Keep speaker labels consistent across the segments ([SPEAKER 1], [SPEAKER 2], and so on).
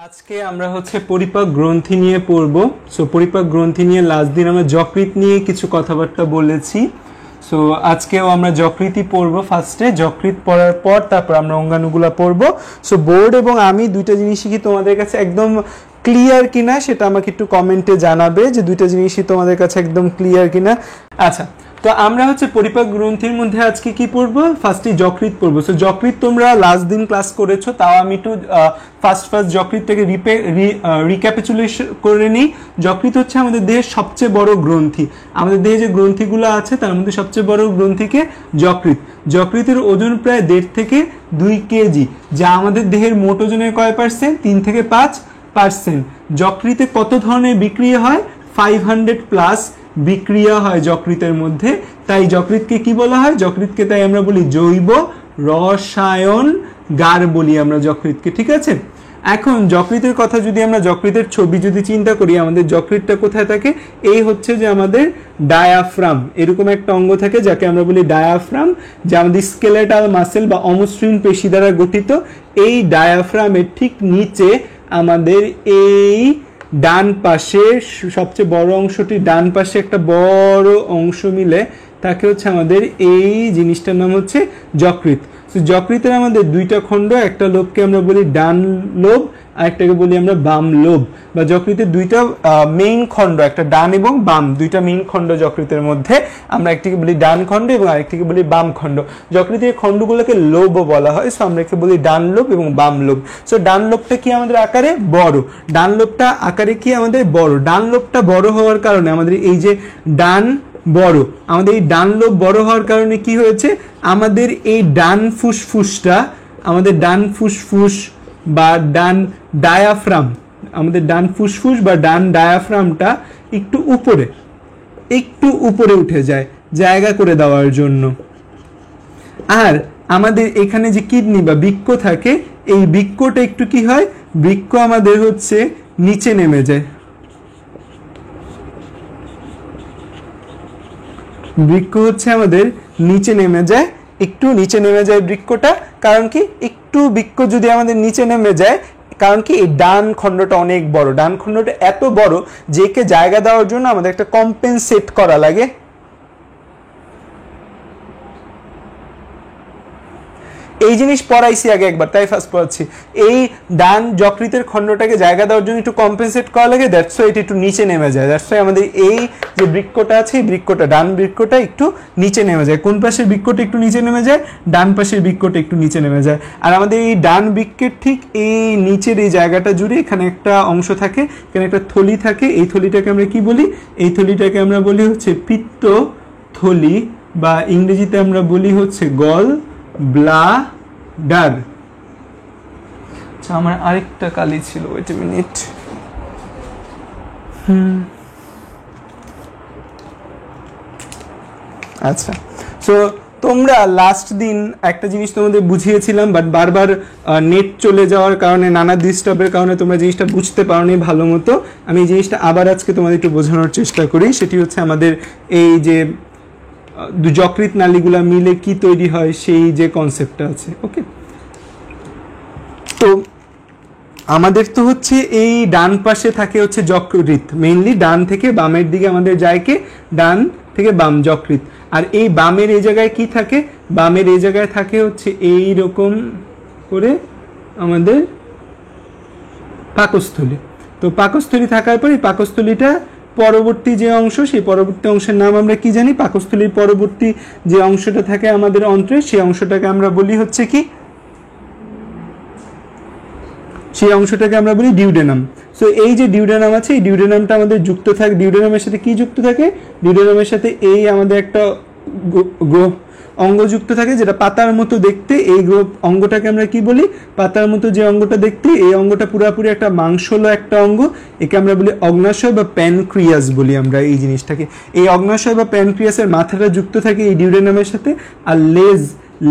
[SPEAKER 1] আজকে আমরা হচ্ছে পরিপাক গ্রন্থি নিয়ে পড়ব। সো পরিপাক গ্রন্থি নিয়ে লাস্ট দিন আমরা যকৃৎ নিয়ে কিছু কথাবার্তা বলেছি। সো আজকেও আমরা যকৃৎই পড়ব। ফার্স্টে যকৃৎ পড়ার পর তারপর আমরা অঙ্গাণুগুলো পড়ব। সো বোর্ড এবং আমি দুইটা জিনিসই কি তোমাদের কাছে একদম ক্লিয়ার কিনা সেটা আমাকে একটু কমেন্টে জানাবে যে দুইটা জিনিসই তোমাদের কাছে একদম ক্লিয়ার কিনা। আচ্ছা, তো আমরা হচ্ছে পরিপাক গ্রন্থির মধ্যে আজকে কি পড়বো? ফার্স্টে যকৃৎ পড়বো। সো যকৃৎ তোমরা লাস্ট দিন ক্লাস করেছো, তাও আমি একটু ফার্স্ট যকৃৎটাকে রিক্যাপিচুলেশন করে নিই। যকৃৎ হচ্ছে আমাদের দেহের সবচেয়ে বড় গ্রন্থি। আমাদের দেহে যে গ্রন্থিগুলো আছে তার মধ্যে সবচেয়ে বড় গ্রন্থিকে যকৃৎ। যকৃতের ওজন প্রায় 1.5 থেকে 2 কেজি, যা আমাদের দেহের মোট ওজনের কয় পার্সেন্ট? 3 থেকে 5%। যকৃতে কত ধরনের বিক্রিয়া হয়? 500+ বিক্রিয়া হয় যকৃতের মধ্যে। তাই যকৃৎকে কি বলা হয়? যকৃৎকে তাই আমরা বলি জৈব রসায়নগার বলি আমরা যকৃৎকে, ঠিক আছে? এখন যকৃতের কথা যদি আমরা যকৃতের ছবি যদি চিন্তা করি, আমাদের যকৃৎটা কোথায় থাকে? এই হচ্ছে যে আমাদের ডায়াফ্রাম, এরকম একটা অঙ্গ থাকে যাকে আমরা বলি ডায়াফ্রাম, যা আমাদের স্কেলেটাল মাসেল বা অমসৃণ পেশি দ্বারা গঠিত। এই ডায়াফ্রামের ঠিক নিচে আমাদের এই ডান পাশে সবচেয়ে বড় অংশটি, ডান পাশে একটা বড় অংশ মিলে তাকে হচ্ছে আমাদের এই জিনিসটার নাম হচ্ছে যকৃৎ। তো যকৃতের আমাদের দুইটা খণ্ড, একটা লোবকে আমরা বলি ডান লোব, আরেকটাকে বলি আমরা বাম লোব। বা যকৃতের দুইটা মেইন খণ্ড, একটা ডান এবং বাম, দুইটা মেইন খণ্ড যকৃতের মধ্যে। আমরা একটিকে বলি ডান খণ্ড এবং আরেকটিকে বলি বাম খণ্ড। যকৃতের খণ্ডগুলোকে লোবও বলা হয়। সো আমরা একে বলি ডান লোব এবং বাম লোব। সো ডান লোবটা কি আমাদের আকারে বড়, ডান লোবটা আকারে কি আমাদের বড়। ডান লোবটা বড় হওয়ার কারণে আমাদের এই যে ডান বড়, আমাদের এই ডান লোব বড় হওয়ার কারণে কি হয়েছে? আমাদের এই ডান ফুসফুসটা, আমাদের ডান ফুসফুস বা ডান ডায়াফ্রাম, আমাদের ডান ফুসফুস বা ডান ডায়াফ্রামটা একটু উপরে উঠে যায় জায়গা করে দেওয়ার জন্য। আর আমাদের এখানে যে কিডনি বা বৃক্ক থাকে, এই বৃক্কটা একটু কি হয়? বৃক্ক আমাদের হচ্ছে নিচে নেমে যায়। বৃক্ক হচ্ছে আমাদের নিচে নেমে যায়, একটু নিচে নেমে যায় বৃক্কটা। কারণ কি? একটু বৃক্ক যদি আমাদের নিচে নেমে যায়, কারণ কি? এই ডান খণ্ডটা অনেক বড়, ডান খণ্ডটা এত বড় যে কে জায়গা দেওয়ার জন্য আমাদের একটা কম্পেনসেট করা লাগে। এই জিনিস পড়াইছি আগে একবার, তাই ফার্স্ট পড়াচ্ছি। এই ডান যকৃতের খণ্ডটাকে জায়গা দেওয়ার জন্য একটু কম্পেনসেট করা লাগে, দ্যাটস ওয়াই এটা একটু নিচে নেমে যায়। দ্যাটস ওয়াই আমাদের এই যে বৃক্কটা আছে, এই বৃক্কটা, ডান বৃক্কটা একটু নিচে নেমে যায়। কোন পাশের বৃক্কটা একটু নিচে নেমে যায়? ডান পাশের বৃক্কটা একটু নিচে নেমে যায়। আর আমাদের এই ডান বৃক্কের ঠিক এই নিচের এই জায়গাটা জুড়ে এখানে একটা অংশ থাকে, এখানে একটা থলি থাকে। এই থলিটাকে আমরা কি বলি? এই থলিটাকে আমরা বলি হচ্ছে পিত্ত থলি, বা ইংরেজিতে আমরা বলি হচ্ছে গল ব্লাডার। আচ্ছা, আমার আরেকটা কালি ছিল, ওয়েট এ মিনিট। আচ্ছা, সো তোমরা লাস্ট দিন একটা জিনিস তোমাদের বুঝিয়েছিলাম, বাট বারবার নেট চলে যাওয়ার কারণে, নানা ডিস্টার্বের কারণে তোমরা জিনিসটা বুঝতে পারোনি ভালো মতো। আমি এই জিনিসটা আবার আজকে তোমাদের একটু বোঝানোর চেষ্টা করি। সেটি হচ্ছে আমাদের এই যে যকৃৎ নালীগুলা মিলে কি তৈরি হয়, সেই যে কনসেপ্টটা আছে। ওকে, তো আমাদের তো হচ্ছে এই ডান পাশে থাকে হচ্ছে যকৃৎ, মেইনলি ডান থেকে বামের দিকে আমাদের যায় কে? ডান থেকে বাম যকৃৎ। আর এই বামের এই জায়গায় কি থাকে? বামের এই জায়গায় থাকে হচ্ছে এই রকম করে আমাদের পাকস্থলী। তো পাকস্থলী থাকার পরে পাকস্থলীটা পরবর্তী যে অংশ, সেই পরবর্তী অংশের নাম আমরা কি জানি? পাকস্থলীর পরবর্তী যে অংশটা থাকে আমাদের অন্ত্রে, সেই অংশটাকে আমরা বলি হচ্ছে কি? সেই অংশটাকে আমরা বলি ডিউডেনাম। সো এই যে ডিউডেনাম আছে, এই ডিউডেনামটা আমাদের যুক্ত থাকে। ডিউডেনামের সাথে কি যুক্ত থাকে? ডিউডেনামের সাথে এই আমাদের একটা অঙ্গ যুক্ত থাকে, যেটা পাতার মতো দেখতে। এই অঙ্গটাকে আমরা কি বলি? পাতার মতো যে অঙ্গটা দেখতে, এই অঙ্গটা পুরোপুরি একটা মাংসলো একটা অঙ্গ। একে আমরা বলি অগ্নাশয় বা প্যানক্রিয়াস বলি আমরা এই জিনিসটাকে। এই অগ্নাশয় বা প্যানক্রিয়াসের মাথাটা যুক্ত থাকে এই ডিউডেনামের সাথে। আর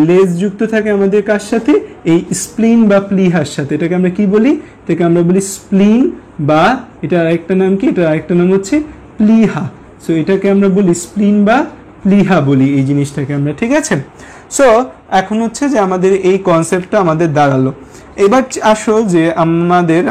[SPEAKER 1] লেজ যুক্ত থাকে আমাদের কার সাথে? এই স্প্লিন বা প্লিহার সাথে। এটাকে আমরা কি বলি? এটাকে আমরা বলি স্প্লিন, বা এটা আরেকটা নাম কি? এটা আরেকটা নাম হচ্ছে প্লিহা। সো এটাকে আমরা বলি স্প্লিন বা প্লিহা বলি এই জিনিসটাকে আমরা, ঠিক আছে? সো এখন হচ্ছে যে আমাদের এই কনসেপ্টটা আমাদের দাঁড়ালো। এবার আসো যে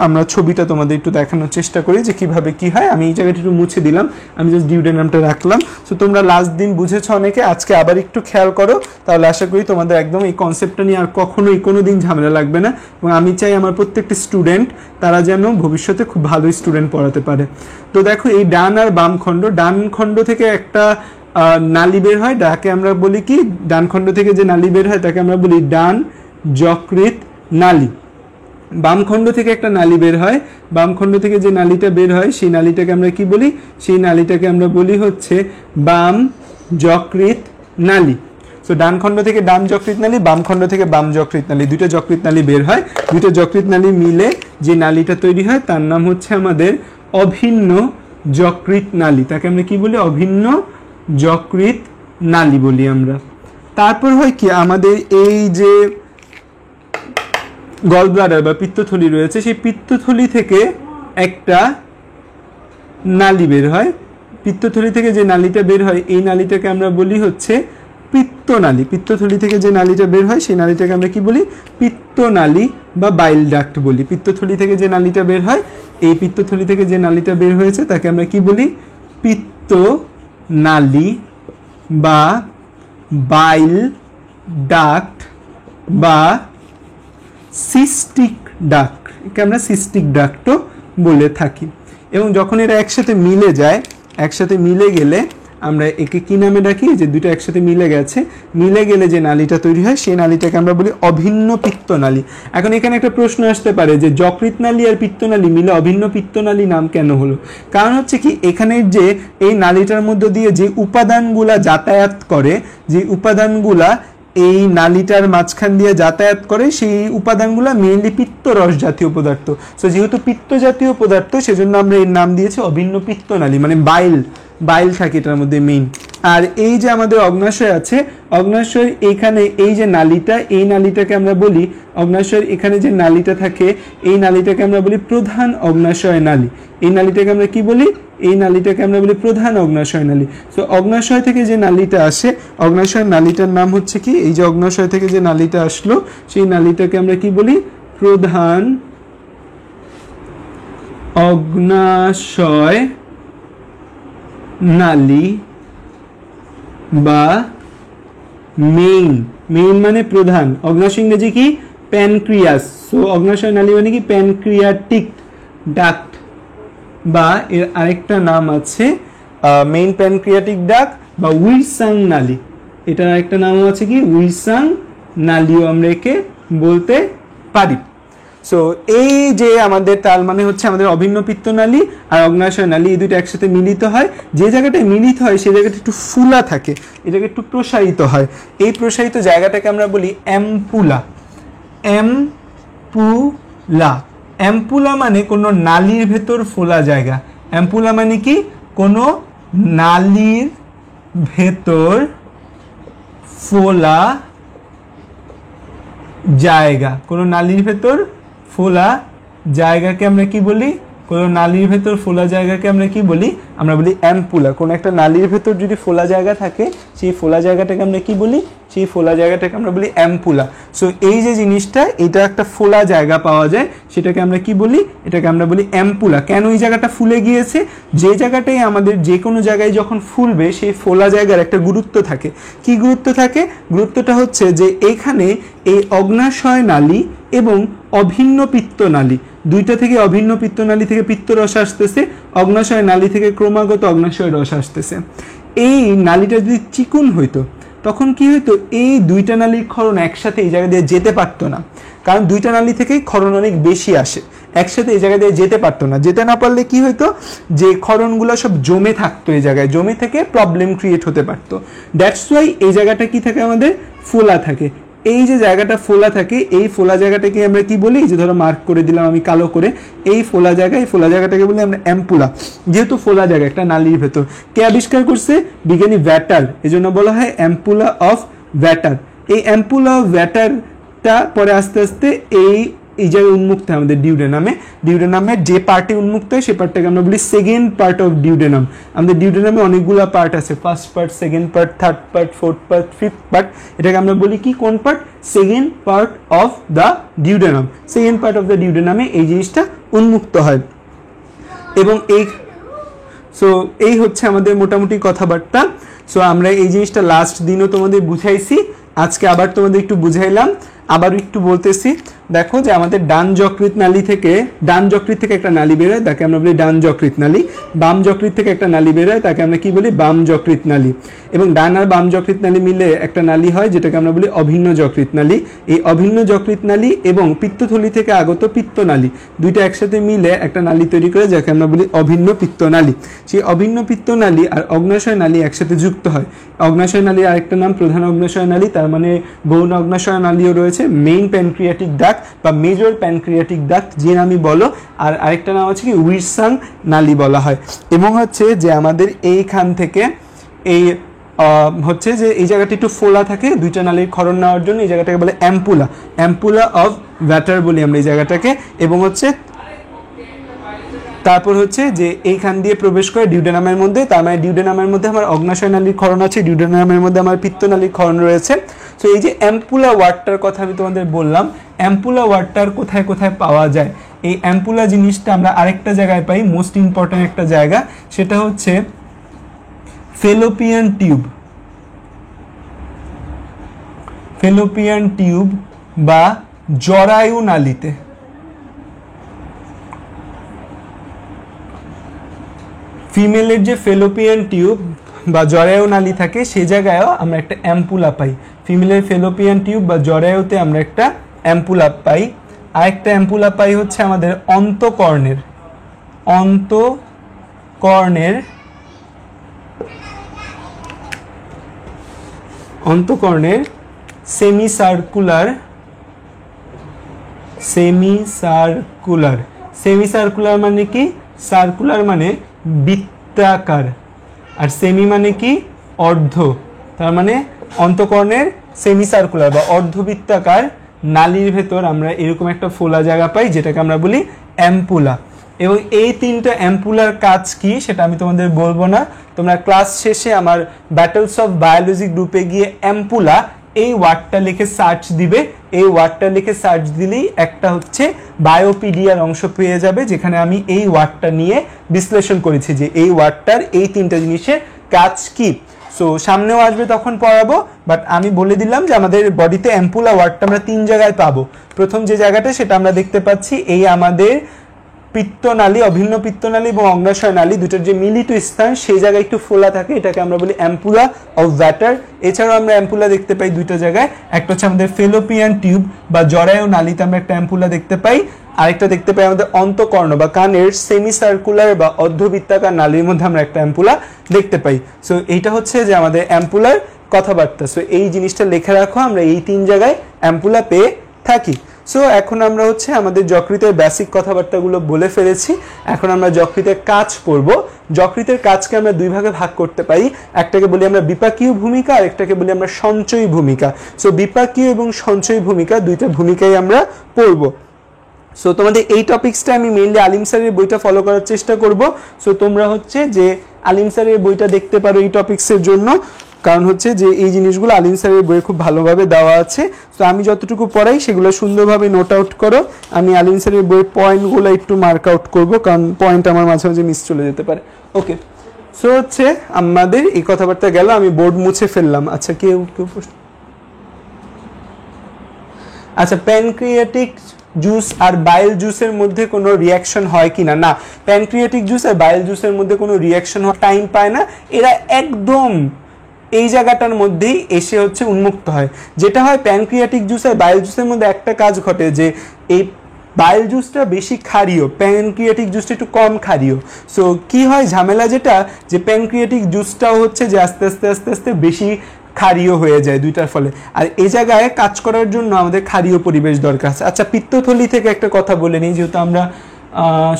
[SPEAKER 1] আমরা ছবিটা তোমাদের একটু দেখানোর চেষ্টা করি যে কিভাবে কি হয়। আমি এই জায়গাটা একটু মুছে দিলাম, আমি জাস্ট ডিউডেনামটা রাখলাম। সো তোমরা লাস্ট দিন বুঝেছো অনেকে, আজকে আবার একটু খেয়াল করো, তাহলে আশা করি তোমাদের একদম এই কনসেপ্টটা নিয়ে আর কখনোই কোনো দিন ঝামেলা লাগবে না। এবং আমি চাই আমার প্রত্যেকটি স্টুডেন্ট তারা যেন ভবিষ্যতে খুব ভালো স্টুডেন্ট পড়াতে পারে। তো দেখো এই ডান আর বাম খণ্ড, ডান খণ্ড থেকে একটা নালী বের হয়, যাকে আমরা বলি কি, ডান খণ্ড থেকে যে নালী বের হয় তাকে আমরা বলি ডান যকৃৎ নালী। বাম খণ্ড থেকে একটা নালী বের হয়, বাম খণ্ড থেকে যে নালীটা বের হয় সেই নালীটাকে আমরা কি বলি, সেই নালীটাকে আমরা বলি হচ্ছে বাম যকৃৎ নালী। সো ডান খণ্ড থেকে ডান যকৃৎ নালী, বাম খণ্ড থেকে বাম যকৃৎ নালী, দুটো যকৃৎ নালী বের হয়। দুটো যকৃৎ নালী মিলে যে নালীটা তৈরি হয় তার নাম হচ্ছে আমাদের অভিন্ন যকৃৎ নালী। তাকে আমরা কি বলি, অভিন্ন যকৃৎ নালী বলি আমরা। তারপর হয় কি, আমাদের এই যে গল ব্লাডার বা পিত্তথলি রয়েছে, সেই পিত্তথলি থেকে একটা নালী বের হয়। পিত্তথলি থেকে যে নালীটা বের হয় এই নালীটাকে আমরা বলি হচ্ছে পিত্তনালী। পিত্তথলি থেকে যে নালীটা বের হয় সেই নালীটাকে আমরা কি বলি, পিত্তনালী বা বাইল ডাক্ট বলি। পিত্তথলি থেকে যে নালীটা বের হয়, এই পিত্তথলি থেকে যে নালীটা বের হয়েছে তাকে আমরা কি বলি, পিত্তনালী বা বাইল ডাক্ট বা সিস্টিক ডাক্ট, একে আমরা সিস্টিক ডাক্টও বলে থাকি। এবং যখন এরা একসাথে মিলে যায়, একসাথে মিলে গেলে আমরা একে কি নামে ডাকি, যে দুটো একসাথে মিলে গেছে, মিলে গেলে যে নালীটা তৈরি হয় সেই নালীটাকে আমরা বলি অভিন্ন পিত্তনালী। এখন এখানে একটা প্রশ্ন আসতে পারে যে যকৃৎ নালী আর পিত্তনালী মিলে অভিন্ন পিত্তনালী নাম কেন হলো? কারণ হচ্ছে কি, এখানে যে এই নালীটার মধ্যে দিয়ে যে উপাদানগুলা যাতায়াত করে, যে উপাদানগুলা এই নালীটার মাঝখান দিয়ে যাতায়াত করে, সেই উপাদানগুলো মেইনলি পিত্তরস জাতীয় পদার্থ। সো যেহেতু পিত্ত জাতীয় পদার্থ সেজন্য আমরা এর নাম দিয়েছি অভিন্ন পিত্তনালী, মানে বাইল থাকে এটার মধ্যে মেইন। আর এই যে আমাদের অগ্নাশয় আছে, অগ্নাশয়ের এখানে এই যে নালীটা, এই নালীটাকে আমরা বলি, অগ্নাশয়ের এখানে যে নালীটা থাকে এই নালীটাকে আমরা বলি প্রধান অগ্নাশয় নালী। এই নালীটাকে আমরা কি বলি, এই নালীটাকে আমরা বলি প্রধান অগ্নাশয় নালী। সো অগ্নাশয় থেকে যে নালীটা আসে, অগ্নাশয় নালীটার নাম হচ্ছে কি, এই যে অগ্নাশয় থেকে যে নালীটা আসলো সেই নালীটাকে আমরা কি বলি, প্রধান অগ্নাশয় নালী বা মেইন মানে প্রধান। অগ্নাশয় ইংরেজি কি, প্যানক্রিয়াস। সো অগ্নাশয় নালী মানে কি, প্যানক্রিয়াটিক ডাক্ট, বা এর আরেকটা নাম আছে মেইন প্যানক্রিয়াটিক ডাক্ট বা উইরসাং নালী। এটার আরেকটা নাম আছে কি, উইরসাং নালীও আমরা একে বলতে পারি। সো এই যে আমাদের তাল মানে হচ্ছে আমাদের অভিন্ন পিত্তনালী আর অগ্নাশয় নালী, এই দুটো একসাথে মিলিত হয়। যে জায়গাটায় মিলিত হয় সেই জায়গাটা একটু ফুলা থাকে, এটাকে একটু প্রসারিত হয়। এই প্রসারিত জায়গাটাকে আমরা বলি অ্যাম্পুলা। অ্যাম্পুলা মানে কোনো নালীর ভেতর ফোলা জায়গা। অ্যাম্পুলা মানে কি, কোনো নালীর ভেতর ফোলা জায়গা। কোনো নালীর ভেতর ফোলা জায়গাকে আমরা কি বলি, কোনো নালীর ভেতর ফোলা জায়গাকে আমরা কি বলি, আমরা বলি অ্যাম্পুলা। কোনো একটা নালীর ভেতর যদি ফোলা জায়গা থাকে সেই ফোলা জায়গাটাকে আমরা কি বলি, সেই ফোলা জায়গাটাকে আমরা বলি অ্যাম্পুলা। সো এই যে জিনিসটা, এটা একটা ফোলা জায়গা পাওয়া যায়, সেটাকে আমরা কি বলি, এটাকে আমরা বলি অ্যাম্পুলা। কেন এই জায়গাটা ফুলে গিয়েছে, যে জায়গাটাই আমাদের যে কোনো জায়গায় যখন ফুলবে সেই ফোলা জায়গার একটা গুরুত্ব থাকে। কি গুরুত্ব থাকে? গুরুত্বটা হচ্ছে যে এখানে এই অগ্নাশয় নালী এবং অভিন্ন পিত্তনালী, দুইটা থেকে অভিন্ন পিত্তনালী থেকে পিত্তরস আসতেছে, অগ্নাশয় নালী থেকে ক্রমাগত অগ্নাশয় রস আসতেছে। এই নালীটা যদি চিকুন হইতো তখন কি হইতো, এই দুইটা নালীর ক্ষরণ একসাথে এই জায়গা দিয়ে যেতে পারতো না, কারণ দুইটা নালী থেকেই ক্ষরণ অনেক বেশি আসে, একসাথে এই জায়গা দিয়ে যেতে পারতো না। যেতে না পারলে কি হইতো, যে ক্ষরণগুলো সব জমে থাকতো এই জায়গায়, জমে থেকে প্রবলেম ক্রিয়েট হতে পারতো। দ্যাটস ওয়াই এই জায়গাটা কি থাকে, আমাদের ফোলা থাকে। এই যে জায়গাটা ফোলা থাকে, এই ফোলা জায়গাটাকে আমরা কি বলি, যে ধরো মার্ক করে দিলাম আমি কালো করে, এই ফোলা জায়গা, এই ফোলা জায়গাটাকে বলি আমরা অ্যাম্পুলা। যেহেতু ফোলা জায়গা একটা নালীর ভেতর, কে আবিষ্কার করছে? বিজ্ঞানী ভ্যাটার, এই জন্য বলা হয় অ্যাম্পুলা অফ ভ্যাটার। এই অ্যাম্পুলা অফ ভ্যাটারটা পরে আস্তে আস্তে এই এই জায়গায় উন্মুক্ত হয় আমাদের ডিউডেনামের যে পার্টে উন্মুক্ত হয় সেই পার্টটাকে আমরা বলি সেকেন্ড পার্ট অফ ডিউডেনাম। আমাদের ডিউডেনামে অনেকগুলো পার্ট আছে, first part, second part, third part, fourth part, fifth part. এটাকে আমরা বলি কি, কোন part? Second part of the duodenum. Second part of the ডিউডেনামে এই জিনিসটা উন্মুক্ত হয়। এবং এই হচ্ছে আমাদের মোটামুটি কথাবার্তা। সো আমরা এই জিনিসটা লাস্ট দিনও তোমাদের বুঝাইছি, আজকে আবার তোমাদের একটু বুঝাইলাম। আবার একটু বলতেছি, দেখো যে আমাদের ডান যকৃৎ থেকে একটা নালী বেরোয়, তাকে আমরা বলি ডান যকৃৎ নালী। বাম যকৃৎ থেকে একটা নালী বেরোয়, তাকে আমরা কি বলি? বাম যকৃৎ নালী। এবং ডান আর বাম যকৃৎ নালী মিলে একটা নালী হয়, যেটাকে আমরা বলি অভিন্ন যকৃৎ নালী। এই অভিন্ন যকৃৎ নালী এবং পিত্তথলি থেকে আগত পিত্তনালী, দুইটা একসাথে মিলে একটা নালী তৈরি করে, যাকে আমরা বলি অভিন্ন পিত্তনালী। সেই অভিন্ন পিত্তনালী আর অগ্নাশয় নালী একসাথে যুক্ত হয়। অগ্নাশয় নালীর আরেকটা নাম প্রধান অগ্নাশয় নালী, তার মানে গৌণ অগ্নাশয় নালীও রয়েছে, মেইন প্যানক্রিয়াটিক ডাক্ট বা মেজর প্যানক্রিয়াটিক ডাক্ট যে নামই বলো। আর আরেকটা নাম আছে কি, উইরসাং নালী বলা হয়। এবং হচ্ছে যে আমাদের এইখান থেকে এই হচ্ছে যে এই জায়গাটা একটু ফোলা থাকে দুইটা নালীর ক্ষরণ নেওয়ার জন্য, এই জায়গাটাকে বলে অ্যাম্পুলা অফ ভ্যাটার বলি আমরা এই জায়গাটাকে। এবং হচ্ছে তারপর হচ্ছে যে এইখান দিয়ে প্রবেশ করে ডিউডেনামের মধ্যে, তার মানে ডিউডেনামের মধ্যে আমার অগ্নাশয় নালীর ক্ষরণ আছে, ডিউডেনামের মধ্যে আমার পিত্তনালীর ক্ষরণ রয়েছে। সো এই যে অ্যাম্পুলা ওয়ার্ডটার কথা আমি তোমাদের বললাম, অ্যাম্পুলা ওয়ার্ডটার কোথায় কোথায় পাওয়া যায়? এই অ্যাম্পুলা জিনিসটা আমরা আরেকটা জায়গায় পাই, মোস্ট ইম্পর্টেন্ট একটা জায়গা, সেটা হচ্ছে ফেলোপিয়ান টিউব বা জরায়ু নালীতে। ফিমেলের যে ফেলোপিয়ান টিউব বা জরায়ু নালী থাকে সেই জায়গায়ও আমরা একটা অ্যাম্পুলা পাই। ফিমেলের ফেলোপিয়ান টিউব বা জরায়ুতে আমরা একটা অ্যাম্পুলা পাই। আরেকটা অ্যাম্পুলা পাই হচ্ছে আমাদের অন্তঃকর্ণের সেমিসার্কুলার মানে কি? সার্কুলার মানে বৃত্তাকার, আর সেমি মানে কি? অর্ধ। তার মানে অন্তঃকর্ণের সেমিসার্কুলার বা অর্ধবৃত্তাকার নালীর ভেতর আমরা এরকম একটা ফোলা জায়গা পাই, যেটাকে আমরা বলি অ্যাম্পুলা। এবং এই তিনটা অ্যাম্পুলার কাজ কি সেটা আমি তোমাদের বলবো না, তোমরা ক্লাস শেষে আমার ব্যাটলস অফ বায়োলজি গ্রুপে গিয়ে অ্যাম্পুলা এই ওয়ার্ডটা লিখে সার্চ দিবে। এই ওয়ার্ডটা লিখে সার্চ দিলেই একটা হচ্ছে বায়োপিডিয়ার অংশ পেয়ে যাবে, যেখানে আমি এই ওয়ার্ডটা নিয়ে বিশ্লেষণ করেছি যে এই ওয়ার্ডটার এই তিনটা জিনিসের কাজ কি। সো সামনেও আসবে তখন পড়াবো, বাট আমি বলে দিলাম যে আমাদের বডিতে অ্যাম্পুলা ওয়ার্ডটা আমরা 3 জায়গায় পাবো। প্রথম যে জায়গাটা সেটা আমরা দেখতে পাচ্ছি এই আমাদের পিত্তনালী, অভিন্ন পিত্তনালী এবং অগ্নাশয় নালী দুটোর যে মিলিত স্থান সেই জায়গায় একটু ফোলা থাকে, এটাকে আমরা বলি অ্যাম্পুলা অফ ভ্যাটার। এছাড়াও আমরা অ্যাম্পুলা দেখতে পাই দুইটা জায়গায়, একটা হচ্ছে আমাদের ফেলোপিয়ান টিউব বা জরায়ু নালীতে আমরা একটা অ্যাম্পুলা দেখতে পাই, আরেকটা দেখতে পাই আমাদের অন্তঃকর্ণ বা কানের সেমিসার্কুলার বা অর্ধবৃত্তাকার নালীর মধ্যে আমরা একটা অ্যাম্পুলা দেখতে পাই। সো এইটা হচ্ছে যে আমাদের অ্যাম্পুলার কথাবার্তা। সো এই জিনিসটা লিখে রাখো, আমরা এই 3 জায়গায় অ্যাম্পুলা পেয়ে থাকি। সো এখন আমরা হচ্ছে আমাদের যকৃতের বেসিক কথাবার্তাগুলো বলে ফেলেছি, এখন আমরা যকৃতের কাজ পড়ব। যকৃতের কাজকে আমরা 2 ভাগে ভাগ করতে পারি, একটাকে বলি আমরা বিপাকীয় ভূমিকা আর একটাকে বলি আমরা সঞ্চয়ী ভূমিকা। সো বিপাকীয় এবং সঞ্চয়ী ভূমিকা দুইটা ভূমিকাই আমরা পড়ব। সো তোমাদের এই টপিক্সটা আমি মেইনলি আলিম স্যারের বইটা ফলো করার চেষ্টা করব। সো তোমরা হচ্ছে যে আলিম স্যারের বইটা দেখতে পারো এই টপিক্সের জন্য, কারণ হচ্ছে যে এই জিনিসগুলো আলিম স্যারের বইয়ে খুব ভালোভাবে দেওয়া আছে। তো আমি যতটুকু পড়াই সেগুলো সুন্দরভাবে নোট আউট করো, আমি আলিম স্যারের বইয়ের পয়েন্টগুলো একটু মার্ক আউট করবো, কারণ পয়েন্ট আমার মাঝে মাঝে মিস চলে যেতে পারে। ওকে, সো হচ্ছে আমাদের এই কথাবার্তা গেল, আমি বোর্ড মুছে ফেললাম। আচ্ছা কেউ আচ্ছা, প্যানক্রিয়াটিক জুস আর বাইল জুসের মধ্যে কোনো রিয়াকশন হয় কিনা? না, প্যানক্রিয়াটিক জুস আর বাইল জুসের মধ্যে কোনো রিয়াকশন হওয়ার টাইম পায় না, এরা একদম এই জায়গাটার মধ্যেই এসে হচ্ছে উন্মুক্ত হয়। যেটা হয় প্যানক্রিয়াটিক জুস আর বাইল জুসের মধ্যে একটা কাজ ঘটে যে এই বাইল জুসটা বেশি ক্ষারীয়, প্যানক্রিয়াটিক জুসটা একটু কম ক্ষারীয়। সো কি হয় ঝামেলা, যেটা যে প্যানক্রিয়াটিক জুসটাও হচ্ছে যে আস্তে আস্তে আস্তে আস্তে বেশি ক্ষারীয় হয়ে যায় দুইটার ফলে, আর এই জায়গায় কাজ করার জন্য আমাদের ক্ষারীয় পরিবেশ দরকার আছে। আচ্ছা, পিত্তথলি থেকে একটা কথা বলে নিই, যেহেতু আমরা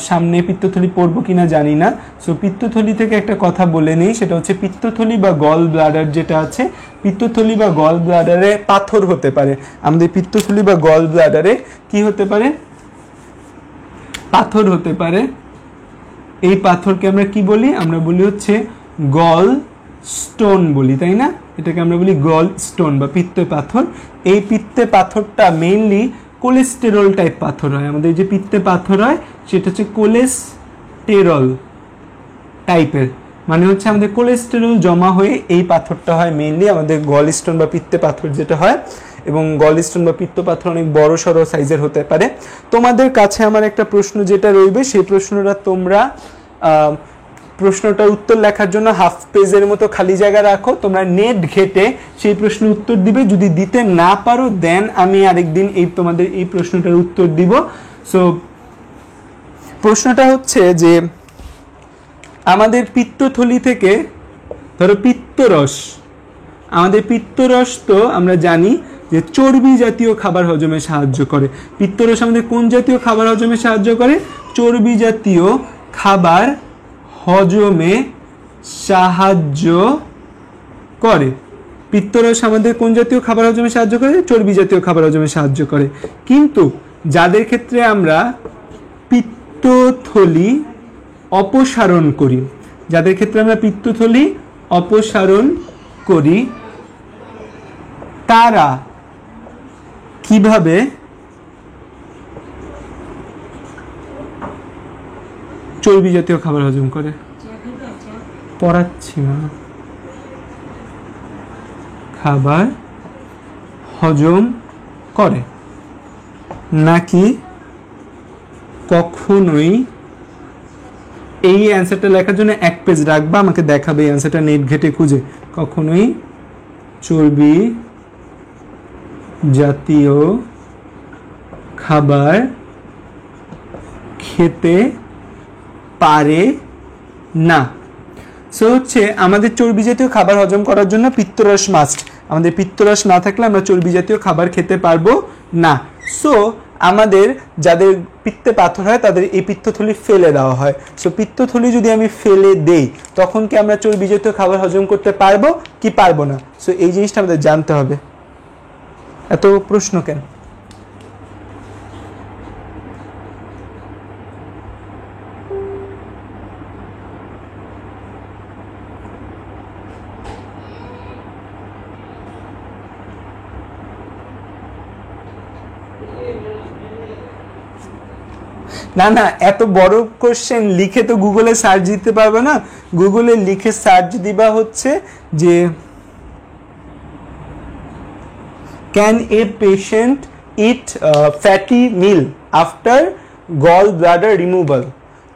[SPEAKER 1] সামনে পিত্তথলি পড়বো কিনা জানি না। সো পিত্তথলি থেকে একটা কথা বলে নিই, সেটা হচ্ছে পিত্তথলি বা গল ব্লাডার যেটা আছে, পিত্তথলি বা গল ব্লাডারে পাথর হতে পারে। আমাদের পিত্তথলি বা গল ব্লাডারে কি হতে পারে? পাথর হতে পারে। এই পাথরকে আমরা কি বলি? আমরা বলি হচ্ছে গল স্টোন বলি, তাই না? এটাকে আমরা বলি গল স্টোন বা পিত্তে পাথর। এই পিত্তে পাথরটা মেইনলি কোলেস্টেরল টাইপ পাথর হয়। আমাদের যে পিত্তে পাথর হয় সেটা হচ্ছে কোলেস্টেরল টাইপের, মানে হচ্ছে আমাদের কোলেস্টেরল জমা হয়ে এই পাথরটা হয় মেইনলি আমাদের গল স্টোন বা পিত্তে পাথর যেটা হয়। এবং গল স্টোন বা পিত্ত পাথর অনেক বড় সড়ো সাইজের হতে পারে। তোমাদের কাছে আমার একটা প্রশ্ন যেটা রইবে, সেই প্রশ্নটা তোমরা প্রশ্নটার উত্তর লেখার জন্য হাফ পেজের মতো খালি জায়গা রাখো, তোমরা নেট ঘেটে সেই প্রশ্নের উত্তর দিবে। যদি দিতে না পারো দেন আমি আরেকদিন তোমাদের এই প্রশ্নটার উত্তর দিব। সো প্রশ্নটা হচ্ছে যে আমাদের পিত্তথলি থেকে ধরো পিত্তরস, আমাদের পিত্তরস তো আমরা জানি যে চর্বি জাতীয় খাবার হজমে সাহায্য করে। পিত্তরস আমাদের কোন জাতীয় খাবার হজমে সাহায্য করে? চর্বি জাতীয় খাবার হজমে সাহায্য করে। পিত্তরস আমাদের কোন জাতীয় খাবার হজমে সাহায্য করে? চর্বি জাতীয় খাবার হজমে সাহায্য করে। কিন্তু যাদের ক্ষেত্রে আমরা পিত্তথলি অপসারণ করি, যাদের ক্ষেত্রে আমরা পিত্তথলি অপসারণ করি, তারা কিভাবে চর্বি জাতীয় খাবার হজম করে? পড়াচ্ছি না। খাবার হজম করে নাকি কখনোই? এই অ্যান্সারটা লেখার জন্য এক পেজ রাখবা, আমাকে দেখাবে এই অ্যান্সারটা নেট ঘেটে খুঁজে। কখনোই চর্বি জাতীয় খাবার খেতে পারে না। সো হচ্ছে আমাদের চর্বি জাতীয় খাবার হজম করার জন্য পিত্তরস মাস্ট। আমাদের পিত্তরস না থাকলে আমরা চর্বি জাতীয় খাবার খেতে পারবো না। সো আমাদের যাদের পিত্তে পাথর হয় তাদের এই পিত্তথলি ফেলে দেওয়া হয়। সো পিত্তথলি যদি আমি ফেলে দেই তখন কি আমরা চর্বি জাতীয় খাবার হজম করতে পারবো কি পারবো না? সো এই জিনিসটা আমাদের জানতে হবে। এত প্রশ্ন কেন? না না, এত বড় কোশ্চেন লিখে তো গুগলে সার্চ দিতে পারবে না। গুগলে লিখে সার্চ দিবা হচ্ছে যে can a patient eat fatty meal after gall bladder removal.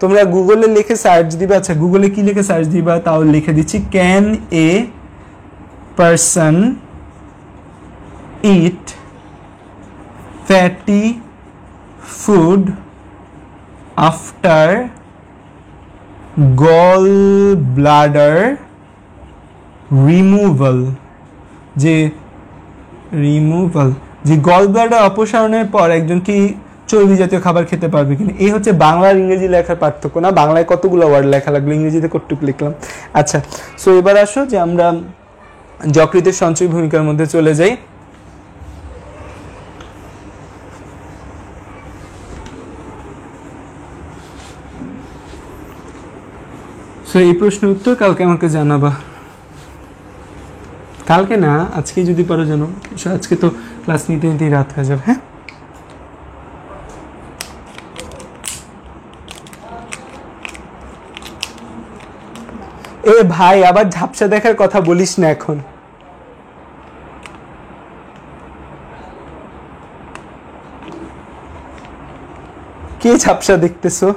[SPEAKER 1] তোমরা গুগলে লিখে সার্চ দিবা। আচ্ছা গুগলে কি লিখে সার্চ দিবা তাও লিখে দিচ্ছি। Can a person eat fatty food after gall bladder removal. যে গল ব্লাডার অপসারণের পর একজন কি চর্বি জাতীয় খাবার খেতে পারবে কিনা? এই হচ্ছে বাংলা আর ইংরেজি লেখার পার্থক্য। না বাংলায় কতগুলো ওয়ার্ড লেখা লাগলো, ইংরেজিতে কতটুকু লিখলাম। আচ্ছা সো এবার আসো যে আমরা যকৃতের সঞ্চয় ভূমিকার মধ্যে চলে যাই। সো এই প্রশ্নের উত্তর কালকে আমাকে জানাবা। কালকে না, আজকে যদি পারো জানো। আজকে তো ক্লাস নিতে নিতেই রাত হয়ে যাবে। হ্যাঁ এ ভাই আবার ঝাপসা দেখার কথা বলিস না এখন। কে ঝাপসা দেখতেছো?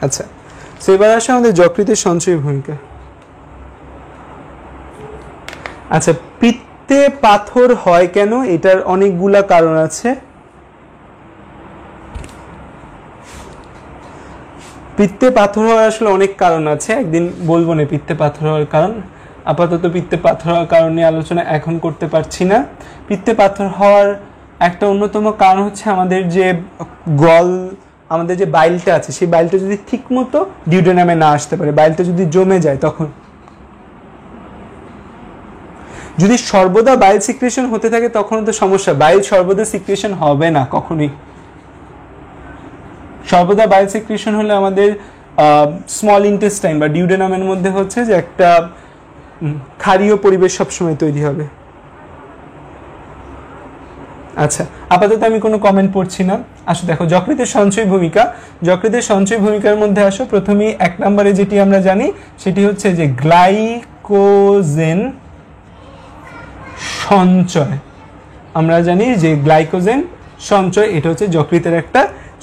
[SPEAKER 1] আচ্ছা সেবার আসে আমাদের যকৃতের সঞ্চয় ভূমিকা। আচ্ছা পিত্তে পাথর হয় কেন? এটার অনেকগুলা কারণ আছে। পিত্তে পাথর হওয়ার আসলে অনেক কারণ আছে, একদিন বলবো না পিত্তে পাথর হওয়ার কারণ। আপাতত পিত্তে পাথর হওয়ার কারণ নিয়ে আলোচনা এখন করতে পারছি না। পিত্তে পাথর হওয়ার একটা অন্যতম কারণ হচ্ছে আমাদের যে বাইলটা আছে সেই বাইলটা যদি ঠিক মতো ডিউডেনামে না আসতে পারে, বাইলটা যদি জমে যায়, তখন যদি সর্বদা বাইল সিক্রেশন হতে থাকে তখন তো সমস্যা। বাইল সর্বদা সিক্রেশন হবে না কখনোই। সর্বদা বাইল সেক্রেশন হলে আমাদের স্মল ইন্টেস্টাইন বা ডিউডেনামের মধ্যে হচ্ছে যে একটা ক্ষারীয় পরিবেশ সবসময় তৈরি হবে। আচ্ছা, আপাতত আমি কোনো কমেন্ট পড়ছি না। আসো দেখো যকৃতের সঞ্চয় ভূমিকা, যকৃতের সঞ্চয় ভূমিকার মধ্যে আসো প্রথমেই 1 নম্বরে যেটি আমরা জানি সেটি হচ্ছে যে গ্লাইকোজেন সঞ্চয়। আমরা জানি যে গ্লাইকোজেন সঞ্চয় এটা হচ্ছে যকৃতের একটা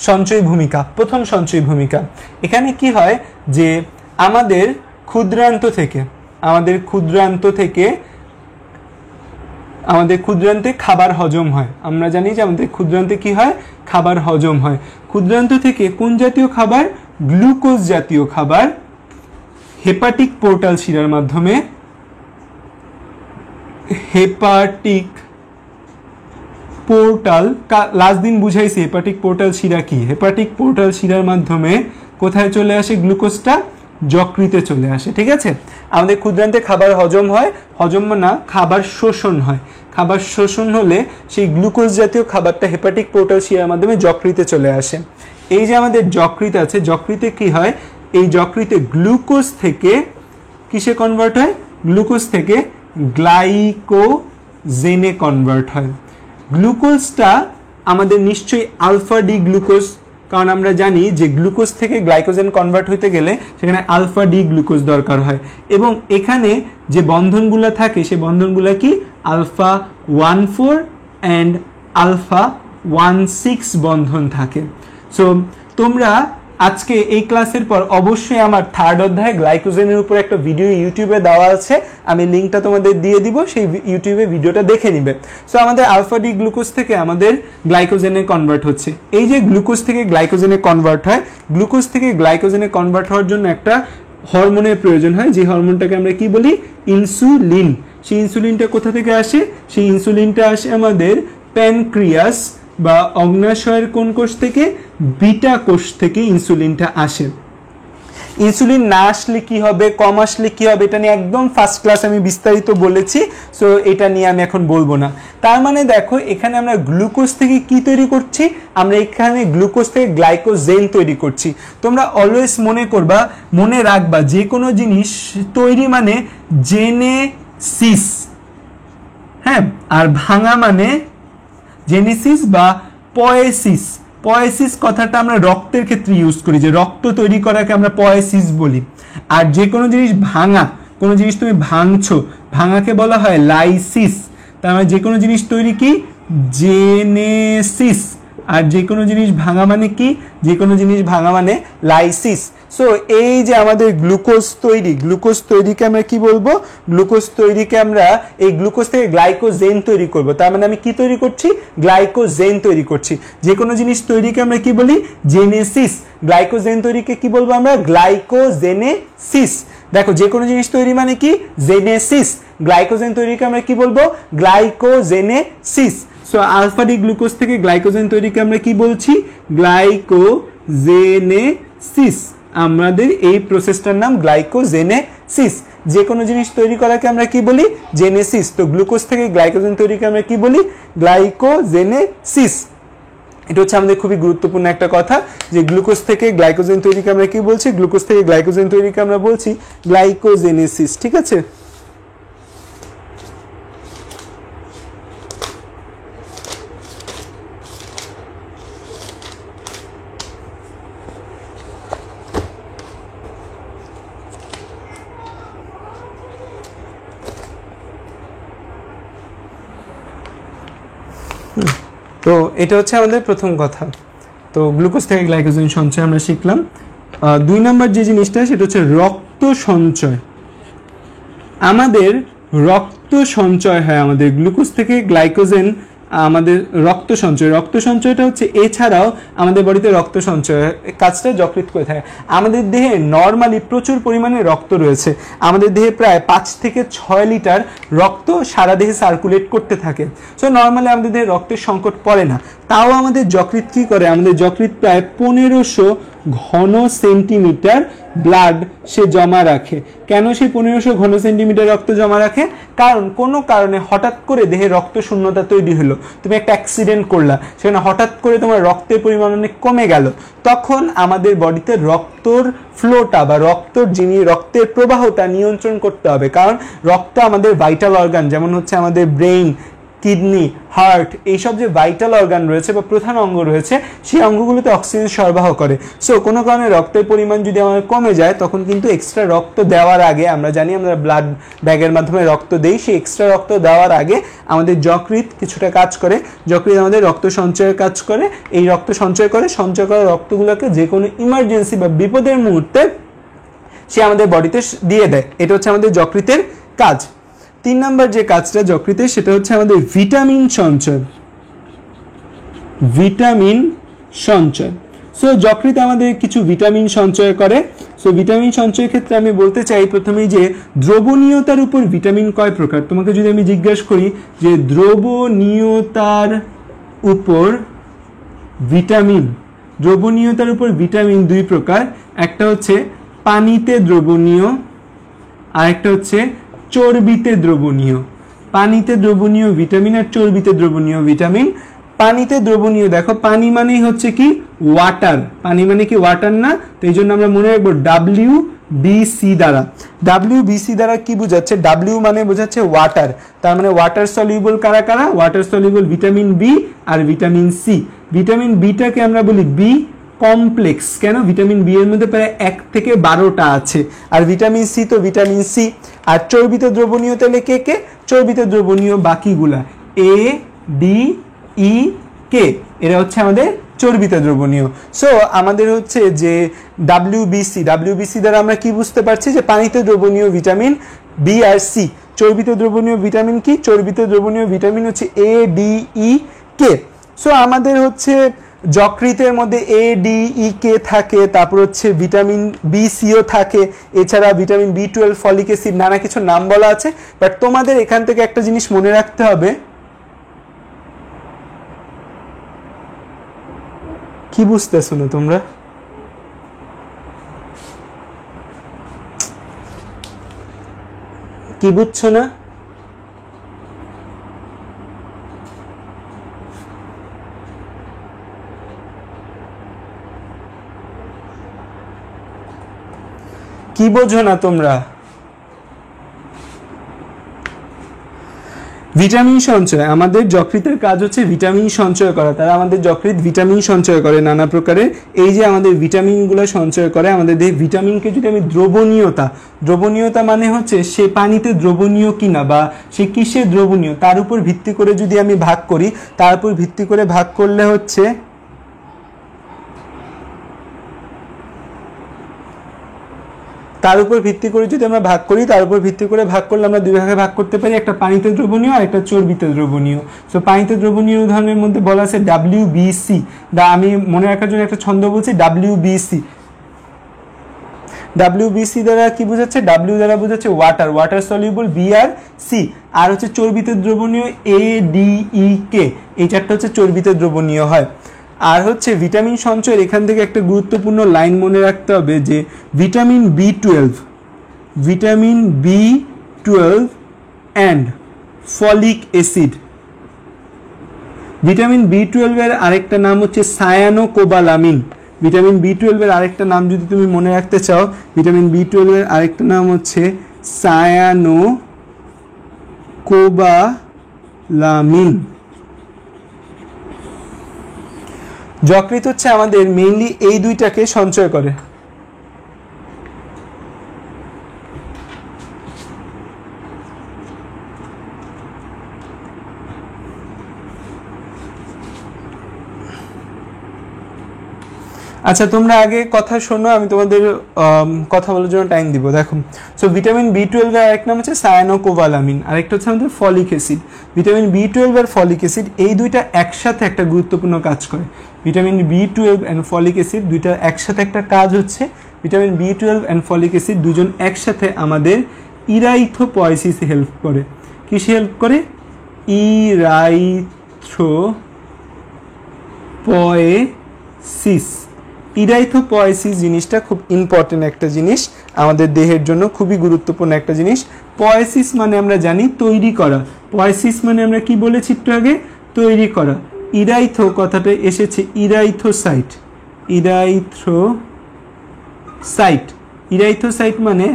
[SPEAKER 1] সঞ্চয় ভূমিকা, প্রথম সঞ্চয় ভূমিকা। এখানে কি হয় যে আমাদের ক্ষুদ্রান্তে খাবার হজম হয়। আমরা জানি যে আমাদের ক্ষুদ্রান্তে কি হয়, খাবার হজম হয়। ক্ষুদ্রান্ত থেকে কোন জাতীয় খাবার? গ্লুকোজ জাতীয় খাবার হেপাটিক পোর্টাল শিরার মাধ্যমে, হেপাটিক পোর্টাল লাস্ট দিন বুঝাইছি হেপাটিক পোর্টাল শিরা কি। হেপাটিক পোর্টাল শিরার মাধ্যমে কোথায় চলে আসে? গ্লুকোজটা যকৃতে চলে আসে। ঠিক আছে, আমাদের ক্ষুদ্রান্তে খাবার হজম হয়, হজম না খাবার শোষণ হয়। খাবার শোষণ হলে সেই গ্লুকোজ জাতীয় খাবারটা হেপাটিক পোর্টাল শিরার মাধ্যমে যকৃতে চলে আসে। এই যে আমাদের যকৃৎ আছে, যকৃতে কি হয়? এই যকৃতে গ্লুকোজ থেকে কিসে কনভার্ট হয়? গ্লুকোজ থেকে গ্লাইকোজেনে কনভার্ট হয়। গ্লুকোজটা আমাদের নিশ্চয়ই আলফা ডি গ্লুকোজ, কারণ আমরা জানি যে গ্লুকোজ থেকে গ্লাইকোজেন কনভার্ট হতে গেলে সেখানে আলফা ডি গ্লুকোজ দরকার হয়, এবং এখানে যে বন্ধনগুলো থাকে সেই বন্ধনগুলো কি? আলফা 1,4 অ্যান্ড আলফা 1,6 বন্ধন থাকে। সো তোমরা আজকে এই ক্লাসের পর অবশ্যই আমার 3rd অধ্যায় গ্লাইকোজেনের উপর একটা ভিডিও ইউটিউবে দেওয়া আছে, আমি লিঙ্কটা তোমাদের দিয়ে দিব, সেই ইউটিউবে ভিডিওটা দেখে নিবে। সো আমাদের আলফা ডি গ্লুকোজ থেকে আমাদের গ্লাইকোজেনে কনভার্ট হচ্ছে। এই যে গ্লুকোজ থেকে গ্লাইকোজেনে কনভার্ট হয়, গ্লুকোজ থেকে গ্লাইকোজেনে কনভার্ট হওয়ার জন্য একটা হরমোনের প্রয়োজন হয়, যে হরমোনটাকে আমরা কি বলি? ইনসুলিন। সেই ইনসুলিনটা কোথা থেকে আসে? সেই ইনসুলিনটা আসে আমাদের প্যানক্রিয়াস বা অগ্ন্যাশয়ের কোন কোষ থেকে? বিটা কোষ থেকে ইনসুলিনটা আসে। ইনসুলিন না আসলে কি হবে, কম আসলে কি হবে, এটা নিয়ে একদম ফার্স্ট ক্লাস আমি বিস্তারিত বলেছি। সো এটা নিয়ে আমি এখন বলবো না। তার মানে দেখো এখানে আমরা গ্লুকোজ থেকে কি তৈরি করছি? আমরা এখানে গ্লুকোজ থেকে গ্লাইকোজেন তৈরি করছি। তোমরা অলওয়েজ মনে রাখবা যে কোনো জিনিস তৈরি মানে জেনেসিস, হ্যাঁ, আর ভাঙা মানে জেনেসিস বা পয়েসিস। পয়েসিস কথাটা আমরা রক্তের ক্ষেত্রে ইউজ করি, যে রক্ত তৈরি করাকে আমরা পয়েসিস বলি। আর যে কোনো জিনিস ভাঙা, কোনো জিনিস তুমি ভাঙছো, ভাঙাকে বলা হয় লাইসিস। তার মানে যে কোনো জিনিস তৈরি কি? জেনেসিস। আর যে কোনো জিনিস ভাঙা মানে কি? যে কোনো জিনিস ভাঙা মানে লাইসিস। সো এই যে আমাদের গ্লুকোজ তৈরিকে আমরা কি বলবো? গ্লুকোজ তৈরিকে আমরা এই গ্লুকোজ থেকে গ্লাইকোজেন তৈরি করব। তার মানে আমি কি তৈরি করছি? গ্লাইকোজেন তৈরি করছি। যে কোনো জিনিস তৈরিকে আমরা কি বলি? জেনেসিস। গ্লাইকোজেন তৈরিকে কি বলবো আমরা? গ্লাইকোজেনেসিস। দেখো যে কোনো জিনিস তৈরি মানে কি? জেনেসিস। গ্লাইকোজেন তৈরিকে আমরা কি বলবো? Glycogenesis. So alpha D glucose থেকে গ্লাইকোজেন তৈরিকে আমরা কি বলছি? গ্লাইকোজেনেসিস। আমাদের এই প্রসেসটার নাম গ্লাইকোজেনেসিস। যে কোনো জিনিস তৈরি করাকে আমরা কি বলি? জেনেসিস। তো গ্লুকোজ থেকে গ্লাইকোজেন তৈরিকে আমরা কি বলি? গ্লাইকোজেনেসিস। এটা হচ্ছে আমাদের খুবই গুরুত্বপূর্ণ একটা কথা, যে গ্লুকোজ থেকে গ্লাইকোজেন তৈরিকে আমরা কি বলছি? গ্লুকোজ থেকে গ্লাইকোজেন তৈরিকে আমরা বলছি গ্লাইকোজেনেসিস। ঠিক আছে, তো এটা হচ্ছে আমাদের প্রথম কথা। তো গ্লুকোজ থেকে গ্লাইকোজেন সঞ্চয় আমরা শিখলাম। 2 নম্বর যে জিনিসটা সেটা হচ্ছে রক্ত সঞ্চয়। আমাদের রক্ত সঞ্চয় হয় আমাদের গ্লুকোজ থেকে গ্লাইকোজেন, আমাদের রক্ত সঞ্চয়টা হচ্ছে, এছাড়াও আমাদের বডিতে রক্ত সঞ্চয় কাজটা যকৃৎ করে থাকে। আমাদের দেহে নর্মালি প্রচুর পরিমাণে রক্ত রয়েছে। আমাদের দেহে প্রায় 5 থেকে 6 লিটার রক্ত সারা দেহে সার্কুলেট করতে থাকে। সো নর্মালি আমাদের দেহে রক্তের সংকট পড়ে না। তাও আমাদের যকৃৎ কি করে? আমাদের যকৃৎ প্রায় 1500 ঘন সেন্টিমিটার ব্লাড সে জমা রাখে। কেন সে 1500 ঘন সেন্টিমিটার রক্ত জমা রাখে? কারণ কোনো কারণে হঠাৎ করে দেহে রক্ত শূন্যতা তৈরি হলো, তুমি একটা অ্যাক্সিডেন্ট করলা, সেখানে হঠাৎ করে তোমার রক্তের পরিমাণ অনেক কমে গেল, তখন আমাদের বডিতে রক্তর ফ্লোটা বা রক্তের প্রবাহটা নিয়ন্ত্রণ করতে হবে। কারণ রক্ত আমাদের ভাইটাল অর্গান, যেমন হচ্ছে আমাদের ব্রেইন, কিডনি, হার্ট, এইসব যে ভাইটাল অর্গান রয়েছে বা প্রধান অঙ্গ রয়েছে, সেই অঙ্গগুলোতে অক্সিজেন সরবরাহ করে। সো কোনো কারণে রক্তের পরিমাণ যদি আমাদের কমে যায়, তখন কিন্তু এক্সট্রা রক্ত দেওয়ার আগে, আমরা জানি আমরা ব্লাড ব্যাগের মাধ্যমে রক্ত দেই, সেই এক্সট্রা রক্ত দেওয়ার আগে আমাদের যকৃৎ কিছুটা কাজ করে। যকৃৎ আমাদের রক্ত সঞ্চয়ের কাজ করে, এই রক্ত সঞ্চয় করা রক্তগুলোকে যে কোনো ইমার্জেন্সি বা বিপদের মুহূর্তে সে আমাদের বডিতে দিয়ে দেয়। এটা হচ্ছে আমাদের যকৃতের কাজ। 3 নম্বর যে কাজটা যকৃতের, সেটা হচ্ছে আমাদের ভিটামিন সঞ্চয়। ভিটামিন সঞ্চয়। সো যকৃৎ আমাদের কিছু ভিটামিন সঞ্চয় করে। সো ভিটামিন সঞ্চয়ের ক্ষেত্রে আমি বলতে চাই প্রথমেই যে দ্রবণীয়তার উপর ভিটামিন কয় প্রকার। তোমাকে যদি আমি জিজ্ঞাসা করি যে দ্রবণীয়তার উপর ভিটামিন 2 প্রকার, একটা হচ্ছে পানিতে দ্রবণীয়, আর একটা হচ্ছে চর্বিতে দ্রবণীয়। পানিতে দ্রবণীয় ভিটামিন আর চর্বিতে দ্রবণীয় ভিটামিন। পানিতে দ্রবণীয়, দেখো পানি মানেই হচ্ছে কি ওয়াটার, পানি মানে কি ওয়াটার না, তো এই জন্য আমরা মনে রাখবো WBC দ্বারা। WBC দ্বারা কি বোঝাচ্ছে? W মানে বোঝাচ্ছে ওয়াটার, তার মানে ওয়াটার সলিউবল কারা কারা? ওয়াটার সলিউবল ভিটামিন বি আর ভিটামিন সি। ভিটামিন বিটাকে আমরা বলি বি কমপ্লেক্স। কেন? ভিটামিন বি এর মধ্যে প্রায় 1 থেকে 12টা আছে, আর ভিটামিন সি তো ভিটামিন সি। আর চর্বিত দ্রবণীয় তাহলে কে কে? চর্বিত দ্রবণীয় বাকিগুলা A, D, E, K, এরা হচ্ছে আমাদের চর্বিত দ্রবণীয়। সো আমাদের হচ্ছে যে WBC দ্বারা আমরা কি বুঝতে পারছি? যে পানিতে দ্রবণীয় ভিটামিন বি আর সি। চর্বিত দ্রবণীয় ভিটামিন কি? চর্বিত দ্রবণীয় ভিটামিন হচ্ছে A, D, E, K। So আমাদের হচ্ছে যকৃতের মধ্যে A, D, E, K থাকে, তারপর হচ্ছে ভিটামিন বি সিও থাকে, এছাড়া ভিটামিন B12, ফলিক অ্যাসিড, নানা কিছু নাম বলা আছে। বাট তোমাদের এখান থেকে একটা জিনিস মনে রাখতে হবে, কি বুঝতেছো না তোমরা? কি বুঝছো না? কি বোঝো না তোমরা? ভিটামিন সঞ্চয়, আমাদের যকৃতের কাজ হচ্ছে ভিটামিন সঞ্চয় করা। তারা আমাদের যকৃৎ ভিটামিন সঞ্চয় করে নানা প্রকারের। এই যে আমাদের ভিটামিনগুলো সঞ্চয় করে আমাদের দেহে। ভিটামিনকে যদি আমি দ্রবণীয়তা মানে হচ্ছে সে পানিতে দ্রবণীয় কিনা বা সে কিসে দ্রবণীয়, তার উপর ভিত্তি করে যদি আমি ভাগ করি, তার উপর ভিত্তি করে ভাগ করলে হচ্ছে তার উপর ভিত্তি করে যদি আমরা ভাগ করি, তার উপর ভিত্তি করে ভাগ করলে আমরা 2 ভাগে ভাগ করতে পারি, একটা পানিতে দ্রবণীয় আর একটা চর্বিতে দ্রবণীয়। সো পানিতে দ্রবণীয় উদাহরণের মধ্যে বলা আছে WBC। আমি মনে রাখার জন্য একটা ছন্দ বলছি, WBC দ্বারা কি বোঝাচ্ছে? W দ্বারা বোঝাচ্ছে ওয়াটার সলিউবল, বি আর সি। আর হচ্ছে চর্বিতে দ্রবণীয় A, D, E, K, এই চারটা হচ্ছে চর্বিতে দ্রবণীয় হয়। আর হচ্ছে ভিটামিন সঞ্চয়ের এখান থেকে একটা গুরুত্বপূর্ণ লাইন মনে রাখতে হবে যে vitamin B12 and folic acid. Vitamin B12 এর আরেকটা নাম হচ্ছে সায়ানোকোবালামিন। ভিটামিন B12 এর আরেকটা নাম যদি তুমি মনে রাখতে চাও, ভিটামিন B12 এর আরেকটা নাম হচ্ছে সায়ানোকোবালামিন। যকৃৎ হচ্ছে আমাদের মেইনলি এই দুইটাকে সঞ্চয় করে। আচ্ছা তোমরা আগে কথা শোনো, আমি তোমাদের কথা বলার জন্য টাইম দিব। দেখো, সো ভিটামিন B12 এর আরেক নাম হচ্ছে সায়ানোকোবালামিন, আরেকটা হচ্ছে আমাদের ফলিক অ্যাসিড। ভিটামিন B12 আর ফলিক অ্যাসিড এই দুইটা একসাথে একটা গুরুত্বপূর্ণ কাজ করে। Vitamin B12 and folic acid দুইটা একসাথে একটা কাজ হচ্ছে, vitamin B12 and folic acid দুজন একসাথে আমাদের ইরাইথ্রোপয়েসিস হেল্প করে। কিসে হেল্প করে? ইরাইথ্রোপয়েসিস। ইরাইথোপয়েসিস জিনিসটা খুব ইম্পর্টেন্ট একটা জিনিস, আমাদের দেহের জন্য খুবই গুরুত্বপূর্ণ একটা জিনিস। পয়েসিস মানে আমরা জানি তৈরি করা, পয়েসিস মানে আমরা কি বলেছি একটু আগে, তৈরি করা। ইরাইথো কথাটা এসেছে ইরাইথোসাইট, ইরাইথোসাইট, ইরাইথোসাইট মানে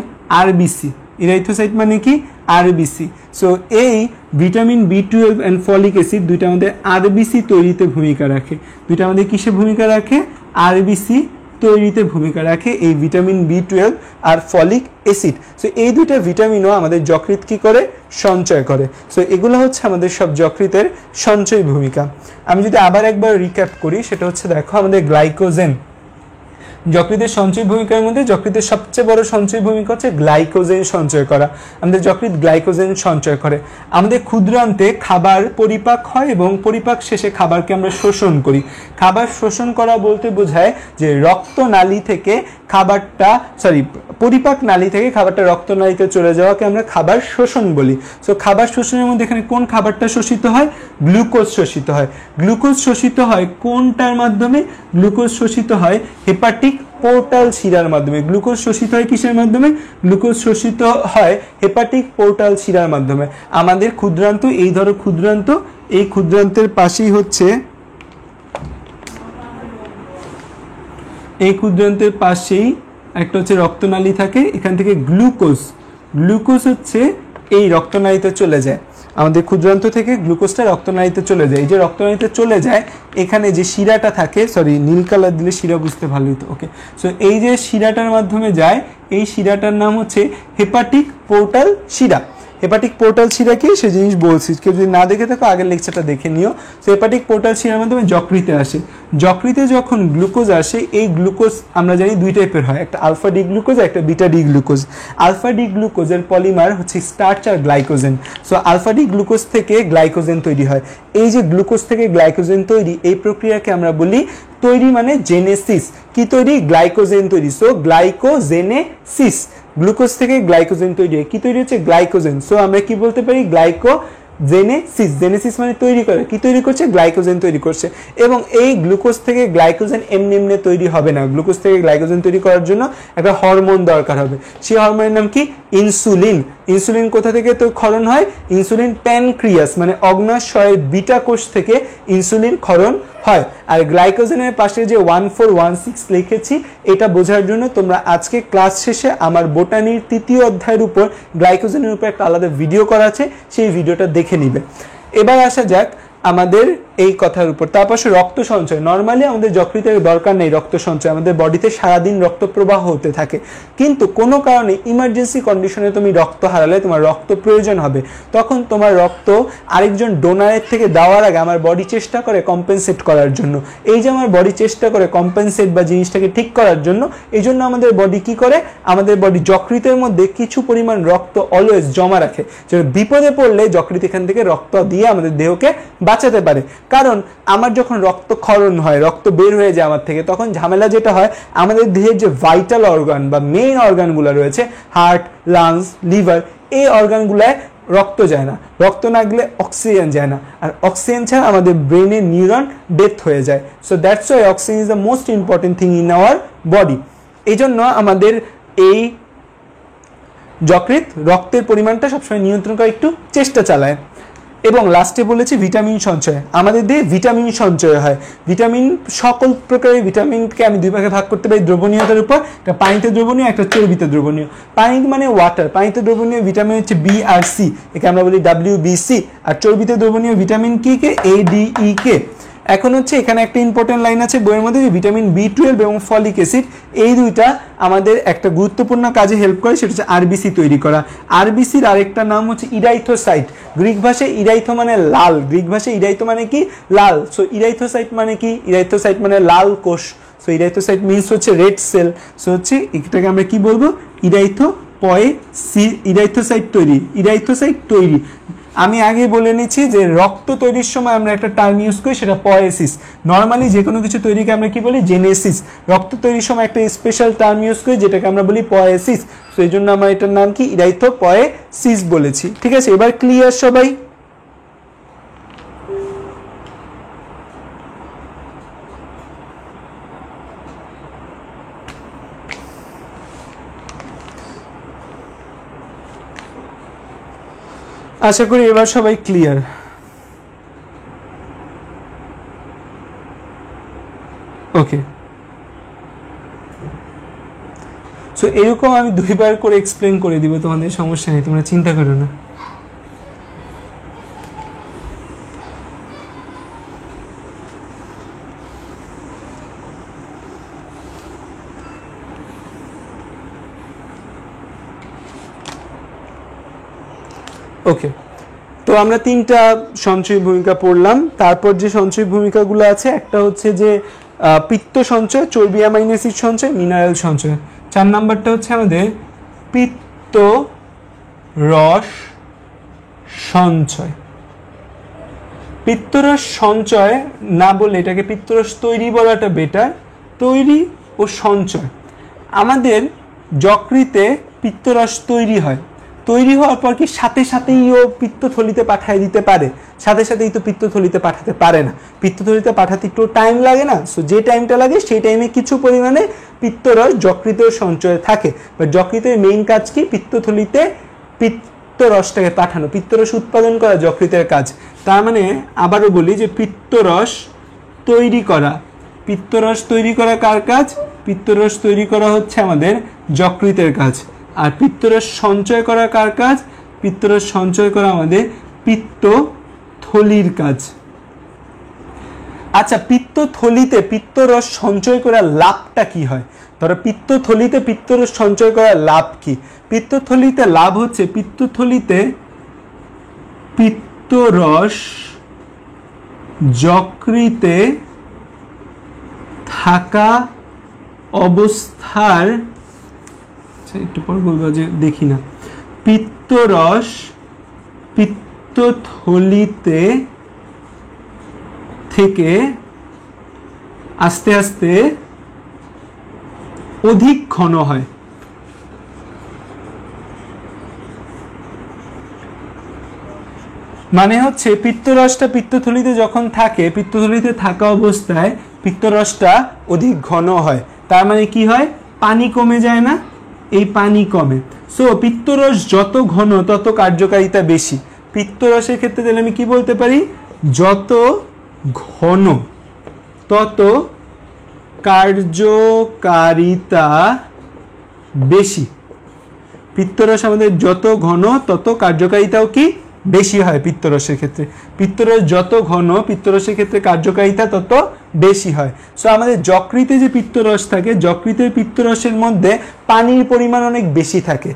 [SPEAKER 1] আরবিসি, ইরাইথোসাইট মানে কি আরবিসি। সো এই vitamin B12 and folic acid দুইটা আমাদের আরবিসি তৈরিতে ভূমিকা রাখে, দুইটা আমাদের কিসে ভূমিকা রাখে, আরবিসি তৈরিতে ভূমিকা রাখে এই ভিটামিন B12 আর ফলিক অ্যাসিড। সো এই দুইটা ভিটামিনও আমাদের যকৃৎ কি করে, সঞ্চয় করে। সো এগুলো হচ্ছে আমাদের সব যকৃতের সঞ্চয় ভূমিকা। আমি যদি আবার একবার রিক্যাপ করি, সেটা হচ্ছে দেখো আমাদের গ্লাইকোজেন, যকৃতের সঞ্চয় ভূমিকার মধ্যে যকৃতের সবচেয়ে বড় সঞ্চয় ভূমিকা হচ্ছে গ্লাইকোজেন সঞ্চয় করা। আমাদের যকৃৎ গ্লাইকোজেন সঞ্চয় করে। আমাদের ক্ষুদ্রান্তে খাবার পরিপাক হয় এবং পরিপাক শেষে খাবারকে আমরা শোষণ করি। খাবার শোষণ করা বলতে বোঝায় যে রক্তনালী থেকে খাবারটা, পরিপাক নালী থেকে খাবারটা রক্তনালীতে চলে যাওয়াকে আমরা খাবার শোষণ বলি। সো খাবার শোষণের মধ্যে এখানে কোন খাবারটা শোষিত হয়, গ্লুকোজ শোষিত হয়। গ্লুকোজ শোষিত হয় কোনটার মাধ্যমে, গ্লুকোজ শোষিত হয় হেপাটিক পোর্টাল শিরার মাধ্যমে। গ্লুকোজ শোষিত হয় কিসের মাধ্যমে, গ্লুকোজ শোষিত হয় হেপাটিক পোর্টাল শিরার মাধ্যমে। আমাদের ক্ষুদ্রান্ত, এই ধরো ক্ষুদ্রান্ত, এই ক্ষুদ্রান্তের পাশেই হচ্ছে, এই ক্ষুদ্রান্তের পাশেই একটা হচ্ছে রক্তনালী থাকে, এখান থেকে গ্লুকোজ হচ্ছে এই রক্তনালীতে চলে যায়। আমাদের ক্ষুদ্রান্ত থেকে গ্লুকোজটা রক্তনালীতে চলে যায়। এই যে রক্তনালীতে চলে যায়, এখানে যে শিরাটা থাকে, নীল কালার দিলে শিরা বুঝতে ভালো হতো, ওকে। সো এই যে শিরাটার মাধ্যমে যায়, এই শিরাটার নাম হচ্ছে হেপাটিক পোর্টাল শিরা। হেপাটিক পোর্টাল শিরা কি সে জিনিস বলছি, কেউ যদি না দেখে থাকো আগের লেকচারটা দেখে নিও। তো হেপাটিক পোর্টাল শিরার মাধ্যমে যকৃতে আসে। যকৃতে যখন গ্লুকোজ আসে, এই গ্লুকোজ আমরা জানি দুই টাইপের হয়, একটা আলফা ডি গ্লুকোজ, একটা beta D glucose. Alpha D গ্লুকোজের পলিমার হচ্ছে স্টার্চ আর glycogen. So alpha D glucose থেকে গ্লাইকোজেন তৈরি হয়। এই যে গ্লুকোজ থেকে গ্লাইকোজেন তৈরি, এই প্রক্রিয়াকে আমরা বলি তৈরি মানে জেনেসিস। কি তৈরি, গ্লাইকোজেন তৈরি। সো গ্লাইকোজেনেসিস, গ্লুকোজ থেকে গ্লাইকোজেন তৈরি হয়। কি তৈরি হচ্ছে, গ্লাইকোজেন। সো আমরা কি বলতে পারি, গ্লাইকোজেনেসিস। জেনেসিস মানে তৈরি করে, কি তৈরি করছে, গ্লাইকোজেন তৈরি করছে। এবং এই গ্লুকোজ থেকে গ্লাইকোজেন এমনি এমনি তৈরি হবে না। গ্লুকোজ থেকে গ্লাইকোজেন তৈরি করার জন্য একটা হরমোন দরকার হবে। সেই হরমোনের নাম কি, ইনসুলিন। ইনসুলিন কোথা থেকে তো ক্ষরণ হয়, ইনসুলিন প্যানক্রিয়াস মানে অগ্ন্যাশয়ের বিটা কোষ থেকে ইনসুলিন ক্ষরণ হয়। আর গ্লাইকোজেনের পাশে যে 1416 লিখেছি, এটা বোঝার জন্য তোমরা আজকে ক্লাস শেষে আমার বোটানির 3য় অধ্যায়ের উপর গ্লাইকোজেনের উপর একটা আলাদা ভিডিও করা আছে, সেই ভিডিওটা দেখে নিবে। এবার আসা যাক আমাদের এই কথার উপর। তারপর রক্ত সঞ্চয়। নর্মালি আমাদের যকৃতের দরকার নেই রক্ত সঞ্চয়, আমাদের বডিতে সারাদিন রক্ত প্রবাহ হতে থাকে। কিন্তু কোনো কারণে ইমার্জেন্সি কন্ডিশনে তুমি রক্ত হারালে, তোমার রক্ত প্রয়োজন হবে, তখন তোমার রক্ত আরেকজন ডোনারের থেকে দেওয়ার আগে আমার বডি চেষ্টা করে কম্পেনসেট করার জন্য। এই যে আমার বডি চেষ্টা করে কম্পেনসেট বা জিনিসটাকে ঠিক করার জন্য, এই জন্য আমাদের বডি কি করে, আমাদের বডি যকৃতের মধ্যে কিছু পরিমাণ রক্ত অলওয়েজ জমা রাখে, যেন বিপদে পড়লে যকৃৎ এখান থেকে রক্ত দিয়ে আমাদের দেহকে বাঁচাতে পারে। কারণ আমার যখন রক্তক্ষরণ হয়, রক্ত বের হয়ে যায় আমার থেকে, তখন ঝামেলা যেটা হয়, আমাদের দেহের যে ভাইটাল অর্গান বা মেইন অর্গানগুলো রয়েছে, হার্ট, লাংস, লিভার, এই অর্গানগুলায় রক্ত যায় না। রক্ত না গেলে অক্সিজেন যায় না, আর অক্সিজেন ছাড়া আমাদের ব্রেনের নিউরন ডেথ হয়ে যায়। So that's why oxygen is the most important thing in our body. এই জন্য আমাদের এই যকৃৎ রক্তের পরিমাণটা সবসময় নিয়ন্ত্রণ করার একটু চেষ্টা চালায়। এবং লাস্টে বলেছি ভিটামিন সঞ্চয়। আমাদের দেহে ভিটামিন সঞ্চয় হয়। ভিটামিন, সকল প্রকারের ভিটামিনকে আমি দুই ভাগে ভাগ করতে পারি দ্রবণীয়তার উপর, একটা পানিতে দ্রবণীয়, একটা চর্বিতে দ্রবণীয়। পানি মানে ওয়াটার, পানিতে দ্রবণীয় ভিটামিন হচ্ছে বি আর সি, একে আমরা বলি WBC। আর চর্বিতে দ্রবণীয় ভিটামিন কি কে, ADE। এখন হচ্ছে এখানে একটা ইম্পর্টেন্ট লাইন আছে বইয়ের মধ্যে, যে ভিটামিন B12 এবং ফলিক অ্যাসিড এই দুইটা আমাদের একটা গুরুত্বপূর্ণ কাজে হেল্প করে, সেটা হচ্ছে আরবিসি তৈরি করা। আরবিসির আরেকটা নাম হচ্ছে ইরাইথোসাইট। গ্রিক ভাষায় ইরাইথো মানে লাল, গ্রিক ভাষায় ইরাইথো মানে কি, লাল। সো ইরাইথোসাইট মানে কি, ইরাইথোসাইট মানে লাল কোষ। সো ইরাইথোসাইট মিনস হচ্ছে রেড সেল। সো হচ্ছে এটাকে আমরা কি বলবো, ইরাইথোসাইট তৈরি, ইরাইথোসাইট তৈরি। আমি আগে বলে নিচ্ছি যে রক্ত তৈরির সময় আমরা একটা টার্ম ইউজ করি, সেটা পয়েসিস। নর্মালি যে কোনো কিছু তৈরিকে আমরা কি বলি, জেনেসিস। রক্ত তৈরির সময় একটা স্পেশাল টার্ম ইউজ করি, যেটাকে আমরা বলি পয়েসিস। তো এই জন্য আমরা এটার নাম কি, ইরাইথোপয়েসিস বলেছি। ঠিক আছে, এবার ক্লিয়ার সবাই? আশা করি এবার সবাই ক্লিয়ার। ওকে, সো এরকম আমি 2বার করে এক্সপ্লেন করে দিব, তোমাদের সমস্যা নেই, তোমরা চিন্তা করো না। ওকে, তো আমরা 3টা সঞ্চয় ভূমিকা পড়লাম। তারপর যে সঞ্চয় ভূমিকাগুলো আছে, একটা হচ্ছে যে পিত্ত সঞ্চয়, চর্বি অ্যামাইনো অ্যাসিড সঞ্চয়, মিনারেল সঞ্চয়। 4 নাম্বারটা হচ্ছে আমাদের পিত্ত রস সঞ্চয়। পিত্তরস সঞ্চয় না বলে এটাকে পিত্তরস তৈরি বলাটা বেটার। তৈরি ও সঞ্চয়, আমাদের যকৃতে পিত্তরস তৈরি হয়, তৈরি হওয়ার পর কি সাথে সাথেই ও পিত্তথলিতে পাঠিয়ে দিতে পারে? সাথে সাথেই তো পিত্তথলিতে পাঠাতে পারে না, পিত্তথলিতে পাঠাতে একটু টাইম লাগে না? সো যে টাইমটা লাগে সেই টাইমে কিছু পরিমাণে পিত্তরস যকৃতের সঞ্চয় থাকে। বা যকৃতের মেইন কাজ কি? পিত্তথলিতে পিত্তরসটাকে পাঠানো, পিত্তরস উৎপাদন করা যকৃতের কাজ। তার মানে আবারও বলি যে পিত্তরস তৈরি করা, পিত্তরস তৈরি করা কার কাজ? পিত্তরস তৈরি করা হচ্ছে আমাদের যকৃতের কাজ। আর পিত্তরস সঞ্চয় করা কার কাজ? পিত্তরস সঞ্চয় করা আমাদের পিত্তথলির কাজ। আচ্ছা, পিত্তথলিতে পিত্তরস সঞ্চয় করার লাভটা কি হয়? ধরো পিত্তথলিতে পিত্তরস সঞ্চয় করার লাভ কি? পিত্তথলিতে লাভ হচ্ছে, পিত্তথলিতে পিত্তরস যকৃতে থাকা অবস্থার, একটু পর বলবো যে দেখি না, পিত্তরস পিত্তথলিতে থেকে আস্তে আস্তে অধিক ঘন হয়। মানে হচ্ছে পিত্তরসটা পিত্তথলিতে যখন থাকে, পিত্তথলিতে থাকা অবস্থায় পিত্তরসটা অধিক ঘন হয়। তার মানে কি হয়? পানি কমে যায় না? এই পানি কমে। সো পিত্তরস যত ঘন তত কার্যকারিতা বেশি। পিত্তরসের ক্ষেত্রে তাহলে আমি কি বলতে পারি? যত ঘন তত কার্যকারিতা বেশি। পিত্তরস আমাদের যত ঘন তত কার্যকারিতাও কি বেশি হয় পিত্তরসের ক্ষেত্রে। পিত্তরস যত ঘন, পিত্তরসের ক্ষেত্রে কার্যকারিতা তত বেশি হয়। সো আমাদের যকৃতে যে পিত্তরস থাকে, যকৃতের পিত্তরসের মধ্যে পানির পরিমাণ অনেক বেশি থাকে।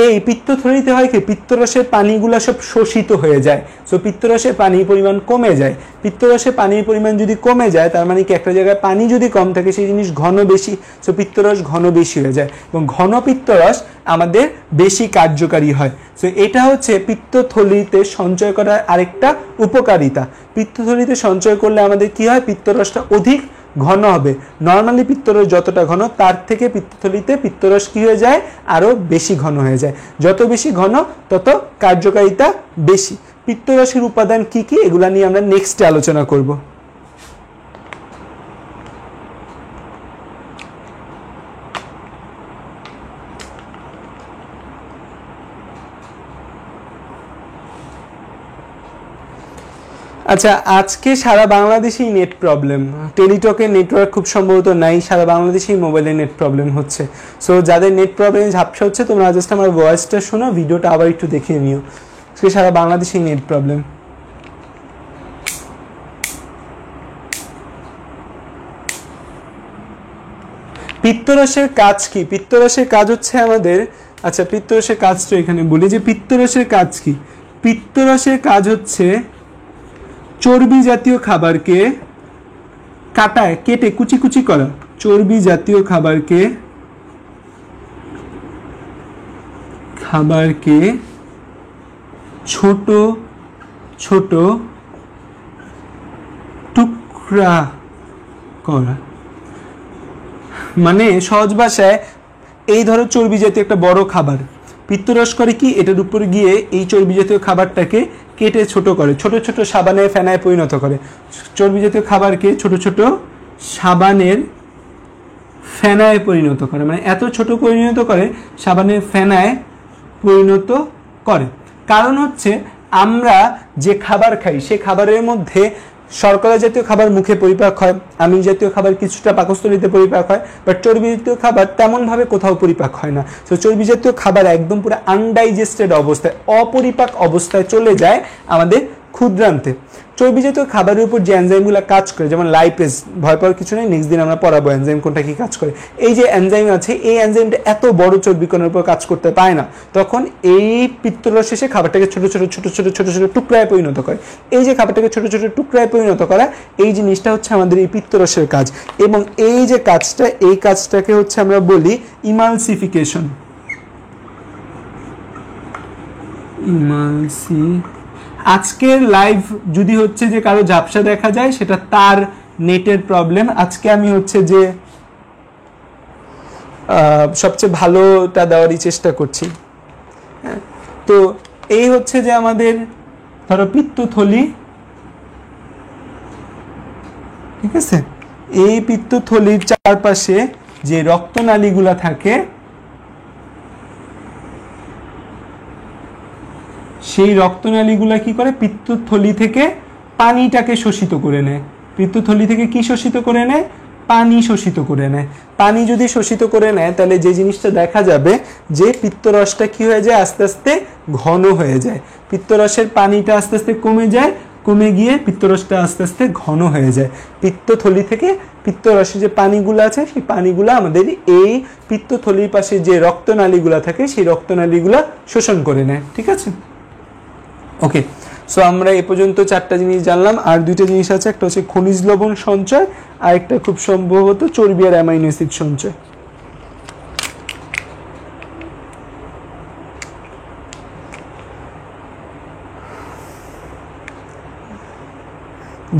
[SPEAKER 1] এই পিত্তথলিতে হয় কি? পিত্তরসের পানিগুলো সব শোষিত হয়ে যায়। সো পিত্তরসের পানির পরিমাণ কমে যায়। পিত্তরসের পানির পরিমাণ যদি কমে যায়, তার মানে কি একটা জায়গায় পানি যদি কম থাকে সেই জিনিস ঘন বেশি, সো পিত্তরস ঘন বেশি হয়ে যায় এবং ঘন পিত্তরস আমাদের বেশি কার্যকারী হয়। সো এটা হচ্ছে পিত্তথলিতে সঞ্চয় করার আরেকটা উপকারিতা। পিত্তথলিতে সঞ্চয় করলে আমাদের কি হয়? পিত্তরসটা অধিক ঘন হবে। নর্মালি পিত্তরস যতটা ঘন তার থেকে পিত্তথলিতে পিত্তরস কি হয়ে যায়? আরো বেশি ঘন হয়ে যায়। যত বেশি ঘন তত কার্যকারিতা বেশি। পিত্তরসের উপাদান কি কি, এগুলা নিয়ে আমরা নেক্সটে আলোচনা করব। আচ্ছা, আজকে সারা বাংলাদেশেই নেট প্রবলেম। টেলিটকের নেটওয়ার্ক খুব সম্ভবত নাই, সারা বাংলাদেশেই মোবাইলে নেট প্রবলেম হচ্ছে। সো যাদের নেট প্রবলেম ঝাপসা হচ্ছে, তোমরা জাস্ট আমার ভয়েসটা শোনো, ভিডিওটা আবার একটু দেখে নিও। আজকে সারা বাংলাদেশেই নেট প্রবলেম। পিত্তরসের কাজ কি? পিত্তরসের কাজ হচ্ছে আমাদের, আচ্ছা পিত্তরসের কাজ তো এখানে বলি যে পিত্তরসের কাজ কি। পিত্তরসের কাজ হচ্ছে চর্বি জাতীয় খাবারকে কাটায় কেটে কুচি কুচি করা। চর্বি জাতীয় খাবারকে ছোট ছোট টুকরা করা। মানে সহজ ভাষায়, এই ধরো চর্বি জাতীয় একটা বড় খাবার, পিত্তরস করে কি? এটার উপরে গিয়ে এই চর্বি জাতীয় খাবারটাকে কেটে ছোট করে, ছোট ছোট সাবানের ফেনায় পরিণত করে। চর্বি জাতীয় খাবারকে ছোট ছোট সাবানের ফেনায় পরিণত করে, মানে এত ছোট পরিণত করে, সাবানের ফেনায় পরিণত করে। কারণ হচ্ছে আমরা যে খাবার খাই সেই খাবারের মধ্যে শর্করা জাতীয় খাবার মুখে পরিপাক হয়, আমিষ জাতীয় খাবার কিছুটা পাকস্থলীতে পরিপাক হয়, বাট চর্বি জাতীয় খাবার তেমনভাবে কোথাও পরিপাক হয় না। তো চর্বি জাতীয় খাবার একদম পুরো আনডাইজেস্টেড অবস্থায়, অপরিপাক অবস্থায় চলে যায় আমাদের ক্ষুদ্রান্তে। চর্বি জাতীয় খাবারের উপর যে এনজাইমগুলো কাজ করে, যেমন লাইপেজ, ভয় পাওয়ার কিছু নেই, নেক্সট দিন আমরা পড়াবো এনজাইম কোনটা কি কাজ করে। এই যে এনজাইম আছে, এই এনজাইমটা এত বড় চর্বিকণের উপর কাজ করতে পারে না, তখন এই পিত্তরস এসে খাবারটাকে ছোট ছোট ছোট ছোট ছোট ছোট টুকরায় পরিণত করে। এই যে খাবারটাকে ছোট ছোট টুকরায় পরিণত করা, এই জিনিসটা হচ্ছে আমাদের এই পিত্তরসের কাজ। এবং এই যে কাজটা, এই কাজটাকে হচ্ছে আমরা বলি ইমালসিফিকেশন। আজকের লাইভ যদি হচ্ছে যে কারো ঝাপসা দেখা যায়, সেটা তার নেটের প্রবলেম। আজকে আমি হচ্ছে যে সবচেয়ে ভালোটা দেওয়ারই চেষ্টা করছি। তো এই হচ্ছে যে আমাদের ধরো পিত্তথলি, ঠিক আছে, এই পিত্তথলির চারপাশে যে রক্তনালীগুলা থাকে, সেই রক্তনালীগুলা কি করে, পিত্তথলি থেকে পানিটাকে শোষিত করে নেয়। পিত্তথলি থেকে কি শোষিত করে নেয়? পানি শোষিত করে নেয়। পানি যদি শোষিত করে নেয়, তাহলে যে জিনিসটা দেখা যাবে যে পিত্তরসটা কি হয়ে যায়, আস্তে আস্তে ঘন হয়ে যায়। পিত্তরসের পানিটা আস্তে আস্তে কমে যায়, কমে গিয়ে পিত্তরসটা আস্তে আস্তে ঘন হয়ে যায়। পিত্তথলি থেকে পিত্তরসের যে পানিগুলো আছে, সেই পানিগুলো আমাদের এই পিত্তথলির পাশে যে রক্তনালীগুলো থাকে, সেই রক্তনালীগুলো শোষণ করে নেয়। ঠিক আছে, ওকে। সো আমরা এ পর্যন্ত 4টা জিনিস জানলাম। আর 2টা জিনিস আছে, একটা হচ্ছে খনিজ লবণ সঞ্চয়, আর একটা খুব সম্ভবত চর্বি আর অ্যামাইনো অ্যাসিড সঞ্চয়।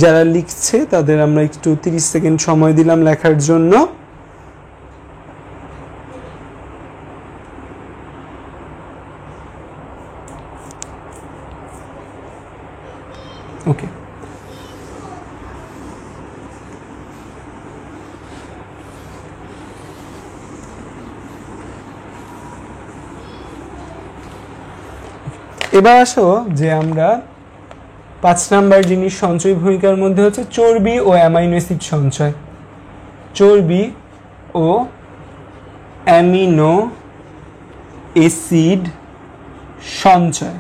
[SPEAKER 1] যারা লিখছে তাদের আমরা একটু 30 সেকেন্ড সময় দিলাম লেখার জন্য। ওকে, এবার আসো যে আমরা 5 নাম্বার জিনিস সঞ্চয় ভূমিকার মধ্যে হচ্ছে চর্বি ও অ্যামাইনো অ্যাসিড সঞ্চয়। চর্বি ও অ্যামিনো অ্যাসিড সঞ্চয়।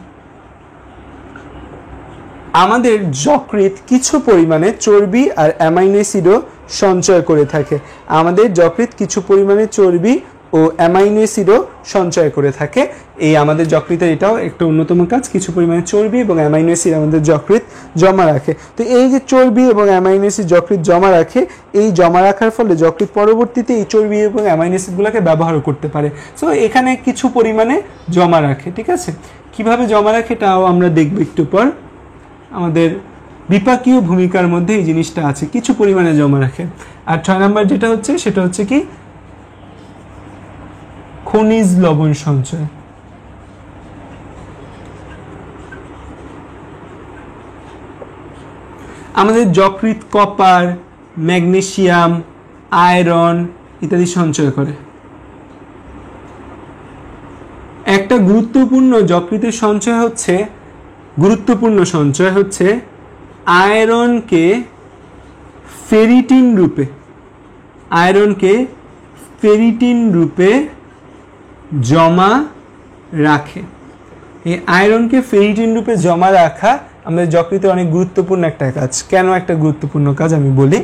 [SPEAKER 1] আমাদের যকৃৎ কিছু পরিমাণে চর্বি আর অ্যামাইনো অ্যাসিডও সঞ্চয় করে থাকে। আমাদের যকৃৎ কিছু পরিমাণে চর্বি ও অ্যামাইনো অ্যাসিডও সঞ্চয় করে থাকে। এই আমাদের যকৃতের এটাও একটা অন্যতম কাজ, কিছু পরিমাণে চর্বি এবং অ্যামাইনো অ্যাসিড আমাদের যকৃৎ জমা রাখে। তো এই যে চর্বি এবং অ্যামাইনো অ্যাসিড যকৃৎ জমা রাখে, এই জমা রাখার ফলে যকৃৎ পরবর্তীতে এই চর্বি এবং অ্যামাইনো অ্যাসিডগুলোকে ব্যবহার করতে পারে। সো এখানে কিছু পরিমাণে জমা রাখে। ঠিক আছে, কিভাবে জমা রাখে তাও আমরা দেখব একটু পর। আমাদের বিপাকীয় ভূমিকার মধ্যে এই জিনিসটা আছে, কিছু পরিমাণে জমা রাখে। আর 6 নাম্বার যেটা হচ্ছে, সেটা হচ্ছে কি খনিজ লবণ সঞ্চয়। আমাদের যকৃৎ কপার, ম্যাগনেসিয়াম, আয়রন ইত্যাদি সঞ্চয় করে। একটা গুরুত্বপূর্ণ যকৃতের সঞ্চয় হচ্ছে, গুরুত্বপূর্ণ সঞ্চয় হচ্ছে আয়রনকে ফেরিটিন রূপে, আয়রনকে ফেরিটিন রূপে জমা রাখে। এই আয়রনকে ফেরিটিন রূপে জমা রাখা আমাদের যকৃতের অনেক গুরুত্বপূর্ণ একটা কাজ। কেন একটা গুরুত্বপূর্ণ কাজ আমি বলি।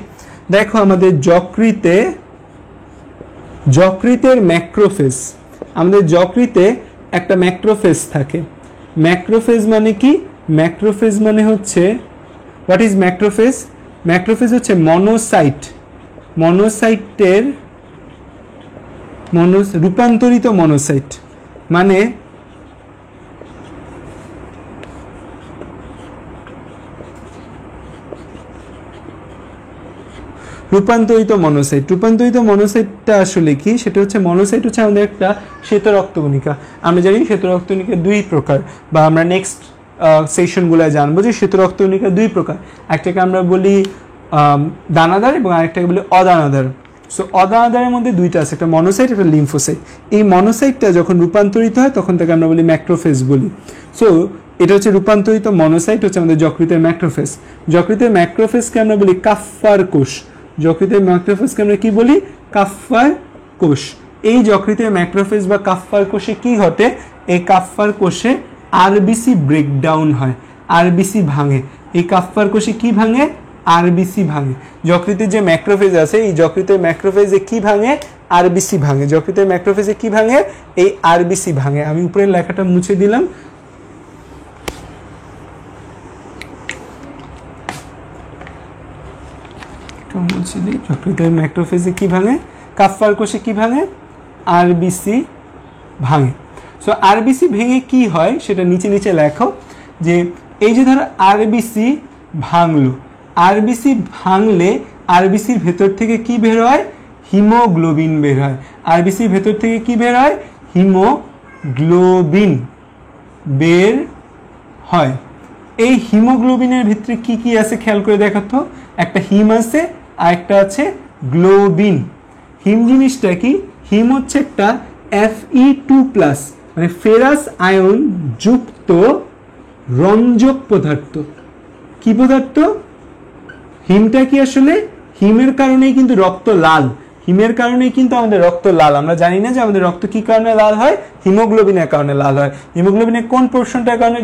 [SPEAKER 1] দেখো আমাদের যকৃতের ম্যাক্রোফেজ, আমাদের যকৃতে একটা ম্যাক্রোফেজ থাকে। ম্যাক্রোফেজ মানে কি? ম্যাক্রোফেজ মানে হচ্ছে, হোয়াট ইজ ম্যাক্রোফেজ? ম্যাক্রোফেজ হচ্ছে মনোসাইট, মনোসাইটের রূপান্তরিত মনোসাইট, মানে রূপান্তরিত মনোসাইট। রূপান্তরিত মনোসাইটটা আসলে কি? সেটা হচ্ছে, মনোসাইট হচ্ছে আমাদের একটা শ্বেত রক্তকণিকা। আমরা জানি শ্বেত রক্তকণিকা 2 প্রকার, বা আমরা নেক্সট সেশনগুলোয় জানবো যে শ্বেত রক্তকণিকা 2 প্রকার। একটাকে আমরা বলি দানাদার এবং আরেকটাকে বলি অদানাদার। সো অদানাদারের মধ্যে দুইটা আছে, একটা মনোসাইট একটা লিম্ফোসাইট। এই মনোসাইটটা যখন রূপান্তরিত হয় তখন তাকে আমরা বলি ম্যাক্রোফেজ বলি। সো এটা হচ্ছে রূপান্তরিত মনোসাইট হচ্ছে আমাদের যকৃতের ম্যাক্রোফেজ। যকৃতের ম্যাক্রোফেজকে আমরা বলি কাফ্ফার কোষ। যকৃতের ম্যাক্রোফেজকে আমরা কি বলি? কাফ্ফার কোষ। এই যকৃতের ম্যাক্রোফেজ বা কাফ্ফার কোষে কি ঘটে? এই কাফ্ফার কোষে আরবিসি ব্রেকডাউন হয়, আরবিসি ভাঙে। এই কাফ্ফার কোষে কি ভাঙে? আরবিসি ভাঙে। যকৃতের যে ম্যাক্রোফেজ আছে এই যকৃতের ম্যাক্রোফেজে কি ভাঙে? আরবিসি ভাঙে। যকৃতের ম্যাক্রোফেজে কি ভাঙে? এই আরবিসি ভাঙে। আমি উপরের লেখাটা মুছে দিলাম। যকৃতের ম্যাক্রোফেজে কি ভাঙে? কাফ্ফার কোষে কি ভাঙে? আরবিসি ভাঙে। সো আরবিসি ভেঙে কি হয় সেটা নিচে নিচে লেখো, যে এই যে ধরো আরবিসি ভাঙলো, আরবিসি ভাঙলে আরবিসির ভেতর থেকে কি বের হয়? হিমোগ্লোবিন বের হয়। আরবিসির ভেতর থেকে কি বের হয়? হিমোগ্লোবিন বের হয়। এই হিমোগ্লোবিনের ভিতরে কি কি আছে খেয়াল করে দেখো তো। একটা হিম আছে আর একটা আছে গ্লোবিন। হিম জিনিসটা কি? হিম হচ্ছে একটা Fe2+, মানে ফেরাস আয়ন যুক্ত রঞ্জক পদার্থ। কি পদার্থ? হিমটা কি আসলে? হিমের কারণেই কিন্তু রক্ত লাল। হিমের কারণেই কিন্তু আমাদের রক্ত লাল। আমরা জানি না যে আমাদের রক্ত কি কারণে লাল হয়? হিমোগ্লোবিনের কারণে লাল হয়। হিমোগ্লোবিনের কোন পোর্শনটার কারণে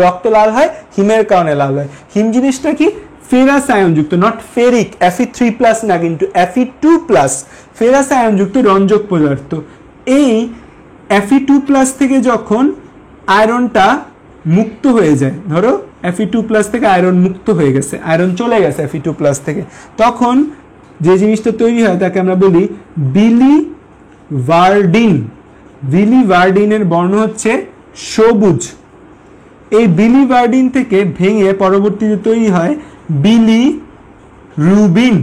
[SPEAKER 1] রক্ত লাল হয়? হিমের কারণে লাল হয়। হিম জিনিসটা কি? ফেরাস আয়ন যুক্ত, নট ফেরিক, Fe3+ না কিন্তু Fe2+, ফেরাস আয়ন যুক্ত রঞ্জক পদার্থ। এই Fe2+ থেকে যখন আয়রনটা মুক্ত হয়ে যায়, ধরো Fe2+ থেকে আয়রন মুক্ত হয়ে গেছে, আয়রন চলে গেছে Fe2+ থেকে, তখন যে জিনিসটা তৈরি হয় তাকে আমরা বলি বিলিভার্ডিন। বিলিভার্ডিনের বর্ণ হচ্ছে সবুজ। এই বিলিভার্ডিন থেকে ভেঙে পরবর্তীতে তৈরি হয় বিলিরুবিন।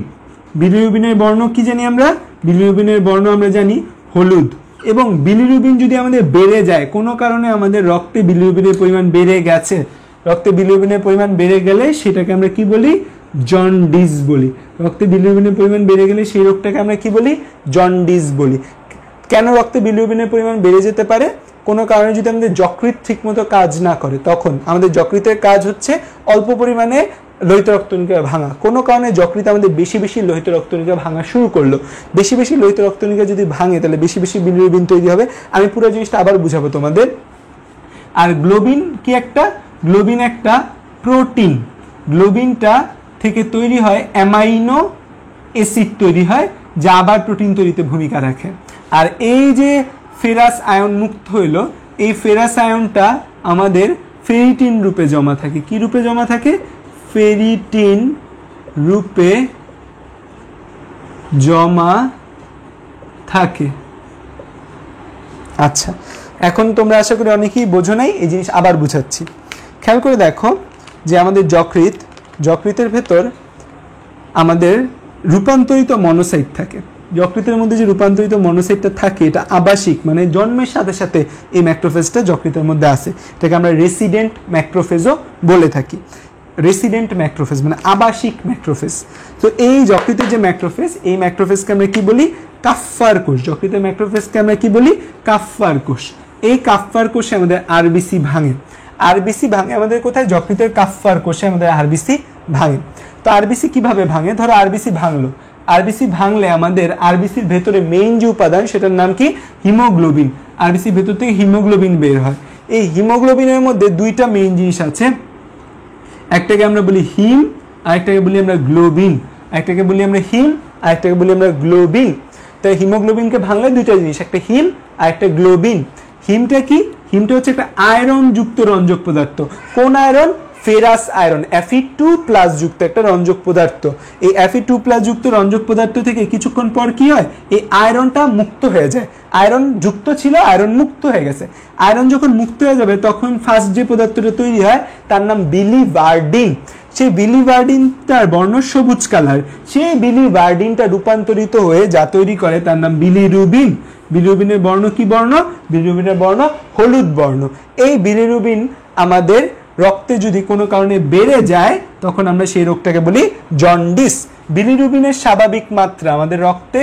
[SPEAKER 1] বিলিরুবিনের বর্ণ কি জানি আমরা? বিলিরুবিনের বর্ণ আমরা জানি হলুদ। এবং বিলিরুবিন যদি আমাদের বেড়ে যায়, কোনো কারণে আমাদের রক্তে বিলিরুবিনের পরিমাণ বেড়ে গেছে, রক্তে বিলিরুবিনের পরিমাণ বেড়ে গেলে সেটাকে আমরা কি বলি? জন্ডিস বলি। রক্তে বিলিরুবিনের পরিমাণ বেড়ে গেলে সেই রোগটাকে আমরা কি বলি? জন্ডিস বলি। কেন রক্তে বিলিরুবিনের পরিমাণ বেড়ে যেতে পারে? কোনো কারণে যদি আমাদের যকৃৎ ঠিকমতো কাজ না করে, তখন আমাদের যকৃতের কাজ হচ্ছে অল্প পরিমাণে লোহিত রক্তকণিকা ভাঙা। কোনো কারণে যকৃৎ আমাদের বেশি বেশি লোহিত রক্তকণিকা ভাঙা শুরু করলো। বেশি বেশি লোহিত রক্তকণিকা যদি ভাঙে তাহলে বেশি বেশি বিলিরুবিন তৈরি হবে। আমি পুরো জিনিসটা আবার বুঝাবো তোমাদের। আর গ্লোবিন কি একটা? গ্লোবিন একটা প্রোটিন। গ্লোবিনটা থেকে তৈরি হয় অ্যামাইনো অ্যাসিড তৈরি হয়, যা আবার প্রোটিন তৈরিতে ভূমিকা রাখে। আর এই যে ফেরাস আয়ন মুক্ত হইল, এই ফেরাস আয়নটা আমাদের ফেরিটিন রূপে জমা থাকে। কি রূপে জমা থাকে? ফেরিটিন রূপে জমা থাকে। আচ্ছা, এখন তোমরা আশা করি অনেকেই বোঝো নাই, এই জিনিস আবার বুঝাচ্ছি। খেয়াল করে দেখো যে আমাদের যকৃতের ভেতর আমাদের রূপান্তরিত মনোসাইট থাকে। যকৃতের মধ্যে যে রূপান্তরিত মনোসাইটটা থাকে এটা আবাসিক, মানে জন্মের সাথে সাথে এই ম্যাক্রোফেজটা যকৃতের মধ্যে আসে। এটাকে আমরা রেসিডেন্ট ম্যাক্রোফেজও বলে থাকি। রেসিডেন্ট ম্যাক্রোফেজ মানে আবাসিক ম্যাক্রোফেজ। তো এই যকৃতের যে ম্যাক্রোফেজ, এই ম্যাক্রোফেজকে আমরা কি বলি? কাফ্ফার কোষ। যকৃতের ম্যাক্রোফেজকে আমরা কি বলি? কাফ্ফার কোষ। এই কাফ্ফার কোষে আমাদের আরবিসি ভাঙে। আরবিসি ভাঙে আমাদের কোথায়? যকৃতের কাফ্ফার কোষে আমাদের আরবিসি ভাঙে। তো আরবিসি কিভাবে ভাঙে? ধরো আরবিসি ভাঙলো, আরবিসি ভাঙলে আমাদের আরবিসির ভেতরে মেইন যে উপাদান সেটার নাম কি? হিমোগ্লোবিন। আরবিসির ভেতর থেকে হিমোগ্লোবিন বের হয়। এই হিমোগ্লোবিনের মধ্যে দুইটা মেইন জিনিস আছে, একটাকে আমরা বলি হিম আর একটাকে বলি আমরা গ্লোবিন। একটাকে বলি আমরা হিম আর একটাকে বলি আমরা গ্লোবিন। তাই হিমোগ্লোবিনকে ভাঙলে দুইটা জিনিস, একটা হিম আর একটা গ্লোবিন। হিমটা কি? হিমটা হচ্ছে একটা আয়রন যুক্ত রঞ্জক পদার্থ। কোন আয়রন? ফেরাস আয়রন, Fe2+ যুক্ত একটা রঞ্জক পদার্থ। এই Fe2+ যুক্ত রঞ্জক পদার্থ থেকে কিছুক্ষণ পর কি হয়? এই আয়রনটা মুক্ত হয়ে যায়। আয়রন যুক্ত ছিল, আয়রন মুক্ত হয়ে গেছে। আয়রন যখন মুক্ত হয়ে যাবে তখন ফার্স্ট যে পদার্থটা তৈরি হয় তার নাম বিলিভার্ডিন। সেই বিলিভার্ডিনটার বর্ণ সবুজ কালার। সেই বিলিভার্ডিনটা রূপান্তরিত হয়ে যা তৈরি করে তার নাম বিলিরুবিন। বিলিরুবিনের বর্ণ কি বর্ণ? বিলিরুবিনের বর্ণ হলুদ বর্ণ। এই বিলিরুবিন আমাদের রক্তে যদি কোনো কারণে বেড়ে যায় তখন আমরা সেই রোগটাকে বলি জন্ডিস। বিলিরুবিনের স্বাভাবিক মাত্রা আমাদের রক্তে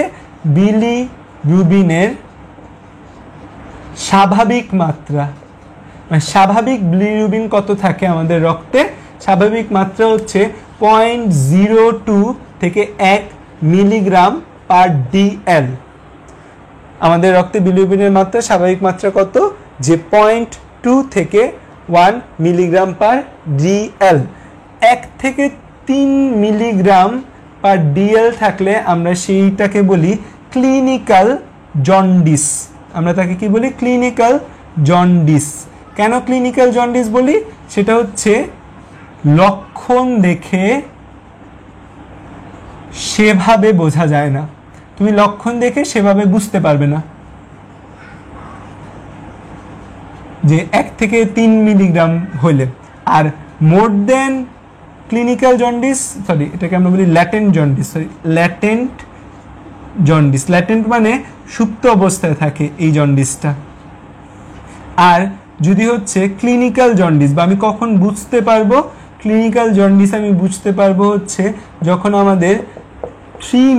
[SPEAKER 1] বিলিরুবিনের স্বাভাবিক মাত্রা মানে স্বাভাবিক বিলিরুবিন কত থাকে আমাদের রক্তে স্বাভাবিক মাত্রা হচ্ছে 0.02 থেকে 1 মিলিগ্রাম পার ডিএল আমাদের রক্তে বিলিরুবিনের মাত্রা স্বাভাবিক মাত্রা কত যে 0.2 থেকে 1 মিলিগ্রাম পার ডিএল 1 থেকে 3 মিলিগ্রাম পার ডিএল থাকলে আমরা সেইটাকে বলি ক্লিনিক্যাল জন্ডিস আমরা তাকে কি বলি ক্লিনিক্যাল জন্ডিস কেন ক্লিনিক্যাল জন্ডিস বলি সেটা হচ্ছে লক্ষণ দেখে সেভাবে বোঝা যায় না তুমি লক্ষণ দেখে সেভাবে বুঝতে পারবে না যে 1 থেকে 3 মিলিগ্রাম হলে আর মোর দেন ক্লিনিক্যাল জন্ডিস সরি এটাকে আমরা বলি ল্যাটেন্ট জন্ডিস ল্যাটেন্ট মানে সুপ্ত অবস্থায় থাকে এই জন্ডিসটা আর যদি হচ্ছে ক্লিনিক্যাল জন্ডিস বা আমি কখন বুঝতে পারবো ক্লিনিক্যাল জন্ডিস আমি বুঝতে পারবো হচ্ছে যখন আমাদের 3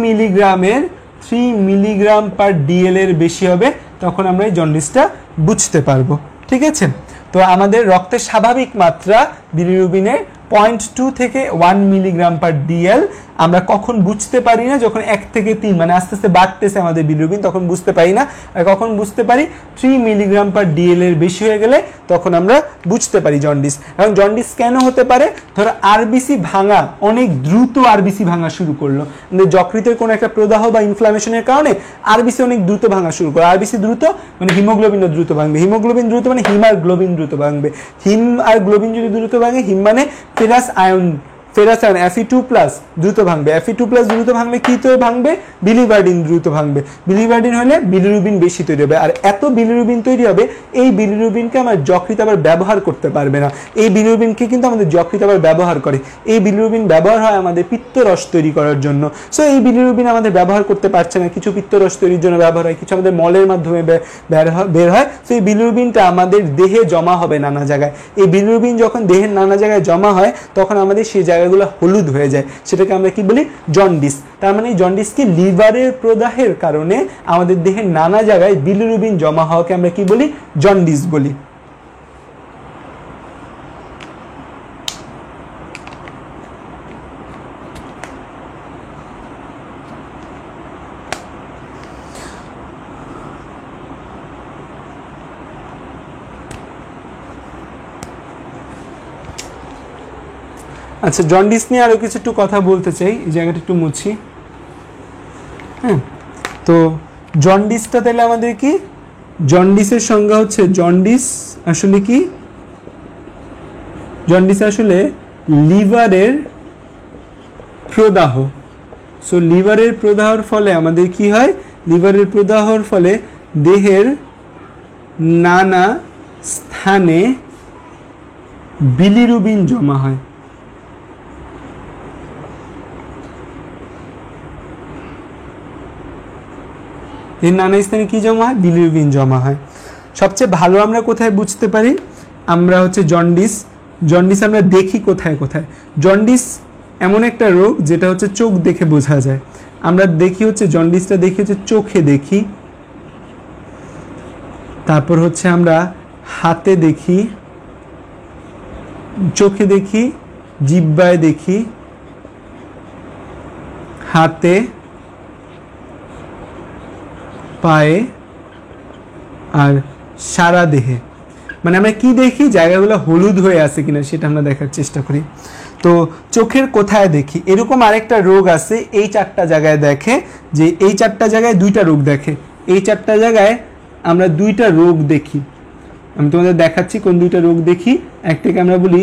[SPEAKER 1] মিলিগ্রাম পার ডিএল এর বেশি হবে তখন আমরা এই জন্ডিসটা বুঝতে পারবো ঠিক আছে তো আমাদের রক্তের স্বাভাবিক মাত্রা বিলিরুবিনের 0.2 থেকে 1 মিলিগ্রাম পার ডিএল আমরা কখন বুঝতে পারি না যখন 1 থেকে 3 মানে আস্তে আস্তে বাড়তেছে আমাদের বিলিরুবিন তখন বুঝতে পারি না আর কখন বুঝতে পারি 3 মিলিগ্রাম পার ডিএল এর বেশি হয়ে গেলে তখন আমরা বুঝতে পারি জন্ডিস এবং জন্ডিস কেন হতে পারে ধরো আরবিসি ভাঙা অনেক দ্রুত আরবিসি ভাঙা শুরু করলো মানে যকৃতের কোনো একটা প্রদাহ বা ইনফ্লামেশনের কারণে আরবিসি অনেক দ্রুত ভাঙা শুরু করলো আরবিসি দ্রুত মানে হিমোগ্লোবিনও দ্রুত ভাঙবে হিমোগ্লোবিন দ্রুত মানে হিম আর গ্লোবিন দ্রুত ভাঙবে হিম আর গ্লোবিন যদি দ্রুত ভাঙে হিম মানে ফেরাস আয়ন Fe2+ দ্রুত ভাঙবে Fe2+ দ্রুত ভাঙবে কি তো ভাঙবে বিলিভার্ডিন দ্রুত ভাঙবে বিলিভার্ডিন হলে বিলিরুবিন বেশি তৈরি হবে আর এত বিলিরুবিন তৈরি হবে এই বিলিরুবিনকে আমার যকৃৎ আবার ব্যবহার করতে পারবে না এই বিলিরুবিনকে কিন্তু আমাদের যকৃৎ আবার ব্যবহার করে এই বিলিরুবিন ব্যবহার হয় আমাদের পিত্তরস তৈরি করার জন্য সো এই বিলিরুবিন আমাদের ব্যবহার করতে পারছে না কিছু পিত্তরস তৈরির জন্য ব্যবহার হয় কিছু আমাদের মলের মাধ্যমে বের হয় সো এই বিলিরুবিনটা আমাদের দেহে জমা হবে নানা জায়গায় এই বিলিরুবিন যখন দেহের নানা জায়গায় জমা হয় তখন আমাদের সেই জায়গাগুলো হলুদ হয়ে যায় সেটাকে আমরা কি বলি জন্ডিস তার মানে জন্ডিস কি লিভারের প্রদাহের কারণে আমাদের দেহের নানা জায়গায় বিলিরুবিন জমা হওয়াকে আমরা কি বলি জন্ডিস বলি আচ্ছা জন্ডিস নিয়ে আরো কিছু একটু কথা বলতে চাই এই জায়গাটা একটু মুছি হ্যাঁ তো জন্ডিসটা তাহলে আমাদের কি জন্ডিসের সংজ্ঞা হচ্ছে জন্ডিস আসলে কি জন্ডিস আসলে লিভারের প্রদাহ সো লিভারের প্রদাহের ফলে আমাদের কি হয় লিভারের প্রদাহের ফলে দেহের নানা স্থানে বিলিরুবিন জমা হয় এর নানা স্থানে কি জমা হয় বিলিরুবিন জমা হয় সবচেয়ে ভালো আমরা কোথায় বুঝতে পারি আমরা হচ্ছে জন্ডিস আমরা দেখি কোথায় কোথায় জন্ডিস এমন একটা রোগ যেটা হচ্ছে চোখ দেখে বোঝা যায় আমরা দেখি হচ্ছে জন্ডিসটা দেখি হচ্ছে চোখে দেখি তারপর হচ্ছে আমরা হাতে দেখি চোখে দেখি জিহ্বায় দেখি হাতে পায়ে আর সারা দেহে মানে আমরা কি দেখি জায়গাগুলো হলুদ হয়ে আছে কিনা সেটা আমরা দেখার চেষ্টা করি তো চোখের কোথায় দেখি এরকম আরেকটা রোগ আছে এই 4টা জায়গায় দেখে যে এই 4টা জায়গায় 2টা রোগ দেখে এই 4টা জায়গায় আমরা 2টা রোগ দেখি আমি তোমাদের দেখাচ্ছি কোন 2টা রোগ দেখি একটাকে আমরা বলি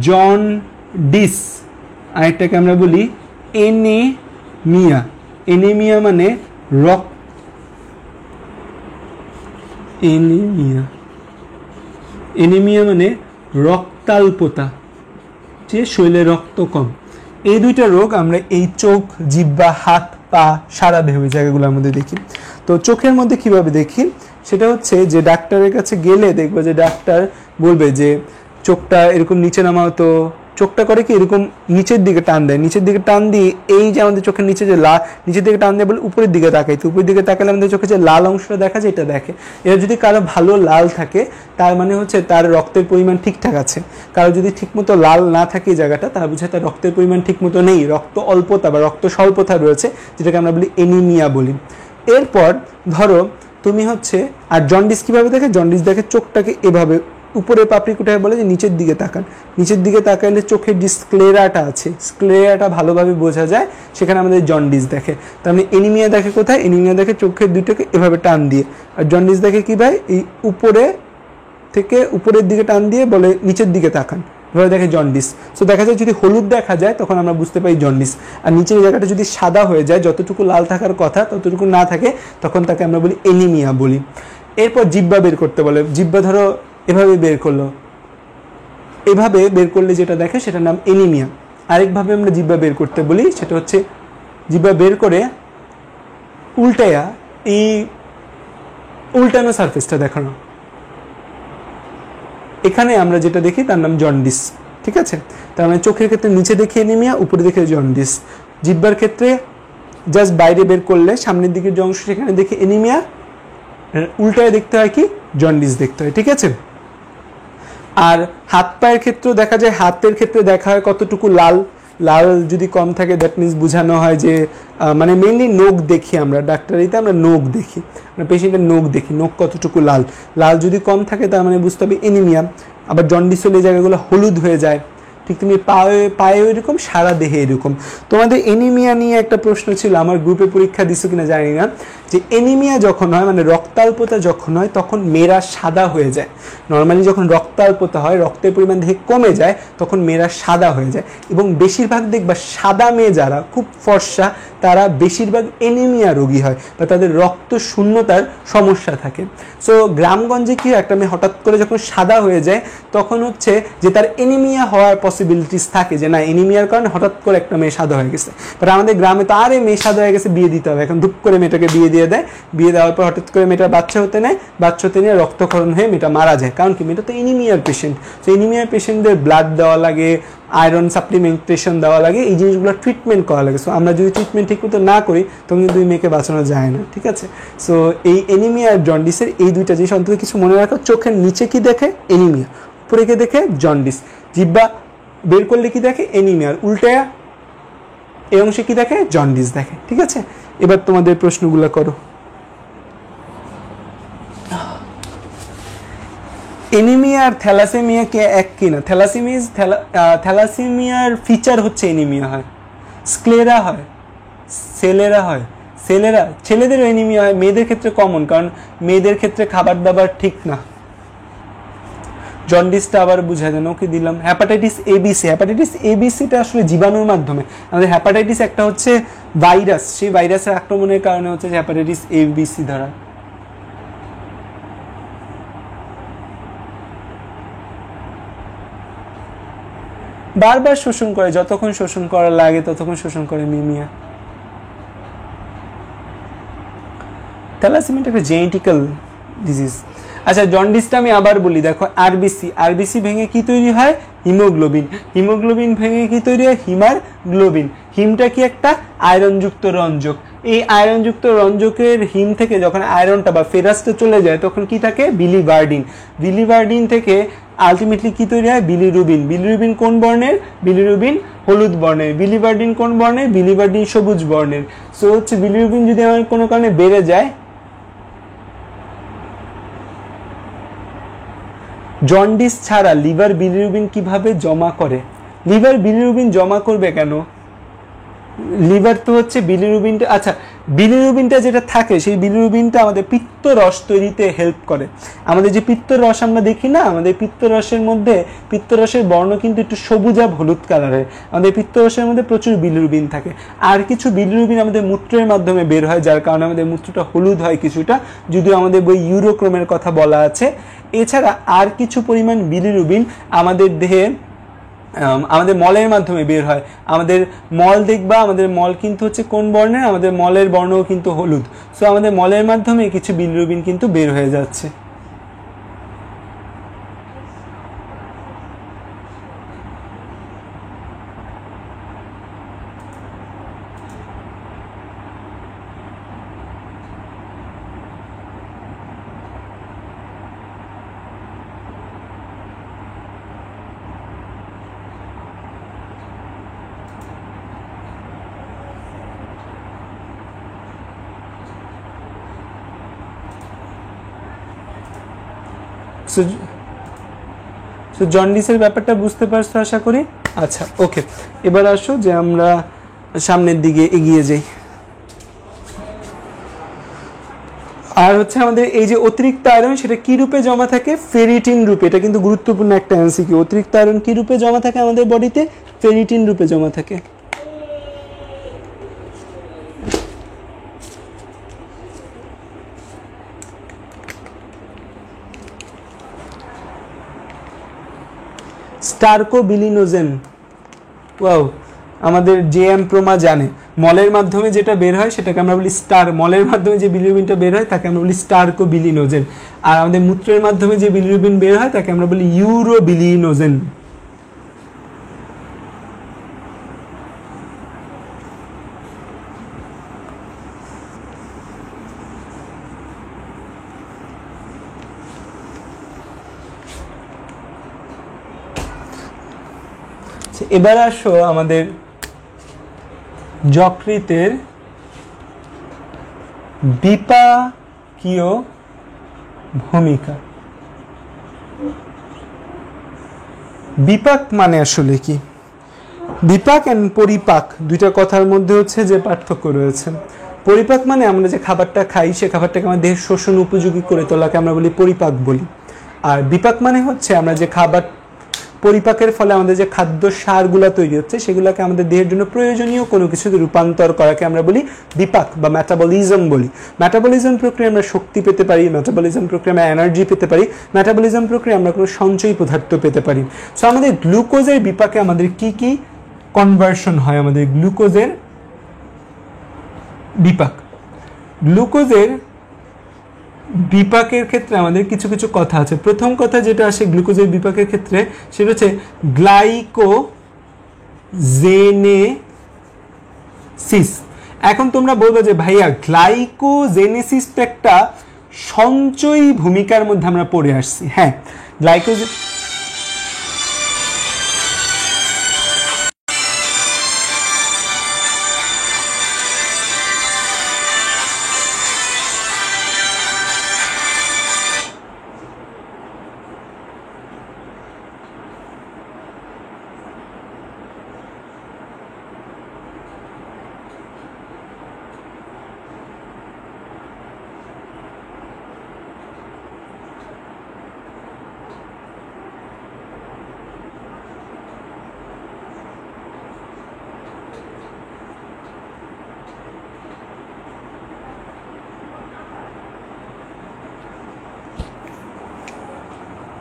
[SPEAKER 1] জন্ডিস আরেকটাকে আমরা বলি এনিমিয়া মানে রক্ত এনিমিয়া মানে রক্তাল্পতা যে শরীরে রক্ত কম এই 2টা রোগ আমরা এই চোখ জিহ্বা হাত পা সারা দেহ ওই জায়গাগুলোর মধ্যে দেখি তো চোখের মধ্যে কিভাবে দেখি সেটা হচ্ছে যে ডাক্তারের কাছে গেলে দেখবো যে ডাক্তার বলবে যে চোখটা এরকম নিচে নামাও তো চোখটা করে কি এরকম নিচের দিকে টান দেয়, নিচের দিকে টান দিয়ে এই যে আমাদের চোখের নিচে যে নিচের দিকে টান দেয় বলে উপরের দিকে তাকাইতে, উপরের দিকে তাকালে আমাদের চোখে যে লাল অংশটা দেখা যায় এটা দেখে। এরা যদি কারো ভালো লাল থাকে তার মানে হচ্ছে তার রক্তের পরিমাণ ঠিকঠাক আছে। কারো যদি ঠিকমতো লাল না থাকে এই জায়গাটা, তার বুঝে তার রক্তের পরিমাণ ঠিকমতো নেই, রক্ত অল্পতা বা রক্ত স্বল্পতা রয়েছে, যেটাকে আমরা বলি এনিমিয়া বলি। এরপর ধরো তুমি হচ্ছে, আর জন্ডিস কিভাবে দেখে, জন্ডিস দেখে চোখটাকে এভাবে উপরে পাপড়ি কোটায় বলে যে নিচের দিকে তাকান, নিচের দিকে তাকাইলে চোখের যে স্ক্লেরাটা আছে স্ক্লেরাটা ভালোভাবে বোঝা যায়, সেখানে আমাদের জন্ডিস দেখে। তার মানে এনিমিয়া দেখে কোথায়, এনিমিয়া দেখে চোখের দুটোকে এভাবে টান দিয়ে, আর জন্ডিস দেখে কি ভাই এই উপরে থেকে উপরের দিকে টান দিয়ে বলে নিচের দিকে তাকান, এভাবে দেখে জন্ডিস। সো দেখা যায় যদি হলুদ দেখা যায় তখন আমরা বুঝতে পারি জন্ডিস, আর নিচের জায়গাটা যদি সাদা হয়ে যায়, যতটুকু লাল থাকার কথা ততটুকু না থাকে, তখন তাকে আমরা বলি এনিমিয়া বলি। এরপর জিহ্বা বের করতে বলে, জিহ্বা ধরো এভাবে বের করলো, এভাবে বের করলে যেটা দেখে সেটার নাম এনিমিয়া। আরেকভাবে আমরা জিহ্বা বের করতে বলি, সেটা হচ্ছে জিহ্বা বের করে উল্টায়া এই উল্টানো সারফেসটা দেখানো, এখানে আমরা যেটা দেখি তার নাম জন্ডিস। ঠিক আছে, তার মানে চোখের ক্ষেত্রে নিচে দেখে এনিমিয়া, উপরে দেখে জন্ডিস। জিহ্বার ক্ষেত্রে জাস্ট বাইরে বের করলে সামনের দিকের যে অংশ সেখানে দেখে এনিমিয়া, উল্টায় দেখতে হয় কি জন্ডিস দেখতে হয়। ঠিক আছে, আর হাত পায়ের ক্ষেত্রেও দেখা যায়, হাতের ক্ষেত্রে দেখা হয় কতটুকু লাল, লাল যদি কম থাকে দ্যাট মিনস বোঝানো হয় যে মানে মেইনলি নখ দেখি আমরা ডাক্তারিতে, আমরা নখ দেখি, আমরা পেশেন্টের নখ দেখি, নখ কতটুকু লাল, লাল যদি কম থাকে তার মানে বুঝতে হবে এনিমিয়া। আবার জন্ডিস হলে এই জায়গাগুলো হলুদ হয়ে যায়, ঠিক তুমি পায়ে এরকম, সারা দেহে এরকম। তোমাদের এনিমিয়া নিয়ে একটা প্রশ্ন ছিল, আমার গ্রুপে পরীক্ষা দিছো কিনা জানি না, যে এনিমিয়া যখন হয় মানে রক্তাল্পতা যখন হয় তখন মেয়েরা সাদা হয়ে যায়। নর্মালি যখন রক্তাল্পতা হয়, রক্তের পরিমাণ দেহে কমে যায়, তখন মেয়েরা সাদা হয়ে যায়, এবং বেশিরভাগ দেখবা সাদা মেয়ে যারা খুব ফর্সা তারা বেশিরভাগ এনিমিয়া রোগী হয় বা তাদের রক্ত শূন্যতার সমস্যা থাকে। সো গ্রামগঞ্জে কি একটা মেয়ে হঠাৎ করে যখন সাদা হয়ে যায় তখন হচ্ছে যে তার এনিমিয়া হওয়ার পসিবিলিটিস থাকে, যে না এনিমিয়ার কারণে হঠাৎ করে একটা মেয়ে সাদা হয়ে গেছে। বাট আমাদের গ্রামে তো আরে মেয়ে সাদা হয়ে গেছে বিয়ে দিতে হবে, এখন ধুপ করে মেয়েটাকে বিয়ে দিয়ে দেয়, বিয়ে দেওয়ার পর হঠাৎ করে মেয়েটা বাচ্চা হতে নেয়, বাচ্চা হতে নিয়ে রক্তক্ষরণ হয়ে মেয়েটা মারা যায়। কারণ কি, মেয়েটা তো এনিমিয়ার পেশেন্ট। সো এনিমিয়ার পেশেন্টদের ব্লাড দেওয়া লাগে, আয়রন সাপ্লিমেন্টেশন দেওয়া লাগে, এই জিনিসগুলো ট্রিটমেন্ট করা লাগে। সো আমরা যদি ট্রিটমেন্ট ঠিক মতো না করি তখন কিন্তু মেয়েকে বাঁচানো যায় না। ঠিক আছে, সো এই এনিমিয়া আর জন্ডিসের এই দুইটা জিনিস অন্তত কিছু মনে রাখো। চোখের নিচে কি দেখে এনিমিয়া, উপরে কি দেখে জন্ডিস, জিহ্বা বের করলে কি দেখে এনিমিয়া, উল্টায়া এই অংশে কি দেখে জন্ডিস দেখে। ঠিক আছে, এবার তোমাদের প্রশ্নগুলো করো। এনিমিয়া আর থ্যালাসেমিয়া কে এক কিনা? থ্যালাসেমিয়ার ফিচার হচ্ছে এনিমিয়া হয়, স্ক্লেরা হয়, সেলেরা হয়। সেলেরা ছেলেদেরও এনিমিয়া হয়, মেয়েদের ক্ষেত্রে কমন, কারণ মেয়েদের ক্ষেত্রে খাবার দাবার ঠিক না। জন্ডিসটা আবার বুঝা যায়, ওকে দিলাম। হ্যাপাটাইটিস এবিসি, হ্যাপাটাইটিস এবিসিটা আসলে জীবাণুর মাধ্যমে। আমাদের হ্যাপাটাইটিস একটা হচ্ছে ভাইরাস, সেই ভাইরাসের আক্রমণের কারণে হচ্ছে হ্যাপাটাইটিস এবিসি ধরা। বারবার শোষণ করে, যতক্ষণ শোষণ করা লাগে ততক্ষণ শোষণ করে মিমিয়া। থ্যালাসেমিয়া একটা জেনেটিক্যাল ডিজিজ। আচ্ছা, জন্ডিসটা আমি আবার বলি, দেখো আরবিসি, আরবিসি ভেঙে কি তৈরি হয় হিমোগ্লোবিন, হিমোগ্লোবিন ভেঙে কি তৈরি হয় হিমারগ্লোবিন। হিমটা কি একটা আয়রনযুক্ত রঞ্জক, এই আয়রনযুক্ত রঞ্জকের হিম থেকে যখন আয়রনটা বা ফেরাসটা চলে যায় তখন কি থাকে বিলিভার্ডিন, বিলিভার্ডিন থেকে আলটিমেটলি কি তৈরি হয় বিলিরুবিন। বিলিরুবিন কোন বর্ণের? বিলিরুবিন হলুদ বর্ণের। বিলিভার্ডিন কোন বর্ণের? বিলিভার্ডিন সবুজ বর্ণের। সো হচ্ছে বিলিরুবিন যদি আমার কোনো কারণে বেড়ে যায়, জন্ডিস ছাড়া লিভার বিলিরুবিন কিভাবে জমা করে? লিভার বিলিরুবিন জমা করবে কেন? লিভার তো হচ্ছে বিলিরুবিনটা, আচ্ছা বিলিরুবিনটা যেটা থাকে সেই বিলিরুবিনটা আমাদের পিত্তরস তৈরিতে হেল্প করে। আমাদের যে পিত্তরস আমরা দেখি না, আমাদের পিত্তরসের মধ্যে পিত্তরসের বর্ণ কিন্তু একটু সবুজাভ হলুদ কালারের। আমাদের পিত্তরসের মধ্যে প্রচুর বিলিরুবিন থাকে। আর কিছু বিলিরুবিন আমাদের মূত্রের মাধ্যমে বের হয়, যার কারণে আমাদের মূত্রটা হলুদ হয় কিছুটা, যদিও আমাদের বই ইউরোক্রোমের কথা বলা আছে। এছাড়া আর কিছু পরিমাণ বিলিরুবিন আমাদের দেহে আমাদের মলের মাধ্যমে বের হয়। আমাদের মল দেখবা, আমাদের মল কিন্তু হচ্ছে কোন বর্ণের? আমাদের মলের বর্ণও কিন্তু হলুদ। সো আমাদের মলের মাধ্যমে কিছু বিলিরুবিন কিন্তু বের হয়ে যাচ্ছে। সো সো জন্ডিসের ব্যাপারটা বুঝতে পারছো আশা করি। আচ্ছা ওকে, এবার আসো যে আমরা সামনের দিকে এগিয়ে যাই। আর হচ্ছে আমাদের এই যে অতিরিক্ত আয়রন সেটা কি রূপে জমা থাকে? ফেরিটিন রূপে। এটা কিন্তু গুরুত্বপূর্ণ একটা এমসিকিউ। অতিরিক্ত আয়রন কি রূপে জমা থাকে আমাদের বডিতে? ফেরিটিন রূপে জমা থাকে। স্টারকোবিলিনোজেন, ওয়াও, আমাদের জেএম প্রমা জানে। মলের মাধ্যমে যেটা বের হয় সেটাকে আমরা বলি মলের মাধ্যমে যে বিলিরুবিনটা বের হয় তাকে আমরা বলি স্টারকোবিলিনোজেন। আর আমাদের মূত্রের মাধ্যমে যে বিলিরুবিন বের হয় তাকে আমরা বলি ইউরোবিলিনোজেন। এবার আসো আমাদের যকৃতের বিপাকীয় ভূমিকা। বিপাক মানে আসলে কি? বিপাক এন্ড পরিপাক দুইটা কথার মধ্যে হচ্ছে যে পার্থক্য রয়েছে। পরিপাক মানে আমরা যে খাবারটা খাই সে খাবারটাকে আমাদের দেহের শোষণ উপযোগী করে তোলাকে আমরা বলি পরিপাক বলি। আর বিপাক মানে হচ্ছে আমরা যে খাবার পরিপাকের ফলে আমাদের যে খাদ্য সারগুলো তৈরি হচ্ছে সেগুলোকে আমাদের দেহের জন্য প্রয়োজনীয় কোনো কিছুতে রূপান্তর করাকে আমরা বলি বিপাক বা মেটাবলিজম বলি। মেটাবলিজম প্রক্রিয়া আমরা শক্তি পেতে পারি, মেটাবলিজম প্রক্রিয়া আমরা এনার্জি পেতে পারি, মেটাবলিজম প্রক্রিয়া আমরা কোনো সঞ্চয়ী পদার্থ পেতে পারি। সো আমাদের গ্লুকোজের বিপাকে আমাদের কি কি কনভার্সন হয়? আমাদের গ্লুকোজের বিপাক, গ্লুকোজের বিপাকের ক্ষেত্রে আমাদের কিছু কিছু কথা আছে। প্রথম কথা যেটা আসে গ্লুকোজের বিপাকের ক্ষেত্রে সেটা হচ্ছে গ্লাইকোজেনেসিস। এখন তোমরা বলবে যে ভাইয়া গ্লাইকোজেনেসিস তো একটা সঞ্চয়ী ভূমিকার মধ্যে আমরা পড়ে আসছি। হ্যাঁ, glycogen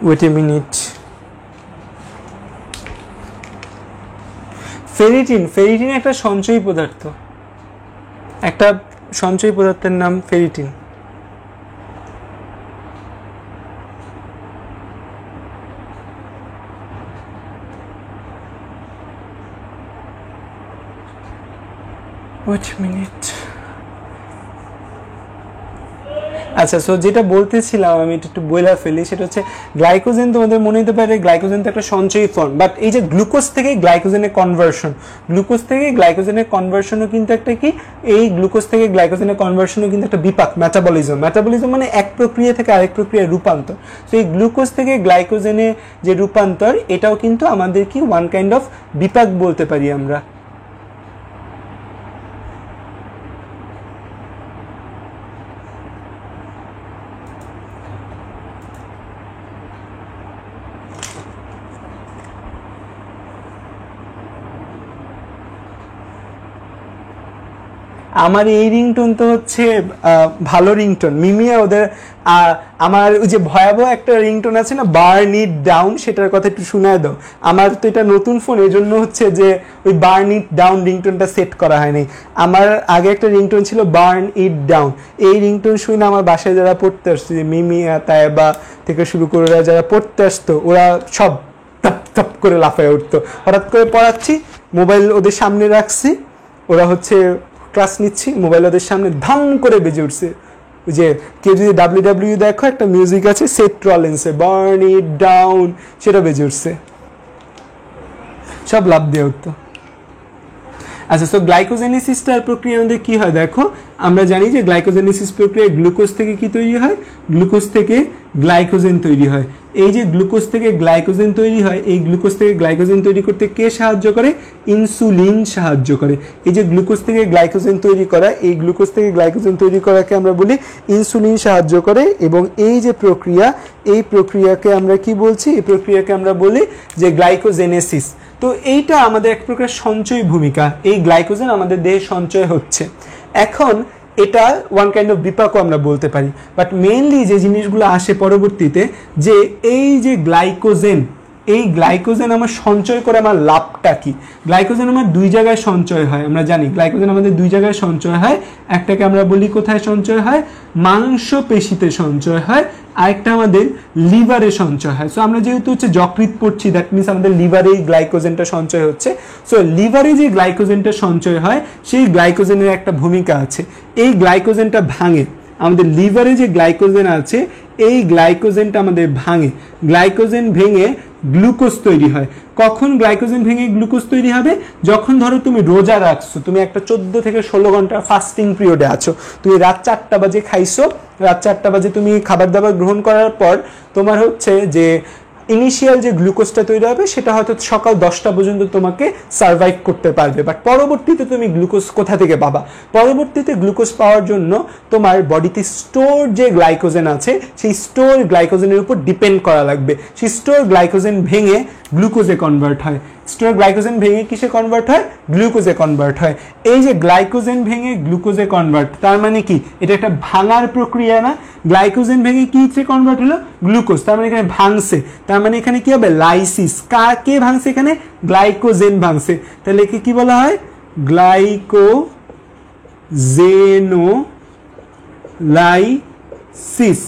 [SPEAKER 1] wait a minute. Ferritin একটা সঞ্চয়ী পদার্থ, একটা সঞ্চয়ী পদার্থের নাম ফেরিটিন। wait a minute. আচ্ছা, সো যেটা বলতেছিলাম আমি একটু বইলা ফেলি, সেটা হচ্ছে গ্লাইকোজেন। তোমাদের মনে হতে পারে গ্লাইকোজেন তো একটা সঞ্চয়ী ফর্ম, বাট এই যে গ্লুকোজ থেকে গ্লাইকোজেনের কনভার্সন, গ্লুকোজ থেকে গ্লাইকোজেনের কনভার্সনও কিন্তু একটা কি, এই গ্লুকোজ থেকে গ্লাইকোজেনের কনভার্সনও কিন্তু একটা বিপাক, মেটাবলিজম। মেটাবলিজম মানে এক প্রক্রিয়া থেকে আরেক প্রক্রিয়ার রূপান্তর। তো এই গ্লুকোজ থেকে গ্লাইকোজেনে যে রূপান্তর, এটাও কিন্তু আমাদের কি ওয়ান কাইন্ড অফ বিপাক বলতে পারি আমরা। আমার এই রিংটোন তো হচ্ছে ভালো রিংটোন, মিমিয়া ওদের আমার ওই যে ভয়াবহ একটা রিংটোন আছে না, বার্ন ইট ডাউন, সেটার কথা একটু শোনায় দাও। আমার তো এটা নতুন ফোন, এই জন্য হচ্ছে যে ওই বার্ন ইট ডাউন রিংটোনটা সেট করা হয়নি। আমার আগে একটা রিংটোন ছিল বার্ন ইট ডাউন। এই রিংটোন শুনে আমার বাসায় যারা পড়তে আসতো, যে মিমিয়া তাইবা থেকে শুরু করে যারা পড়তে আসতো, ওরা সব টপ টপ করে লাফায় উঠতো। হঠাৎ করে পড়াচ্ছি, মোবাইল ওদের সামনে রাখছি, ওরা হচ্ছে ক্লাস নিচ্ছি, মোবাইল ওদের সামনে ধাম করে বেজে উঠছে। ওই যে কেউ যদি ডাব্লিউডাব্লিউ দেখো, একটা মিউজিক আছে সেথ রলিন্সের বার্ন ইট ডাউন, সেটা বেজে উঠছে, সব লাভ দিয়ে উঠতো। আচ্ছা, সো গ্লাইকোজেনেসিসটার প্রক্রিয়া আমাদের কি হয় দেখো, আমরা জানি যে গ্লাইকোজেনেসিস প্রক্রিয়ায় গ্লুকোজ থেকে কি তৈরি হয়, গ্লুকোজ থেকে গ্লাইকোজেন তৈরি হয়। এই যে গ্লুকোজ থেকে গ্লাইকোজেন তৈরি হয়, এই গ্লুকোজ থেকে গ্লাইকোজেন তৈরি করতে কে সাহায্য করে, ইনসুলিন সাহায্য করে। এই যে গ্লুকোজ থেকে গ্লাইকোজেন তৈরি করা, এই গ্লুকোজ থেকে গ্লাইকোজেন তৈরি করাকে আমরা বলি ইনসুলিন সাহায্য করে। এবং এই যে প্রক্রিয়া, এই প্রক্রিয়াকে আমরা কি বলছি, এই প্রক্রিয়াকে আমরা বলি যে গ্লাইকোজেনেসিস। তো এইটা আমাদের এক প্রকার সঞ্চয় ভূমিকা, এই গ্লাইকোজেন আমাদের দেহে সঞ্চয় হচ্ছে। এখন এটা ওয়ান কাইন্ড অফ বিপাকও আমরা বলতে পারি, বাট মেইনলি যে জিনিসগুলো আসে পরবর্তীতে, যে এই যে গ্লাইকোজেন, এই গ্লাইকোজেন আমার সঞ্চয় করে আমার লাভটা কি। গ্লাইকোজেন আমার দুই জায়গায় সঞ্চয় হয়, আমরা জানি গ্লাইকোজেন আমাদের দুই জায়গায় সঞ্চয় হয়। একটাকে আমরা বলি কোথায় সঞ্চয় হয়, মাংসপেশিতে সঞ্চয় হয়, আরেকটা আমাদের লিভারে সঞ্চয় হয়। সো আমরা যেহেতু হচ্ছে যকৃৎ পড়ছি, দ্যাট মিনস আমাদের লিভারে এই গ্লাইকোজেনটা সঞ্চয় হচ্ছে। সো লিভারে যে গ্লাইকোজেনটা সঞ্চয় হয়, সেই গ্লাইকোজেনের একটা ভূমিকা আছে। এই গ্লাইকোজেনটা ভাঙে, আমাদের লিভারে যে গ্লাইকোজেন আছে এই গ্লাইকোজেনটা আমাদের ভাঙে, গ্লাইকোজেন ভেঙে গ্লুকোজ তৈরি হয়। কখন গ্লাইকোজেন ভেঙে গ্লুকোজ তৈরি হবে, যখন ধরো তুমি রোজা রাখছো, তুমি একটা 14 থেকে 16 ঘন্টা ফাস্টিং পিরিয়ডে আছো, তুমি রাত 4টা বাজে খাইছো, রাত 4টা বাজে তুমি খাবার দাবার গ্রহণ করার পর তোমার হচ্ছে যে ইনিশিয়াল যে গ্লুকোজটা তৈরি হবে সেটা হয়তো সকাল 10টা পর্যন্ত তোমাকে সার্ভাইভ করতে পারবে, বাট পরবর্তীতে তুমি গ্লুকোজ কোথা থেকে পাবা, পরবর্তীতে গ্লুকোজ পাওয়ার জন্য তোমার বডিতে স্টোর যে গ্লাইকোজেন আছে সেই স্টোর গ্লাইকোজেনের উপর ডিপেন্ড করা লাগবে। সেই স্টোর গ্লাইকোজেন ভেঙে গ্লুকোজে কনভার্ট হয়, স্টোর গ্লাইকোজেন ভেঙে কিসে কনভার্ট হয়, গ্লুকোজে কনভার্ট হয়। এই যে গ্লাইকোজেন ভেঙে গ্লুকোজে কনভার্ট, তার মানে কি এটা একটা ভাঙার প্রক্রিয়া না, গ্লাইকোজেন ভেঙে কিসে কনভার্ট হলো, গ্লুকোজ, তার মানে এখানে ভাঙছে, তার মানে এখানে কি হবে, লাইসিস। কে ভাঙছে এখানে, গ্লাইকোজেন ভাঙছে, তাহলে একে কি বলা হয়, গ্লাইকোজেনোলাইসিস।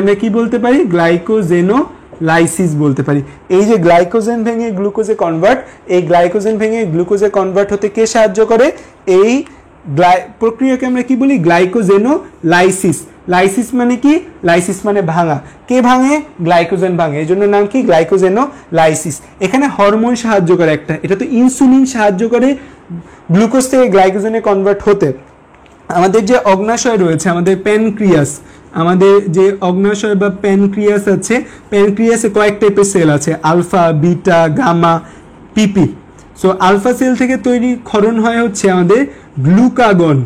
[SPEAKER 1] আমরা কি বলতে পারি, গ্লাইকোজেনোলাইসিস বলতে পারি। এই যে গ্লাইকোজেন ভেঙে গ্লুকোজে কনভার্ট, এই গ্লাইকোজেন ভেঙে গ্লুকোজে কনভার্ট হতে কে সাহায্য করে, এই প্রক্রিয়াকে আমরা কি বলি, গ্লাইকোজেনোলাইসিস। লাইসিস মানে কি, লাইসিস মানে ভাঙা, কে ভাঙে, গ্লাইকোজেন ভাঙে, এই জন্য নাম কি, গ্লাইকোজেনোলাইসিস। এখানে হরমোন সাহায্য করে একটা, এটা তো ইনসুলিন সাহায্য করে গ্লুকোজ থেকে গ্লাইকোজেনে কনভার্ট হতে। আমাদের যে অগ্নাশয় রয়েছে, আমাদের প্যানক্রিয়াস, আমাদের যে অগ্নাশয় বা প্যানক্রিয়াস আছে, প্যানক্রিয়াসে কয়েক টাইপের সেল আছে, আলফা, বিটা, গামা, পিপি। সো আলফা সেল থেকে তৈরি ক্ষরণ হয় হচ্ছে আমাদের গ্লুকাগন,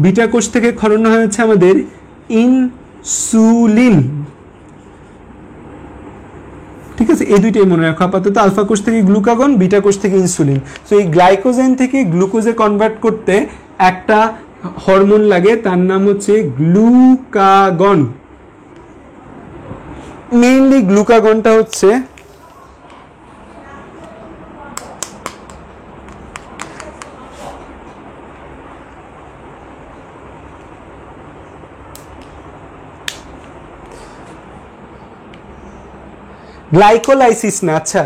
[SPEAKER 1] বিটা কোষ থেকে ক্ষরণ হয় হচ্ছে আমাদের ইনসুলিন। ঠিক আছে, এই দুইটাই মনে রাখো আপাতত, আলফা কোষ থেকে গ্লুকাগন, বিটা কোষ থেকে ইনসুলিন। সো এই গ্লাইকোজেন থেকে গ্লুকোজে কনভার্ট করতে একটা হরমোন লাগে, তার নাম হচ্ছে গ্লুকাগন। মেইনলি গ্লুকাগনটা হচ্ছে গ্লাইকোলাইসিস না। আচ্ছা,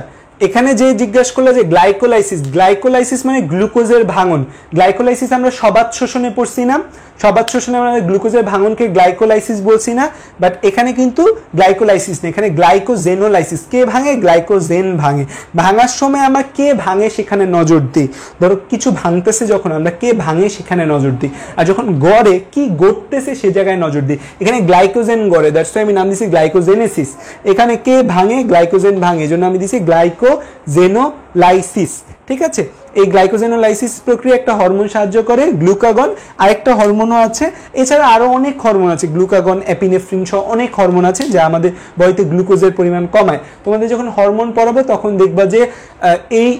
[SPEAKER 1] এখানে যে জিজ্ঞাসা করলো যে গ্লাইকোলাইসিস, গ্লাইকোলাইসিস মানে গ্লুকোজের ভাঙন। গ্লাইকোলাইসিস আমরা সবাত শোষণে পড়ছি না, সবাত শোষণে আমরা গ্লুকোজের ভাঙনকে গ্লাইকোলাইসিস বলছি না, বাট এখানে কিন্তু গ্লাইকোলাইসিস না, এখানে গ্লাইকোজেনোলাইসিস। কে ভাঙে, গ্লাইকোজেন ভাঙে। ভাঙার সময় আমরা কে ভাঙে সেখানে নজর দিই, ধরো কিছু ভাঙতেছে যখন আমরা কে ভাঙে সেখানে নজর দিই, আর যখন গড়ে কি গড়তেছে সে জায়গায় নজর দিই। এখানে গ্লাইকোজেন গড়ে, দ্যাটস ওয়াই আমি নাম দিয়েছি গ্লাইকোজেনেসিস। এখানে কে ভাঙে, গ্লাইকোজেন ভাঙে, এই জন্য আমি দিয়েছি গ্লাইকোজেনোলাইসিস। ঠিক আছে, এই গ্লাইকোজেনোলাইসিস প্রক্রিয়া একটা হরমোন সাহায্য করে, গ্লুকাগন। আরেকটা হরমোনও আছে, এছাড়া আরো অনেক হরমোন আছে, গ্লুকাগন, এপিনেফ্রিন সহ অনেক হরমোন আছে যা আমাদের বডিতে গ্লুকোজের পরিমাণ কমায়। তোমাদের যখন হরমোন পড়াবে তখন দেখবা যে এই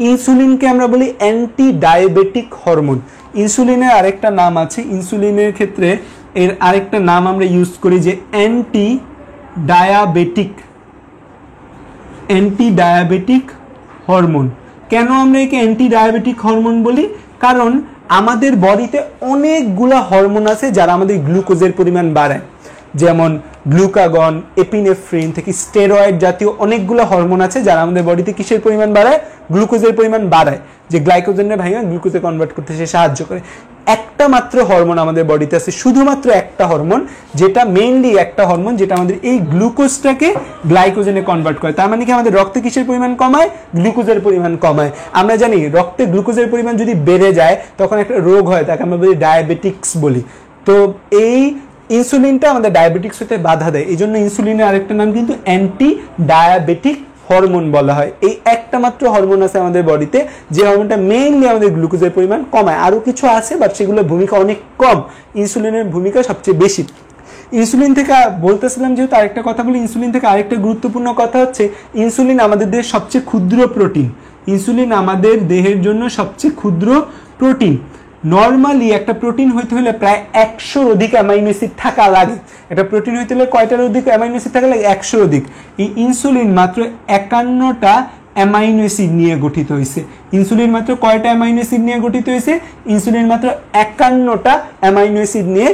[SPEAKER 1] ইনসুলিনকে আমরা বলি অ্যান্টি ডায়াবেটিক হরমোন। ইনসুলিনের আরেকটা নাম আছে, ইনসুলিনের ক্ষেত্রে এর আরেকটা নাম আমরা ইউজ করি যে অ্যান্টি ডায়াবেটিক হরমোন। কেন আমরা একে অ্যান্টি ডায়াবেটিক হরমোন বলি, কারণ আমাদের বডিতে অনেকগুলা হরমোন আছে যারা আমাদের গ্লুকোজের পরিমাণ বাড়ায়, যেমন গ্লুকাগন, এপিনেফ্রিন থেকে স্টেরয়েড জাতীয় অনেকগুলো হরমোন আছে যারা আমাদের বডিতে কিসের পরিমাণ বাড়ায়, গ্লুকোজের পরিমাণ বাড়ায়, যে গ্লাইকোজেনের ভাঙা গ্লুকোজে কনভার্ট করতে সে সাহায্য করে। একটা মাত্র হরমোন আমাদের বডিতে আছে, শুধুমাত্র একটা হরমোন, যেটা মেইনলি একটা হরমোন যেটা আমাদের এই গ্লুকোজটাকে গ্লাইকোজেনে কনভার্ট করে। তার মানে কি আমাদের রক্তে কিসের পরিমাণ কমায়, গ্লুকোজের পরিমাণ কমায়। আমরা জানি রক্তে গ্লুকোজের পরিমাণ যদি বেড়ে যায় তখন একটা রোগ হয়, তাকে আমরা বলি ডায়াবেটিক্স বলি। তো এই ইনসুলিনটা আমাদের ডায়াবেটিক্স হতে বাধা দেয়, এই জন্য ইনসুলিনের আরেকটা নাম কিন্তু অ্যান্টি ডায়াবেটিক হরমোন বলা হয়। এই একটা মাত্র হরমোন আছে আমাদের বডিতে যে হরমোনটা মেইনলি আমাদের গ্লুকোজের পরিমাণ কমায়। আরও কিছু আছে বাট সেগুলোর ভূমিকা অনেক কম, ইনসুলিনের ভূমিকা সবচেয়ে বেশি। ইনসুলিন থেকে বলতেছিলাম যেহেতু আরেকটা কথা বলি, ইনসুলিন থেকে আরেকটা গুরুত্বপূর্ণ কথা হচ্ছে ইনসুলিন আমাদের দেহের সবচেয়ে ক্ষুদ্র প্রোটিন। ইনসুলিন আমাদের দেহের জন্য সবচেয়ে ক্ষুদ্র প্রোটিন। নর্মালি একটা প্রোটিন হইতে হলে প্রায় 100 অধিক অ্যামাইনো অ্যাসিড থাকা লাগে। একটা প্রোটিন হইতে হলে কয়টার অধিক অ্যামাইনো অ্যাসিড থাকা লাগে, 100 অধিক। এই ইনসুলিন মাত্র 51টা অ্যামাইনো অ্যাসিড নিয়ে গঠিত হয়েছে। ইনসুলিন মাত্র কয়টা অ্যামাইনো অ্যাসিড নিয়ে গঠিত হয়েছে, ইনসুলিন মাত্র 51টা অ্যামাইনো অ্যাসিড নিয়ে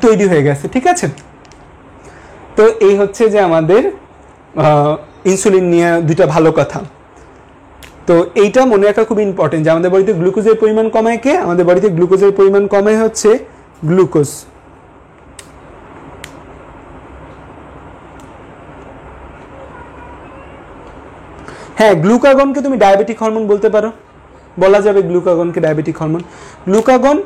[SPEAKER 1] তৈরি হয়ে গেছে, ঠিক আছে। তো এই হচ্ছে যে আমাদের ইনসুলিন নিয়ে দুইটা ভালো কথা। তো এইটা মনে রাখা খুব ইম্পর্টেন্ট যে আমাদের বডিতে গ্লুকোজের পরিমাণ কমায় কে, আমাদের বডিতে গ্লুকোজের পরিমাণ কমায় হচ্ছে গ্লুকোজ। হ্যাঁ, গ্লুকাগনকে তুমি ডায়াবেটিক হরমোন বলতে পারো, বলা যাবে গ্লুকাগনকে ডায়াবেটিক হরমোন। গ্লুকাগন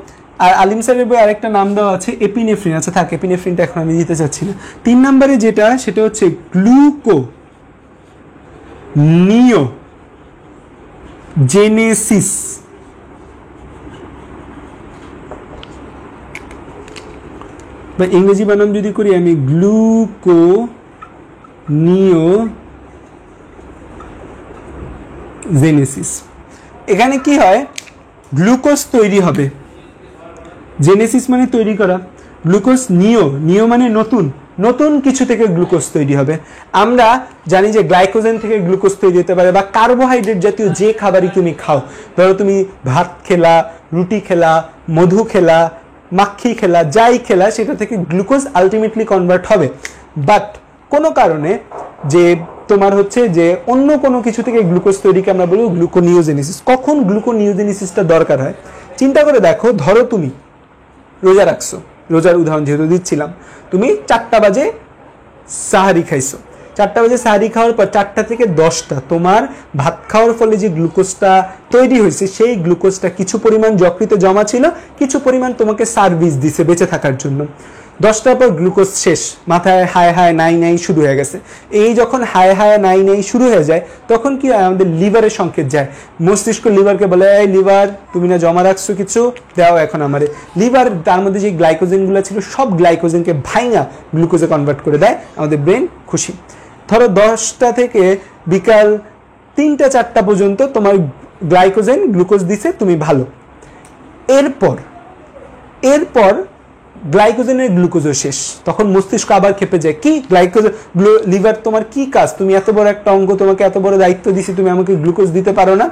[SPEAKER 1] আর আলিম স্যারের বই আরেকটা নাম দেওয়া আছে এপিনেফ্রিন। আচ্ছা থাক, এপিনেফ্রিনটা এখন আমি দিতে চাচ্ছি না। 3 নম্বরে যেটা সেটা হচ্ছে গ্লুকোনিওজেনেসিস। বা ইংরেজি বানাম যদি করি আমি গ্লুকোনিওজেনেসিস। এখানে কি হয়, গ্লুকোজ তৈরি হবে, জেনেসিস মানে তৈরি করা, গ্লুকোজ নিও মানে নতুন, নতুন কিছু থেকে গ্লুকোজ তৈরি হবে। আমরা জানি যে গ্লাইকোজেন থেকে গ্লুকোজ তৈরি হতে পারে, বা কার্বোহাইড্রেট জাতীয় যে খাবারই তুমি খাও, ধরো তুমি ভাত খেলা, রুটি খেলা, মধু খেলা, মাখি খেলা, যাই খেলা, সেটা থেকে গ্লুকোজ আলটিমেটলি কনভার্ট হবে। বাট কোনো কারণে যে তোমার হচ্ছে যে অন্য কোনো কিছু থেকে গ্লুকোজ তৈরিকে আমরা বলবো গ্লুকোনিওজেনেসিস। কখন গ্লুকোনিওজেনেসিসটা দরকার হয় চিন্তা করে দেখো। ধরো তুমি রোজা রাখছো, রোজার উদাহরণ যেহেতু দিচ্ছিলাম, তুমি 4টা বাজে সাহারি খাইছো। 4টা বাজে সাহারি খাওয়ার পর 4টা থেকে 10টা তোমার ভাত খাওয়ার ফলে যে গ্লুকোজটা তৈরি হয়েছে, সেই গ্লুকোজটা কিছু পরিমাণ যকৃতে জমা ছিল, কিছু পরিমাণ তোমাকে সার্ভিস দিছে বেঁচে থাকার জন্য। 10টার পর গ্লুকোজ শেষ, মাথায় হায় হায় নাই নাই শুরু হয়ে গেছে। এই যখন হায় হায় নাই নাই শুরু হয়ে যায় তখন কি আমাদের লিভারের সংকেত যায়, মস্তিষ্ক লিভারকে বলে এই লিভার তুমি না জমা রাখছো কিছু, দাও এখন আমারে। লিভার তার মধ্যে যে গ্লাইকোজেনগুলো ছিল সব গ্লাইকোজেনকে ভাঙা গ্লুকোজে কনভার্ট করে দেয়, আমাদের ব্রেন খুশি। ধরো 10টা থেকে বিকাল 3টা-4টা পর্যন্ত তোমার গ্লাইকোজেন গ্লুকোজ দিছে, তুমি ভালো। এরপর গ্লাইকোজেনের গ্লুকোজও শেষ, তখন মস্তিষ্ক আবার খেপে যায়, কি গ্লাইকোজেন, লিভার তোমার কি কাজ, তুমি এত বড় একটা অঙ্গ, তোমাকে এত বড় দায়িত্ব দিছি, তুমি আমাকে গ্লুকোজ দিতে পারো না।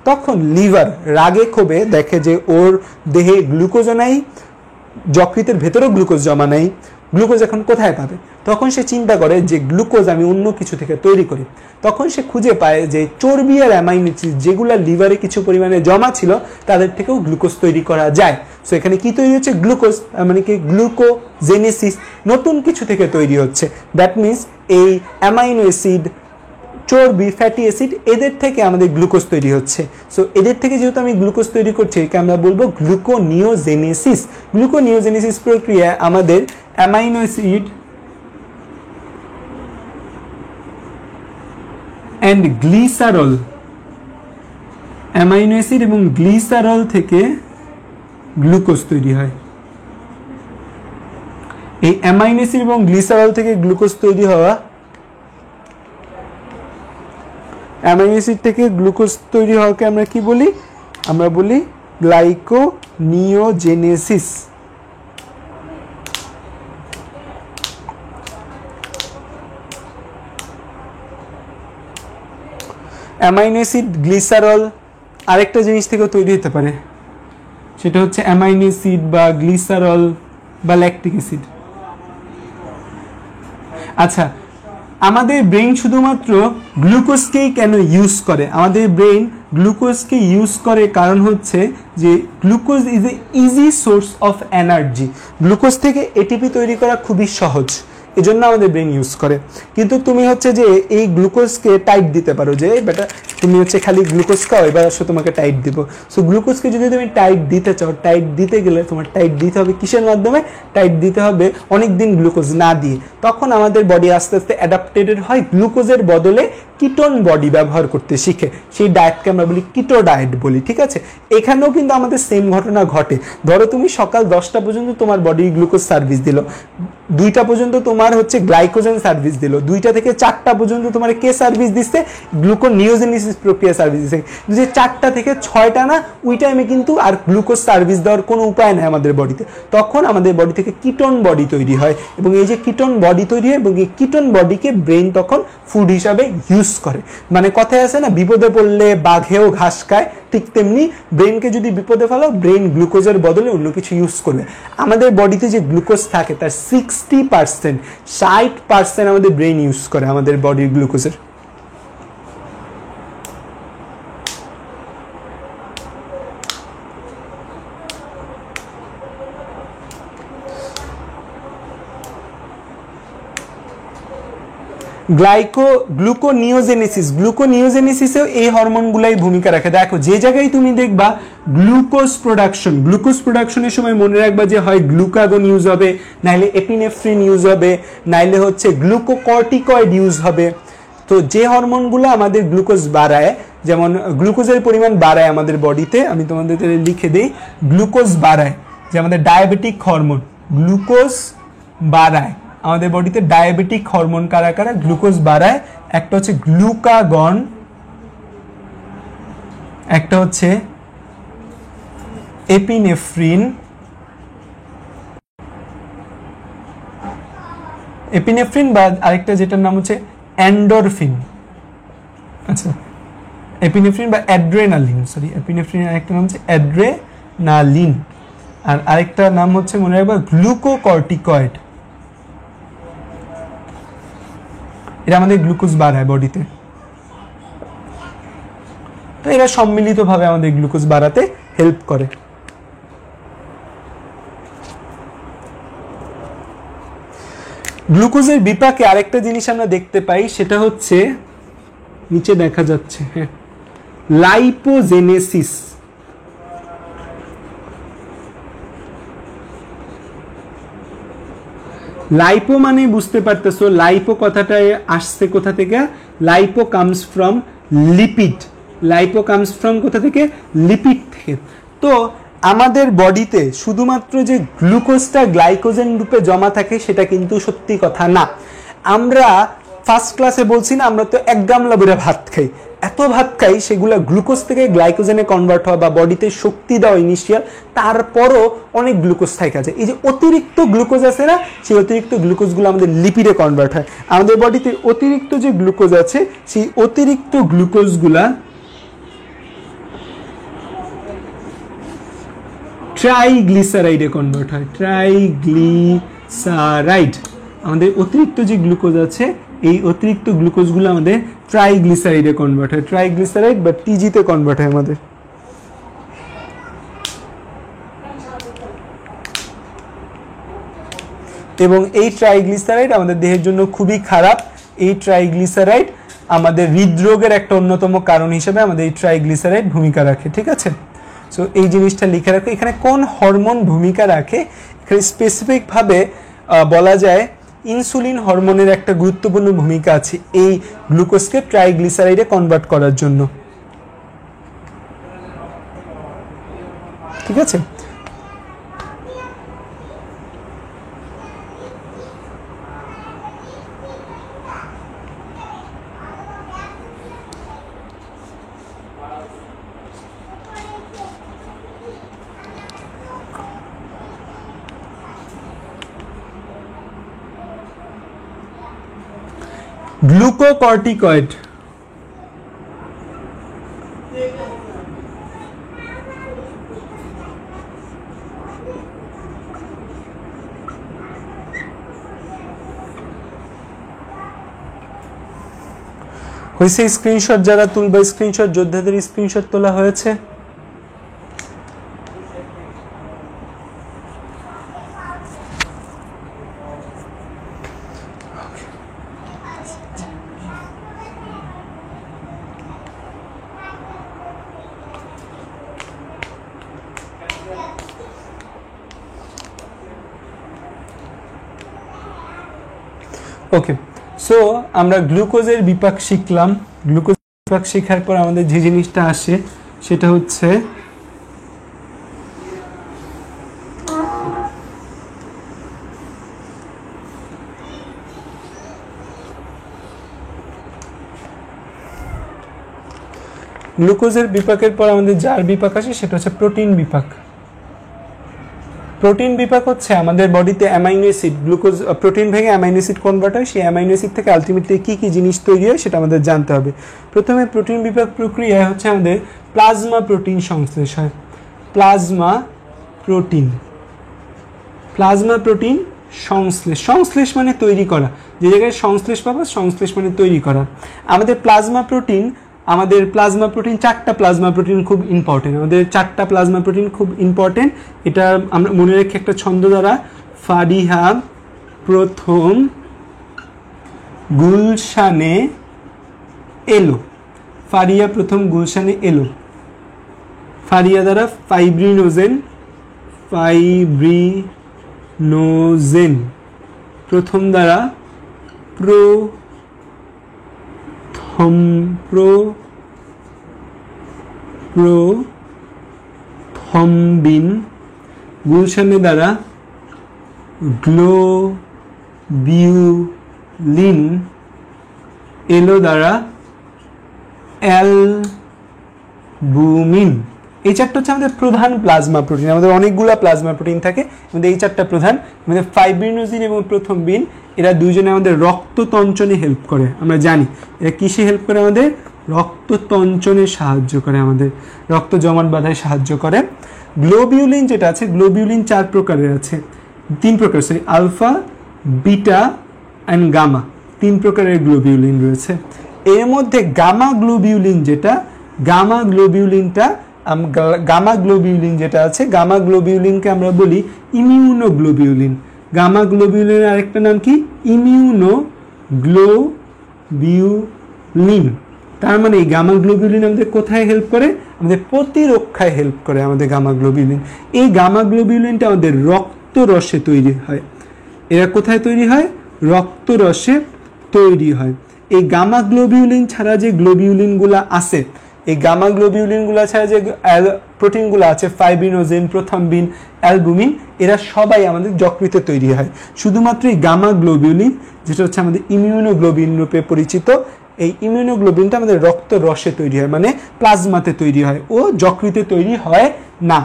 [SPEAKER 1] তখন লিভার রাগে ক্ষোভে দেখে যে ওর দেহে গ্লুকোজও নাই, যকৃতের ভেতরেও গ্লুকোজ জমা নাই, গ্লুকোজ এখন কোথায় পাবে? তখন সে চিন্তা করে যে গ্লুকোজ আমি অন্য কিছু থেকে তৈরি করি। তখন সে খুঁজে পায় যে চর্বি আর অ্যামাইনো অ্যাসিড যেগুলো লিভারে কিছু পরিমাণে জমা ছিল তাদের থেকেও গ্লুকোজ তৈরি করা যায়। সো এখানে কি তৈরি হচ্ছে, গ্লুকোজ, মানে কি গ্লুকোজেনেসিস, নতুন কিছু থেকে তৈরি হচ্ছে। দ্যাট মিনস এই অ্যামাইনো অ্যাসিড, চর্বি, ফ্যাটি অ্যাসিড, এদের থেকে আমাদের গ্লুকোজ তৈরি হচ্ছে। সো এদের থেকে যেহেতু আমি গ্লুকোজ তৈরি করছি, একে আমরা বলবো গ্লুকোনিওজেনেসিস। গ্লুকোনিওজেনেসিস প্রক্রিয়ায় আমাদের amino acid and glycerol, amino acid এবং গ্লিসারল থেকে গ্লুকোজ তৈরি হয়। এই অ্যামাইনো অ্যাসিড এবং গ্লিসারল থেকে গ্লুকোজ তৈরি হওয়া, অ্যামাইনো অ্যাসিড থেকে গ্লুকোজ তৈরি হওয়াকে আমরা কি বলি, আমরা বলি গ্লাইকোনিওজেনেসিস। অ্যামাইনো অ্যাসিড, গ্লিসারল আরেকটা জিনিস থেকেও তৈরি হতে পারে, সেটা হচ্ছে অ্যামাইনো অ্যাসিড বা গ্লিসারল বা ল্যাকটিক অ্যাসিড। আচ্ছা, আমাদের ব্রেন শুধুমাত্র গ্লুকোজকেই কেন ইউজ করে? আমাদের ব্রেন গ্লুকোজকে ইউজ করে কারণ হচ্ছে যে glucose is a easy source of energy. Glucose থেকে এটিপি তৈরি করা খুবই সহজ, এজন্য আমাদের ব্রেন ইউজ করে। কিন্তু তুমি হচ্ছে যে এই গ্লুকোজকে টাইট দিতে পারো, যে বেটা তুমি হচ্ছে খালি গ্লুকোজ খাও, এবার আসলে তোমাকে টাইট দিব। সো গ্লুকোজকে যদি তুমি টাইট দিতে চাও, টাইট দিতে গেলে তোমার টাইট দিতে হবে কিসের মাধ্যমে? টাইট দিতে হবে অনেক দিন গ্লুকোজ না দিয়ে। তখন আমাদের বডি আস্তে আস্তে অ্যাডাপ্টেড হয়, গ্লুকোজের বদলে কিটোন বডি ব্যবহার করতে শিখে। সেই ডায়েটকে আমরা বলি কিটো ডায়েট বলি, ঠিক আছে? এখানেও কিন্তু আমাদের সেম ঘটনা ঘটে। ধরো তুমি সকাল 10টা পর্যন্ত তোমার বডি গ্লুকোজ সার্ভিস দিল, 2টা পর্যন্ত তোমার হচ্ছে গ্লাইকোজেন সার্ভিস দিল, 2টা থেকে 4টা পর্যন্ত তোমার কে সার্ভিস দিচ্ছে? গ্লুকোনিওজেনেসিস প্রক্রিয়া সার্ভিস দিচ্ছে। যে 4টা থেকে 6টা না, ওই টাইমে কিন্তু আর গ্লুকোজ সার্ভিস দেওয়ার কোনো উপায় নেই আমাদের বডিতে। তখন আমাদের বডি থেকে কিটোন বডি তৈরি হয়, এবং এই যে কিটোন বডি তৈরি হয়, এবং এই কিটোন বডিকে ব্রেন তখন ফুড হিসাবে ইউজ করে। মানে কথায় আছে না, বিপদে পড়লে বাঘেও ঘাস খায়, ঠিক তেমনি ব্রেনকে যদি বিপদে ফেলো, ব্রেন গ্লুকোজের বদলে অন্য কিছু ইউজ করবে। আমাদের বডিতে যে গ্লুকোজ থাকে তার 60% আমাদের ব্রেন ইউজ করে আমাদের বডির গ্লুকোজের। গ্লুকোনিওজেনেসিসেও এই হরমোনগুলাই ভূমিকা রাখে। দেখো যে জায়গায় তুমি দেখবা গ্লুকোজ প্রোডাকশনের সময় মনে রাখবা যে হয় গ্লুকাগন ইউজ হবে, নাইলে এপিনেফ্রিন ইউজ হবে, নাইলে হচ্ছে গ্লুকোকর্টিকয়েড ইউজ হবে। তো যে হরমোনগুলো আমাদের গ্লুকোজ বাড়ায়, যেমন গ্লুকোজের পরিমাণ বাড়ায় আমাদের বডিতে, আমি তোমাদের লিখে দিই, গ্লুকোজ বাড়ায় যে আমাদের ডায়াবেটিক হরমোন, গ্লুকোজ বাড়ায় আমাদের বডিতে ডায়াবেটিক হরমোন কারা কারা? গ্লুকোজ বাড়ায়, একটা হচ্ছে গ্লুকাগন, একটা হচ্ছে এপিনেফ্রিন, বা আরেকটা যেটার নাম হচ্ছে এন্ডোরফিন। আচ্ছা, এপিনেফ্রিন বা অ্যাড্রেনালিন, এপিনেফ্রিন আরেকটা নাম হচ্ছে অ্যাড্রেনালিন, আর আরেকটা নাম হচ্ছে মনে রাখবা গ্লুকোকর্টিকয়েড। এরা আমাদের গ্লুকোজ বাড়ায় বডিতে। তো এরা সম্মিলিতভাবে আমাদের গ্লুকোজ বাড়াতে হেল্প করে। গ্লুকোজের বিপাকে আরেকটা জিনিস আমরা দেখতে পাই, সেটা হচ্ছে নিচে দেখা যাচ্ছে, হ্যাঁ, লাইপোজেনেসিস। লাইপো মানে বুঝতে পারতেছো, লাইপো কথাটা আসছে কোথা থেকে? Lipo comes from lipid. Lipo comes from কোথা থেকে? লিপিড থেকে। তো আমাদের বডিতে শুধুমাত্র যে গ্লুকোজটা গ্লাইকোজেন রূপে জমা থাকে সেটা কিন্তু সত্যি কথা না। আমরা ফার্স্ট ক্লাসে বলছি না, আমরা তো 1 গামলা বেড়ে ভাত খাই, এত ভাত খাই, সেগুলো গ্লুকোজ থেকে গ্লাইকোজেনে কনভার্ট হয় বা বডিতে শক্তি দেওয়া ইনিশিয়াল, তারপরও অনেক গ্লুকোজ থাকে আছে। এই যে অতিরিক্ত গ্লুকোজ আছে না, সেই অতিরিক্ত গ্লুকোজগুলো আমাদের লিপিডে কনভার্ট হয়। আমাদের বডিতে অতিরিক্ত যে গ্লুকোজ আছে, সেই অতিরিক্ত গ্লুকোজগুলা ট্রাইগ্লিসারাইডে কনভার্ট হয়। ট্রাইগ্লিসারাইড, আমাদের অতিরিক্ত যে গ্লুকোজ আছে, এই অতিরিক্ত গ্লুকোজগুলো আমাদের ট্রাইগ্লিসারাইডে কনভার্ট হয়। ট্রাইগ্লিসারাইড বা টিজিতে কনভার্ট হয় আমাদের। এবং এই ট্রাইগ্লিসারাইড আমাদের দেহের জন্য খুবই খারাপ। এই ট্রাইগ্লিসারাইড আমাদের হৃদরোগের একটা অন্যতম কারণ হিসেবে আমাদের এই ট্রাইগ্লিসারাইড ভূমিকা রাখে, ঠিক আছে? সো এই জিনিসটা লিখে রাখো। এখানে কোন হরমোন ভূমিকা রাখে, এখানে স্পেসিফিকভাবে বলা যায় ইনসুলিন হরমোনের একটা গুরুত্বপূর্ণ ভূমিকা আছে এই গ্লুকোজকে ট্রাইগ্লিসারাইডে কনভার্ট করার জন্য, ঠিক আছে? গ্লুকোকর্টিকয়েড, হয়েছে স্ক্রিনশট যারা তুলবে স্ক্রিনশট যোদ্ধাদের স্ক্রিনশট তোলা হয়েছে ওকে সো আমরা গ্লুকোজের বিপাক শিখলাম গ্লুকোজ বিপাক শেখার পর আমাদের যে জিনিসটা আসে সেটা হচ্ছে গ্লুকোজের বিপাকের পর আমাদের যার বিপাক আসে সেটা হচ্ছে প্রোটিন বিপাক প্রোটিন বিপাক হচ্ছে আমাদের বডিতে অ্যামাইনো অ্যাসিড গ্লুকোজ প্রোটিন ভেঙে অ্যামাইনো অ্যাসিড কনভার্ট হয় সেই অ্যামাইনো অ্যাসিড থেকে আলটিমেটলি কী কী জিনিস তৈরি হয় সেটা আমাদের জানতে হবে প্রথমে প্রোটিন বিপাক প্রক্রিয়ায় হচ্ছে আমাদের প্লাজমা প্রোটিন সংশ্লেষ হয় প্লাজমা প্রোটিন সংশ্লেষ মানে তৈরি করা যে জায়গায় সংশ্লেষ পাবো সংশ্লেষ মানে তৈরি করা আমাদের প্লাজমা প্রোটিন চারটা প্লাজমা প্রোটিন খুব ইম্পর্টেন্ট আমাদের চারটা প্লাজমা প্রোটিন খুব ইম্পর্টেন্ট এটা আমরা মনে রাখি একটা ছন্দ দ্বারা ফারিহা প্রথম গুলশানে এলো ফারিয়া দ্বারা ফাইব্রিনোজেন প্রথম দ্বারা প্রোথম্বিন গুলশানে দ্বারা গ্লোবিউলিন এলো দ্বারা অ্যালবুমিন এই চারটা হচ্ছে আমাদের প্রধান প্লাজমা প্রোটিন আমাদের অনেকগুলো প্লাজমা প্রোটিন থাকে আমাদের এই চারটা প্রধান আমাদের ফাইব্রিনোজিন এবং প্রথম্বিন এরা দুইজনে আমাদের রক্ত তঞ্চনে হেল্প করে আমরা জানি এরা কিসে হেল্প করে আমাদের রক্ত তঞ্চনে সাহায্য করে আমাদের রক্ত জমাট বাঁধায় সাহায্য করে গ্লোবিউলিন যেটা আছে গ্লোবিউলিন চার প্রকারের আছে তিন প্রকার sorry alpha beta and gamma তিন প্রকারের গ্লোবিউলিন রয়েছে এর মধ্যে গামা গ্লোবিউলিন যেটা গামা গ্লোবিউলিন যেটা আছে গামা গ্লোবিউলিনকে আমরা বলি ইমিউনোগ্লোবিউলিন গামা গ্লোবিউলিনের আরেকটা নাম কি ইমিউনোগ্লোবিউলিন তার মানে এই গামা গ্লোবিউলিন আমাদের কোথায় হেল্প করে আমাদের প্রতিরক্ষায় হেল্প করে আমাদের গামা গ্লোবিউলিন এই গামা গ্লোবিউলিনটা আমাদের রক্তরসে তৈরি হয় এরা কোথায় তৈরি হয় রক্তরসে তৈরি হয় এই গামা গ্লোবিউলিন ছাড়া যে গ্লোবিউলিনগুলো আছে এই গামা গ্লোবিউলিনগুলো ছাড়া যে প্রোটিনগুলো আছে ফাইব্রিনোজেন প্রথম্বিন অ্যালবুমিন এরা সবাই আমাদের যকৃতে তৈরি হয় শুধুমাত্র এই গামা গ্লোবিউলিন যেটা হচ্ছে আমাদের ইমিউনোগ্লোবিন রূপে পরিচিত এই ইমিউনোগ্লোবিনটা আমাদের রক্ত রসে তৈরি হয় মানে প্লাজমাতে তৈরি হয় ও যকৃতে তৈরি হয় না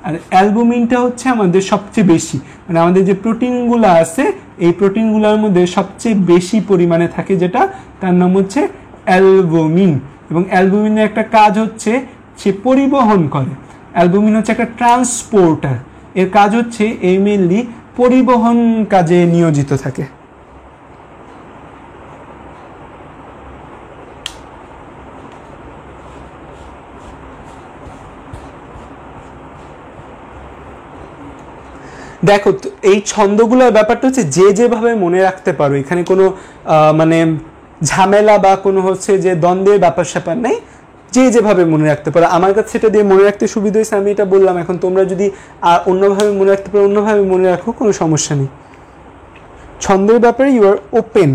[SPEAKER 1] আর অ্যালবুমিনটা হচ্ছে আমাদের সবচেয়ে বেশি মানে আমাদের যে প্রোটিনগুলো আছে এই প্রোটিনগুলোর মধ্যে সবচেয়ে বেশি পরিমাণে থাকে যেটা তার নাম হচ্ছে অ্যালবুমিন এবং অ্যালবুমিনের একটা কাজ হচ্ছে সে পরিবহন করে অ্যালবুমিন হচ্ছে একটা ট্রান্সপোর্টার এর কাজ হচ্ছে এই মেইনলি পরিবহন কাজে নিয়োজিত থাকে দেখো এই ছন্দগুলোর ব্যাপারটা হচ্ছে যে যেভাবে মনে রাখতে পারো এখানে কোনো মানে ঝামেলা বা কোনো হচ্ছে যে দ্বন্দ্বের ব্যাপার স্যাপার নেই যে যেভাবে মনে রাখতে পারো আমার কাছে সেটা দিয়ে মনে রাখতে সুবিধা হয়েছে আমি এটা বললাম এখন তোমরা যদি অন্যভাবে মনে রাখতে পারো অন্যভাবে মনে রাখো কোনো সমস্যা নেই ছন্দের ব্যাপারে ইউ আর ওপেন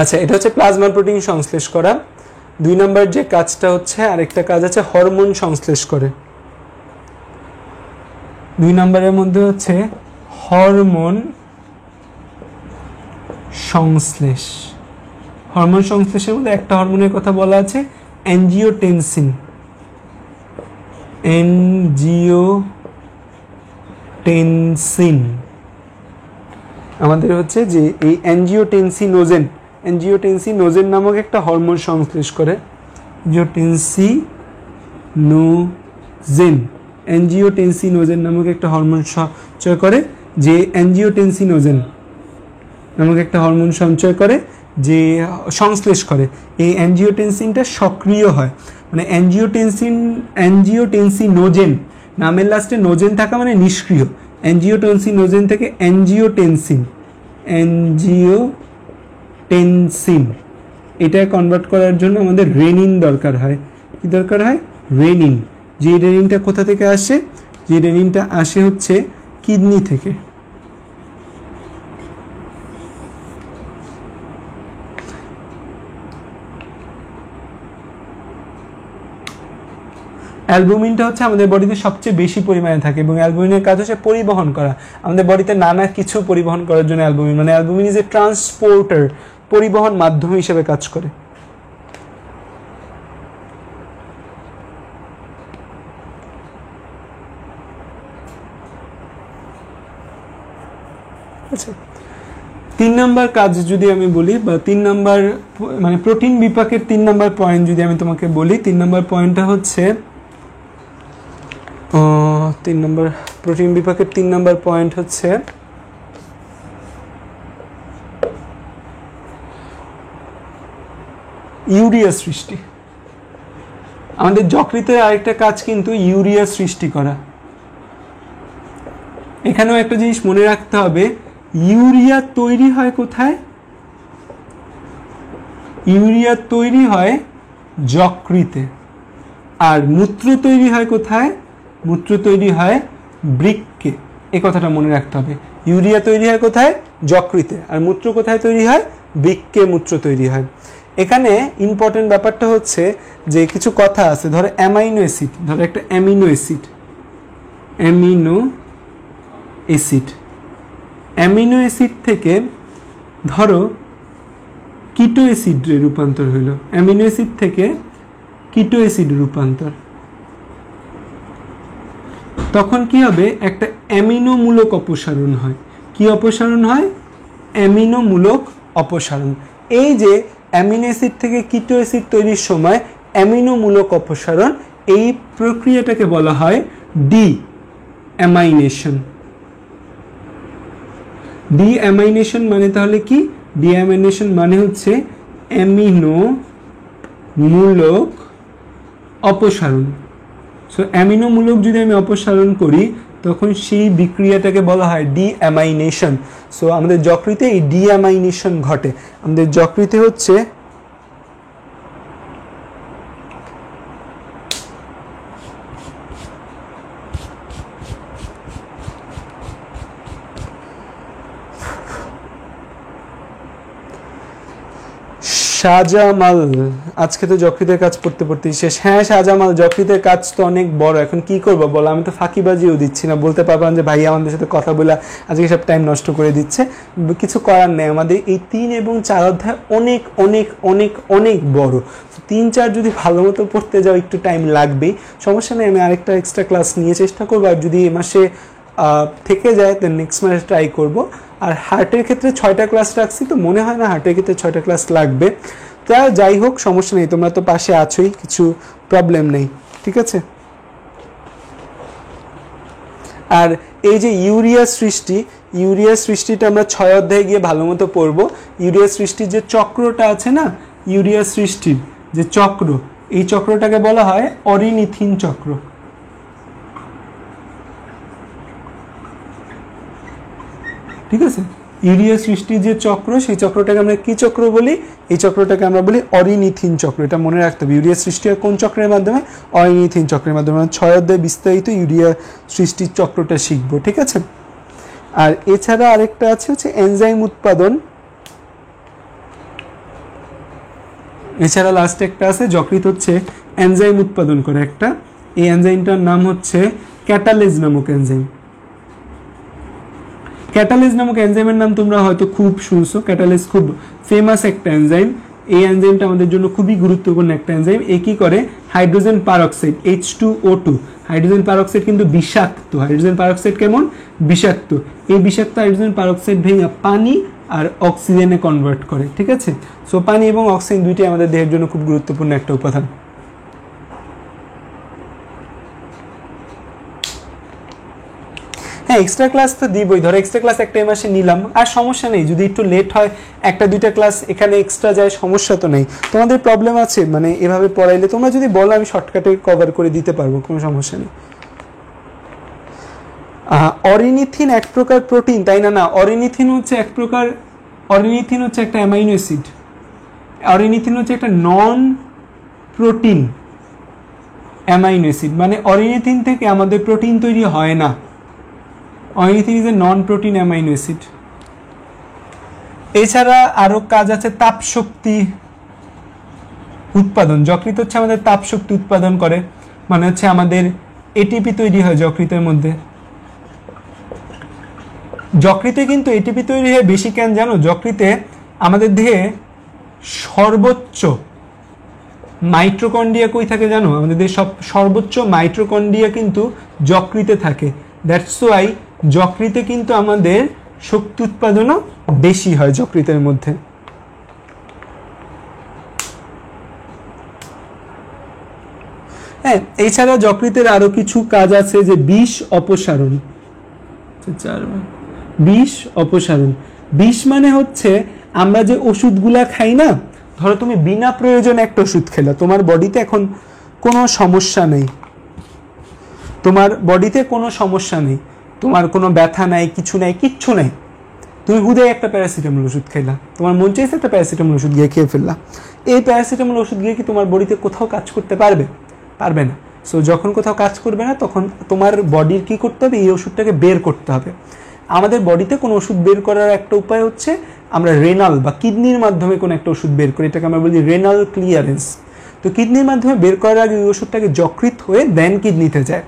[SPEAKER 1] আচ্ছা এটা হচ্ছে প্লাজমা প্রোটিন সংশ্লেষ করা 2 নম্বর যে কাজটা হচ্ছে আরেকটা কাজ আছে হরমোন সংশ্লেষ করে 2 নম্বরের মধ্যে হচ্ছে হরমোন সংশ্লেষের মধ্যে একটা হরমোনের কথা বলা আছে অ্যাঞ্জিওটেনসিন আমাদের হচ্ছে যে এই অ্যাঞ্জিওটেনসিনোজেন অ্যাঞ্জিওটেনসিনোজেন নামক একটা হরমোন সংশ্লেষ করে। অ্যাঞ্জিওটেনসিনোজেন নামক একটা হরমোন সঞ্চয় করে, যে অ্যাঞ্জিওটেনসিনোজেন নামক একটা হরমোন সঞ্চয় করে, যে সংশ্লেষ করে। এই অ্যাঞ্জিওটেনসিনটা সক্রিয় হয়, মানে অ্যাঞ্জিওটেনসিনোজেন নামের লাস্টে নোজেন থাকা মানে নিষ্ক্রিয়। অ্যাঞ্জিওটেনসিনোজেন থেকে অ্যাঞ্জিওটেনসিন এটা কনভার্ট করার জন্য আমাদের রেনিন দরকার হয়। কি দরকার হয়? রেনিন। যে রেনিনটা কোথা থেকে আসে? যে রেনিনটা আসে হচ্ছে কিডনি থেকে। অ্যালবুমিনটা হচ্ছে আমাদের বডিতে সবচেয়ে বেশি পরিমাণে থাকে, এবং অ্যালবুমিনের কাজ হচ্ছে পরিবহন করা, আমাদের বডিতে নানা কিছু পরিবহন করার জন্য অ্যালবুমিন, মানে অ্যালবুমিন ইজ এ ট্রান্সপোর্টার, পরিবহন মাধ্যম হিসেবে কাজ করে। আচ্ছা, 3 নম্বর কাজ যদি আমি বলি, বা 3 নম্বর মানে প্রোটিন বিপাকের 3 নম্বর পয়েন্ট যদি আমি তোমাকে বলি, 3 নম্বর পয়েন্টটা হচ্ছে 3 নম্বর প্রোটিন বিপাকের 3 নম্বর পয়েন্ট হচ্ছে ইউরিয়া সৃষ্টি। আমাদের যকৃতের আরেকটা কাজ কিন্তু ইউরিয়া সৃষ্টি করা। এখানেও একটা জিনিস মনে রাখতে হবে, ইউরিয়া তৈরি হয় কোথায়? ইউরিয়া তৈরি হয় যকৃতে। আর মূত্র তৈরি হয় কোথায়? মূত্র তৈরি হয় বৃক্কে। এই কথাটা মনে রাখতে হবে। ইউরিয়া তৈরি হয় কোথায়? যকৃতে। আর মূত্র কোথায় তৈরি হয়? বৃক্কে মূত্র তৈরি হয়। এখানে ইম্পর্টেন্ট ব্যাপারটা হচ্ছে যে কিছু কথা আছে, ধরো অ্যামাইনো অ্যাসিড, ধরো একটা অ্যামিনো অ্যাসিড, অ্যামিনো অ্যাসিড থেকে ধরো কিটো অ্যাসিডে রূপান্তর হইল, অ্যামিনো অ্যাসিড থেকে কিটো অ্যাসিড রূপান্তর, তখন কি হবে? একটা অ্যামিনো মূলক অপসারণ হয়। কি অপসারণ হয়? অ্যামিনো মূলক অপসারণ। এই যে অ্যামিনো অ্যাসিড থেকে কিটো অ্যাসিড তৈরির সময় অ্যামিনো মূলক অপসারণ, এই প্রক্রিয়াটাকে বলা হয় ডিঅ্যামাইনেশন। ডিঅ্যামাইনেশন মানে তাহলে কি? ডিঅ্যামাইনেশন মানে হচ্ছে অ্যামিনো মূলক অপসারণ। সো অ্যামিনো মূলক যদি আমি অপসারণ করি তখন সেই বিক্রিয়াটাকে বলা হয় ডিঅ্যামাইনেশন। সো আমাদের যকৃতে এই ডিঅ্যামাইনেশন ঘটে। আমাদের যকৃতে হচ্ছে শাহজামাল, আজকে তো যকৃতের কাজ পড়তে পড়তেই শেষ। হ্যাঁ শাহজামাল, যকৃতের কাজ তো অনেক বড়, এখন কি করবো বলো? আমি তো ফাঁকিবাজিও দিচ্ছি না, বলতে পারলাম যে ভাই আমাদের সাথে কথা বলে আজকে সব টাইম নষ্ট করে দিচ্ছে। কিছু করার নেই, আমাদের এই 3 এবং 4 অধ্যায় অনেক অনেক অনেক অনেক বড়। 3-4 যদি ভালো মতো পড়তে যাও একটু টাইম লাগবেই, সমস্যা নেই, আমি আরেকটা এক্সট্রা ক্লাস নিয়ে চেষ্টা করবো। আর যদি এই মাসে থেকে যায় তো নেক্সট মাসে ট্রাই করবো। আর হার্টের ক্ষেত্রে 6টা ক্লাস রাখছি, তো মনে হয় না হার্টের ক্ষেত্রে 6টা ক্লাস লাগবে। তা যাই হোক, সমস্যা নেই, তোমরা তো পাশে আছোই, কিছু প্রবলেম নেই, ঠিক আছে। আর এই যে ইউরিয়া সৃষ্টিটা আমরা 6 অধ্যায়ে গিয়ে ভালো মতো পড়বো। ইউরিয়া সৃষ্টির যে চক্রটা আছে না, ইউরিয়া সৃষ্টির যে চক্র, এই চক্রটাকে বলা হয় অরিনিথিন চক্র। ঠিক আছে, ইউরিয়া সৃষ্টির যে চক্র, সেই চক্রটাকে আমরা কি চক্র বলি? এই চক্রটাকে আমরা বলি অরিনিথিন চক্র। এটা মনে রাখতে হবে। ইউরিয়া সৃষ্টি হয় কোন চক্রের মাধ্যমে? অরিনিথিন চক্রের মাধ্যমে। 6 অধ্যায়ে বিস্তারিত ইউরিয়া সৃষ্টির চক্রটা শিখবো, ঠিক আছে। আর এছাড়া আরেকটা আছে হচ্ছে এনজাইম উৎপাদন। এছাড়া লাস্টে একটা আছে, যকৃৎ হচ্ছে এনজাইম উৎপাদন করে একটা, এই এনজাইমটার নাম হচ্ছে ক্যাটালেজ নামক এনজাইম। ক্যাটালেজ নামক এনজাইমের নাম তোমরা হয়তো খুব শুনছো। ক্যাটালেজ খুব ফেমাস একটা এনজাইম। এই এনজাইমটা আমাদের জন্য খুবই গুরুত্বপূর্ণ একটা এনজাইম। এ কি করে? Hydrogen peroxide H2O2, hydrogen peroxide কিন্তু বিষাক্ত। হাইড্রোজেন পারঅক্সাইড কেমন? বিষাক্ত। এই বিষাক্ত হাইড্রোজেন পারঅক্সাইড ভেঙে পানি আর অক্সিজেনে কনভার্ট করে, ঠিক আছে। সো পানি এবং অক্সিজেন দুইটাই আমাদের দেহের জন্য খুব গুরুত্বপূর্ণ একটা উপাদান। হ্যাঁ, এক্সট্রা ক্লাস তো দিবই, ধরো এক্সট্রা ক্লাস একটা মাসে নিলাম, আর সমস্যা নেই, যদি একটু লেট হয় একটা দুইটা ক্লাস এখানে এক্সট্রা যায়, সমস্যা তো নেই। তোমাদের প্রবলেম আছে মানে এভাবে পড়াইলে? তোমরা যদি বলো আমি শর্টকাটে কভার করে দিতে পারবো, কোনো সমস্যা নেই। অরিনিথিন এক প্রকার প্রোটিন, তাই না? না, অরিনিথিন হচ্ছে এক প্রকার, অরিনিথিন হচ্ছে একটা অ্যামাইনো অ্যাসিড। অরিনিথিন হচ্ছে একটা নন প্রোটিন অ্যামাইনো অ্যাসিড, মানে অরিনিথিন থেকে আমাদের প্রোটিন তৈরি হয় না। Ornithine is a non protein amino acid. এছাড়া আরো কাজ আছে তাপ শক্তি উৎপাদন। যকৃৎ হচ্ছে আমাদের তাপ শক্তি উৎপাদন করে, মানে হচ্ছে আমাদের এটিপি তৈরি হয় যকৃতের মধ্যে। যকৃতে কিন্তু এটিপি তৈরি হয় বেশি কেন জানো? যকৃতে আমাদের দেহে সর্বোচ্চ মাইটোকন্ড্রিয়া কই থাকে জানো? আমাদের দেহে সর্বোচ্চ মাইটোকন্ড্রিয়া কিন্তু যকৃতে থাকে। দ্যাটস ওয়াই যকৃতে কিন্তু আমাদের শক্তি উৎপাদনও বেশি হয় যকৃতের মধ্যে। হ্যাঁ, এছাড়া যকৃতের আরো কিছু কাজ আছে, যে বিষ অপসারণ। বিষ অপসারণ, বিষ মানে হচ্ছে আমরা যে ওষুধগুলা খাই না, ধরো তুমি বিনা প্রয়োজনে একটা ওষুধ খেলা, তোমার বডিতে এখন কোনো সমস্যা নেই, তোমার বডিতে কোনো সমস্যা নেই, তোমার কোনো ব্যথা নাই, কিছু নাই, কিচ্ছু নাই, তুমি হুদায় একটা প্যারাসিটামল ওষুধ খেলা, তোমার মন চাইছে একটা প্যারাসিটামল ওষুধ গিয়ে খেয়ে ফেললা। এই প্যারাসিটামল ওষুধ গিয়ে কি তোমার বডিতে কোথাও কাজ করতে পারবে? পারবে না। সো যখন কোথাও কাজ করবে না, তখন তোমার বডির কি করতে হবে? এই ওষুধটাকে বের করতে হবে। আমাদের বডিতে কোনো ওষুধ বের করার একটা উপায় হচ্ছে আমরা রেনাল বা কিডনির মাধ্যমে কোনো একটা ওষুধ বের করি, এটাকে আমরা বলি রেনাল ক্লিয়ারেন্স। তো কিডনির মাধ্যমে বের করার আগে ওই ওষুধটাকে যকৃৎ হয়ে দেন কিডনিতে যায়।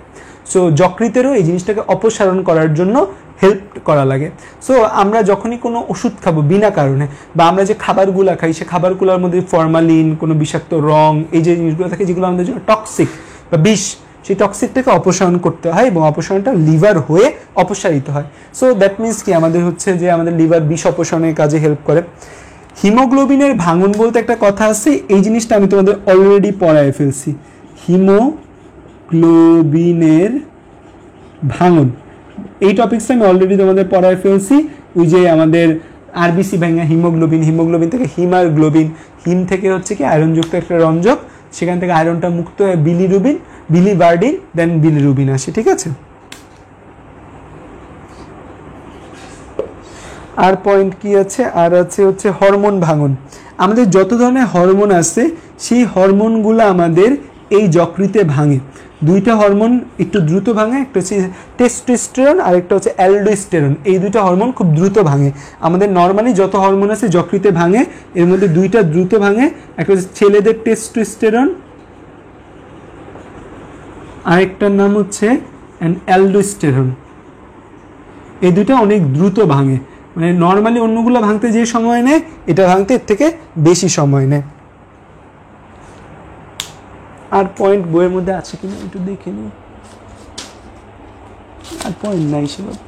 [SPEAKER 1] সো যকৃতেরও এই জিনিসটাকে অপসারণ করার জন্য হেল্প করা লাগে। সো আমরা যখনই কোনো ওষুধ খাবো বিনা কারণে, বা আমরা যে খাবারগুলো খাই সে খাবারগুলোর মধ্যে ফরমালিন, কোনো বিষাক্ত রং, এই যে জিনিসগুলো থাকে যেগুলো আমাদের জন্য টক্সিক বা বিষ, সেই টক্সিকটাকে অপসারণ করতে হয় এবং অপসারণটা লিভার হয়ে অপসারিত হয়। সো দ্যাট মিনস কি আমাদের হচ্ছে যে আমাদের লিভার বিষ অপসারণের কাজে হেল্প করে। হিমোগ্লোবিনের ভাঙন বলতে একটা কথা আছে, এই জিনিসটা আমি তোমাদের অলরেডি পড়ায় ফেলছি। হিমোগ্লোবিনের ভাঙন, এই টপিকসটা আমি অলরেডি তোমাদের পড়ায় ফেলছি। ওই যে আমাদের আরবিসি ভাঙা হিমোগ্লোবিন, হিমোগ্লোবিন থেকে হিমার গ্লোবিন, হিম থেকে হচ্ছে কি আয়রনযুক্ত একটা রঞ্জক, সেখান থেকে আয়রনটা মুক্ত হয়ে বিলিরুবিন, বিলিবার্ডিন, দেন বিলিরুবিন আসে, ঠিক আছে। আর পয়েন্ট কি আছে? আর আছে হচ্ছে হরমোন ভাঙন। আমাদের যত ধরনের হরমোন আছে সেই হরমোনগুলো আমাদের এই যকৃতে ভাঙে। দুইটা হরমোন একটু দ্রুত ভাঙে, একটা হচ্ছে টেস্টোস্টেরন আর একটা হচ্ছে অ্যালডোস্টেরন। এই দুইটা হরমোন খুব দ্রুত ভাঙে। আমাদের নর্মালি যত হরমোন আছে যকৃতে ভাঙে, এর মধ্যে দুইটা দ্রুত ভাঙে, একটা হচ্ছে ছেলেদের টেস্টোস্টেরন, আরেকটার নাম হচ্ছে অ্যালডোস্টেরন। এই দুইটা অনেক দ্রুত ভাঙে, মানে নর্মালি অন্যগুলো ভাঙতে যে সময় নেয় এটা ভাঙতে এর থেকে বেশি সময় নেয়। আর পয়েন্ট বইয়ের মধ্যে আছে কিনা একটু দেখে নিই, আর পয়েন্ট নাই সেভাবে।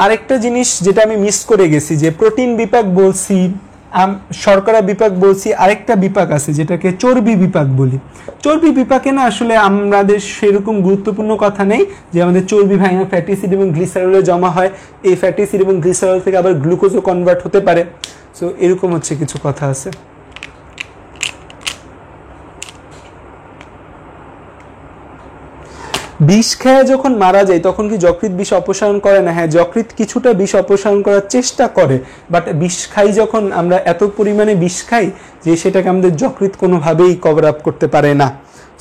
[SPEAKER 1] আরেকটা জিনিস যেটা আমি মিস করে গেছি, যে প্রোটিন বিপাক বলছি, শর্করা বিপাক বলছি, আরেকটা বিপাক আছে যেটাকে চর্বি বিপাক বলি। চর্বি বিপাকে না আসলে আমাদের সেরকম গুরুত্বপূর্ণ কথা নেই, যে আমাদের চর্বি ভাঙা ফ্যাটি অ্যাসিড এবং গ্লিসারলে জমা হয়, এই ফ্যাটি অ্যাসিড এবং গ্লিসারল থেকে আবার গ্লুকোজও কনভার্ট হতে পারে। সো এরকম হচ্ছে কিছু কথা আছে। বিষ খেয়ে যখন মারা যায় তখন কি যকৃৎ বিষ অপসারণ করে না? হ্যাঁ, যকৃৎ কিছুটা বিষ অপসারণ করার চেষ্টা করে, বাট বিষ খাই যখন আমরা এত পরিমাণে বিষ খাই যে সেটাকে আমাদের যকৃৎ কোনোভাবেই কভার আপ করতে পারে না।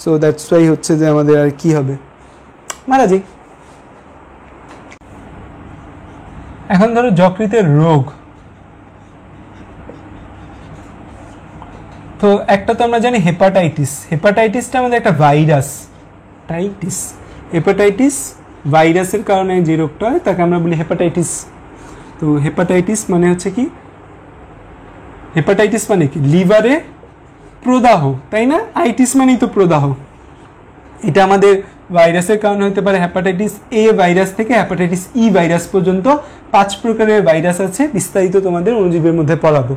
[SPEAKER 1] সো দ্যাটস ওয়াই হচ্ছে যে আমাদের আর কি হবে, মারা যাই। এখন ধরো যকৃতের রোগ, তো একটা তো আমরা জানি হেপাটাইটিস। হেপাটাইটিসটা আমাদের একটা ভাইরাস, হেপাটাইটিস ভাইরাসের কারণে যে রোগটা হয় তাকে আমরা বলি হেপাটাইটিস। তো হেপাটাইটিস মানে হচ্ছে কি, হেপাটাইটিস মানে কি লিভারে প্রদাহ, তাই না? আইটিস মানেই তো প্রদাহ। এটা আমাদের ভাইরাসের কারণে হতে পারে হেপাটাইটিস এ ভাইরাস থেকে হেপাটাইটিস ই ভাইরাস পর্যন্ত 5 প্রকারের ভাইরাস আছে, বিস্তারিত তোমাদের অণুজীবের মধ্যে পড়াবো।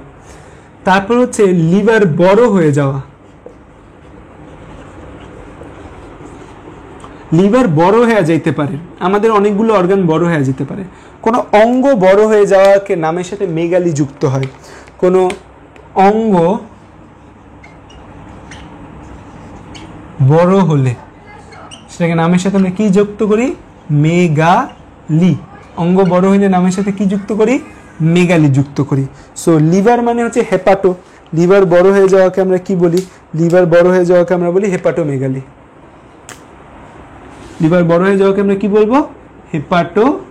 [SPEAKER 1] তারপর হচ্ছে লিভার বড় হয়ে যাওয়া। লিভার বড় হয়ে যেতে পারে, আমাদের অনেকগুলো অর্গান বড় হয়ে যেতে পারে। কোনো অঙ্গ বড় হয়ে যাওয়াকে নামের সাথে মেগালি যুক্ত হয়। কোনো অঙ্গ বড় হলে সেটাকে নামের সাথে আমরা কি যুক্ত করি? মেগালি। অঙ্গ বড় হইলে নামের সাথে কি যুক্ত করি? মেগালি যুক্ত করি। সো লিভার মানে হচ্ছে হেপাটো। লিভার বড় হয়ে যাওয়াকে আমরা কি বলি? লিভার বড় হয়ে যাওয়াকে আমরা বলি হেপাটোমেগালি। লিভার বড় হয়ে যাওয়াকে আমরা কি বলবো? হেপাটোমেগালি।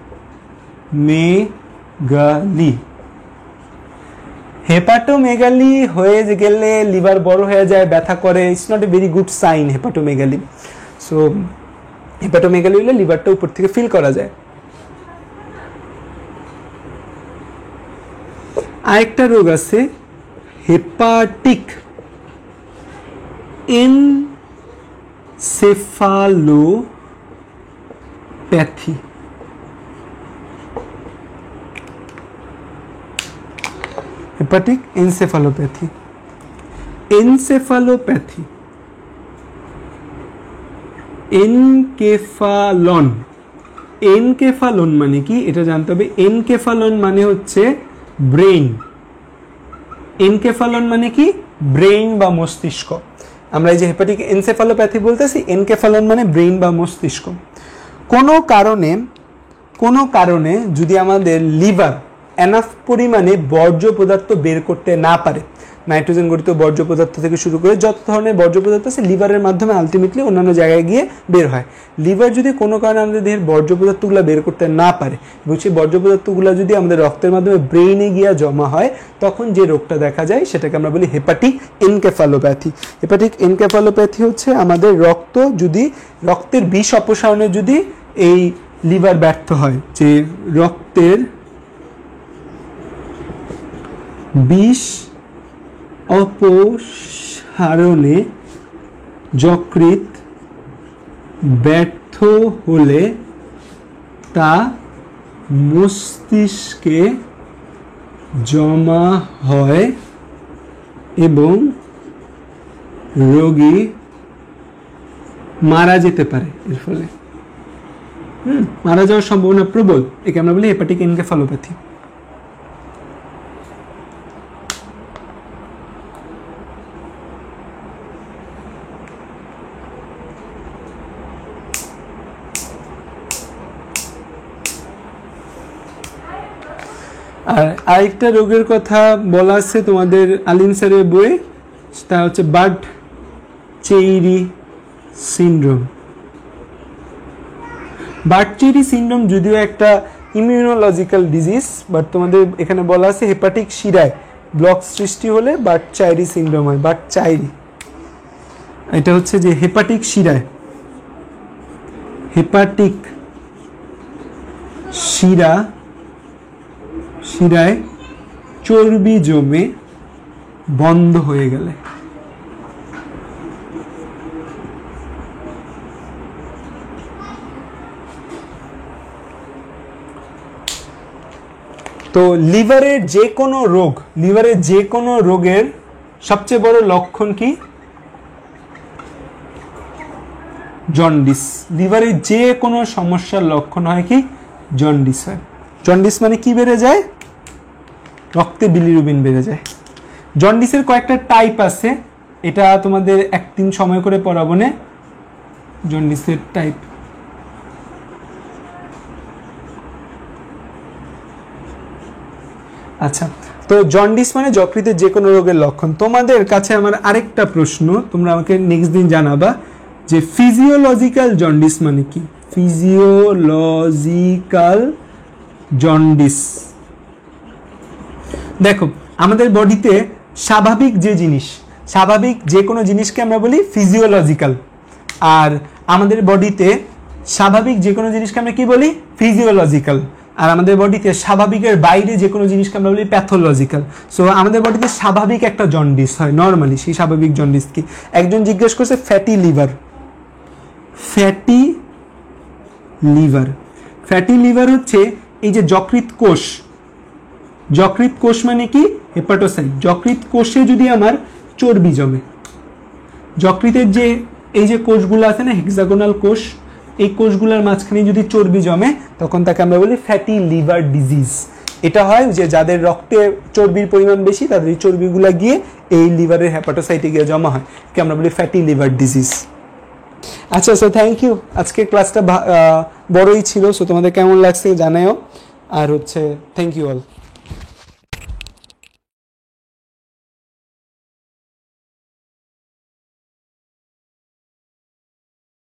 [SPEAKER 1] হেপাটোমেগালি হয়ে গেলে লিভার বড় হয়ে যায়, ব্যথা করে, it's not a very good sign hepatomegaly. So hepatomegaly হলে লিভারটা উপর থেকে ফিল করা যায়। আরেকটা রোগ আছে hepatic encephalopathy. Hepatic encephalopathy. Encephalopathy, encephalon. Encephalon মানে কি এটা জানতে হবে। এনকেফালন মানে হচ্ছে ব্রেইন। এনকেফালন মানে কি? ব্রেইন বা মস্তিষ্ক। আমরা এই যে হেপাটিক এনসেফালোপ্যাথি বলতেছি, এনকেফালন মানে ব্রেইন বা মস্তিষ্ক। কোনো কারণে যদি আমাদের লিভার এনাফ পরিমাণে বর্জ্য পদার্থ বের করতে না পারে, নাইট্রোজেন গঠিত বর্জ্য পদার্থ থেকে শুরু করে যত ধরনের বর্জ্য পদার্থ আছে লিভারের মাধ্যমে আলটিমেটলি অন্যান্য জায়গায় গিয়ে বের হয়। লিভার যদি কোনো কারণে আমাদের দেহের বর্জ্য পদার্থগুলো বের করতে না পারে এবং সেই বর্জ্য পদার্থগুলো যদি আমাদের রক্তের মাধ্যমে ব্রেইনে গিয়ে জমা হয়, তখন যে রোগটা দেখা যায় সেটাকে আমরা বলি হেপাটিক এনকেফালোপ্যাথি। হেপাটিক এনকেফালোপ্যাথি হচ্ছে আমাদের রক্তের বিষ অপসারণে যদি এই লিভার ব্যর্থ হয়, যে রক্তের বিষ অপসারণে যকৃৎ ব্যর্থ হলে তা মস্তিষ্কে জমা হয় এবং রোগী মারা যেতে পারে। এর ফলে মারা যাওয়ার সম্ভাবনা প্রবল। একে আমরা বলি হেপাটিক এনকেফালোপ্যাথি। আর আরেকটা রোগের কথা বলা আছে তোমাদের আলিম স্যারের বইয়ে, তা হচ্ছে বার্ড চেইরি সিনড্রোম। বার্ড চেইরি সিনড্রোম যদিও একটা ইমিউনোলজিক্যাল ডিজিজ, বাট তোমাদের এখানে বলা আছে হেপাটিক শিরায় ব্লক সৃষ্টি হলে বার্ড চাইরি সিনড্রোম হয়। বার্ড চাইরি এটা হচ্ছে যে হেপাটিক শিরায় চর্বি জমে বন্ধ হয়ে গেলে। তো লিভারের যে কোনো রোগের সবচেয়ে বড় লক্ষণ কি? জন্ডিস। লিভারের যে কোনো সমস্যার লক্ষণ হয় কি? জন্ডিস হয়। জন্ডিস মানে কি বেড়ে যায়? রক্তে বিলিরুবিন বেড়ে যায়। জন্ডিসের কয়েকটা টাইপ আছে, এটা তোমাদের একদিন সময় করে পড়াবো না। জন্ডিসের টাইপ আচ্ছা, তো জন্ডিস মানে যকৃতের যে কোনো রোগের লক্ষণ। তোমাদের কাছে আমার আরেকটা প্রশ্ন, তোমরা আমাকে নেক্সট দিন জানাবা যে ফিজিওলজিক্যাল জন্ডিস মানে কি? ফিজিওলজিক্যাল জন্ডিস, দেখো আমাদের বডিতে স্বাভাবিক যে কোনো জিনিসকে আমরা বলি ফিজিওলজিক্যাল, আর আমাদের বডিতে স্বাভাবিক যে কোনো জিনিসকে আমরা কি বলি? ফিজিওলজিক্যাল। আর আমাদের বডিতে স্বাভাবিকের বাইরে যে কোনো জিনিসকে আমরা বলি প্যাথোলজিক্যাল। সো আমাদের বডিতে স্বাভাবিক একটা জন্ডিস হয় নর্মালি। সেই স্বাভাবিক জন্ডিস কি? একজন জিজ্ঞেস করছে fatty liver, fatty liver. Fatty liver হচ্ছে এই যে যকৃৎ কোষ, যকৃৎ কোষ মানে কি হেপাটোসাইট, যকৃৎ কোষে যদি আমার চর্বি জমে, যকৃতের যে এই যে কোষগুলো আছে না হেক্সাগোনাল কোষ, এই কোষগুলোর মাঝখানে যদি চর্বি জমে তখন তাকে আমরা বলি ফ্যাটি লিভার ডিজিজ। এটা হয় যে যাদের রক্তে চর্বির পরিমাণ বেশি তাদের এই চর্বিগুলো গিয়ে এই লিভারের হেপাটোসাইটে গিয়ে জমা হয়, কে আমরা বলি ফ্যাটি লিভার ডিজিজ। আচ্ছা, সো থ্যাংক ইউ। আজকে ক্লাসটা বড়ই ছিল, সো তোমাদের কেমন লাগছে জানাও। আর হচ্ছে থ্যাংক ইউ অল।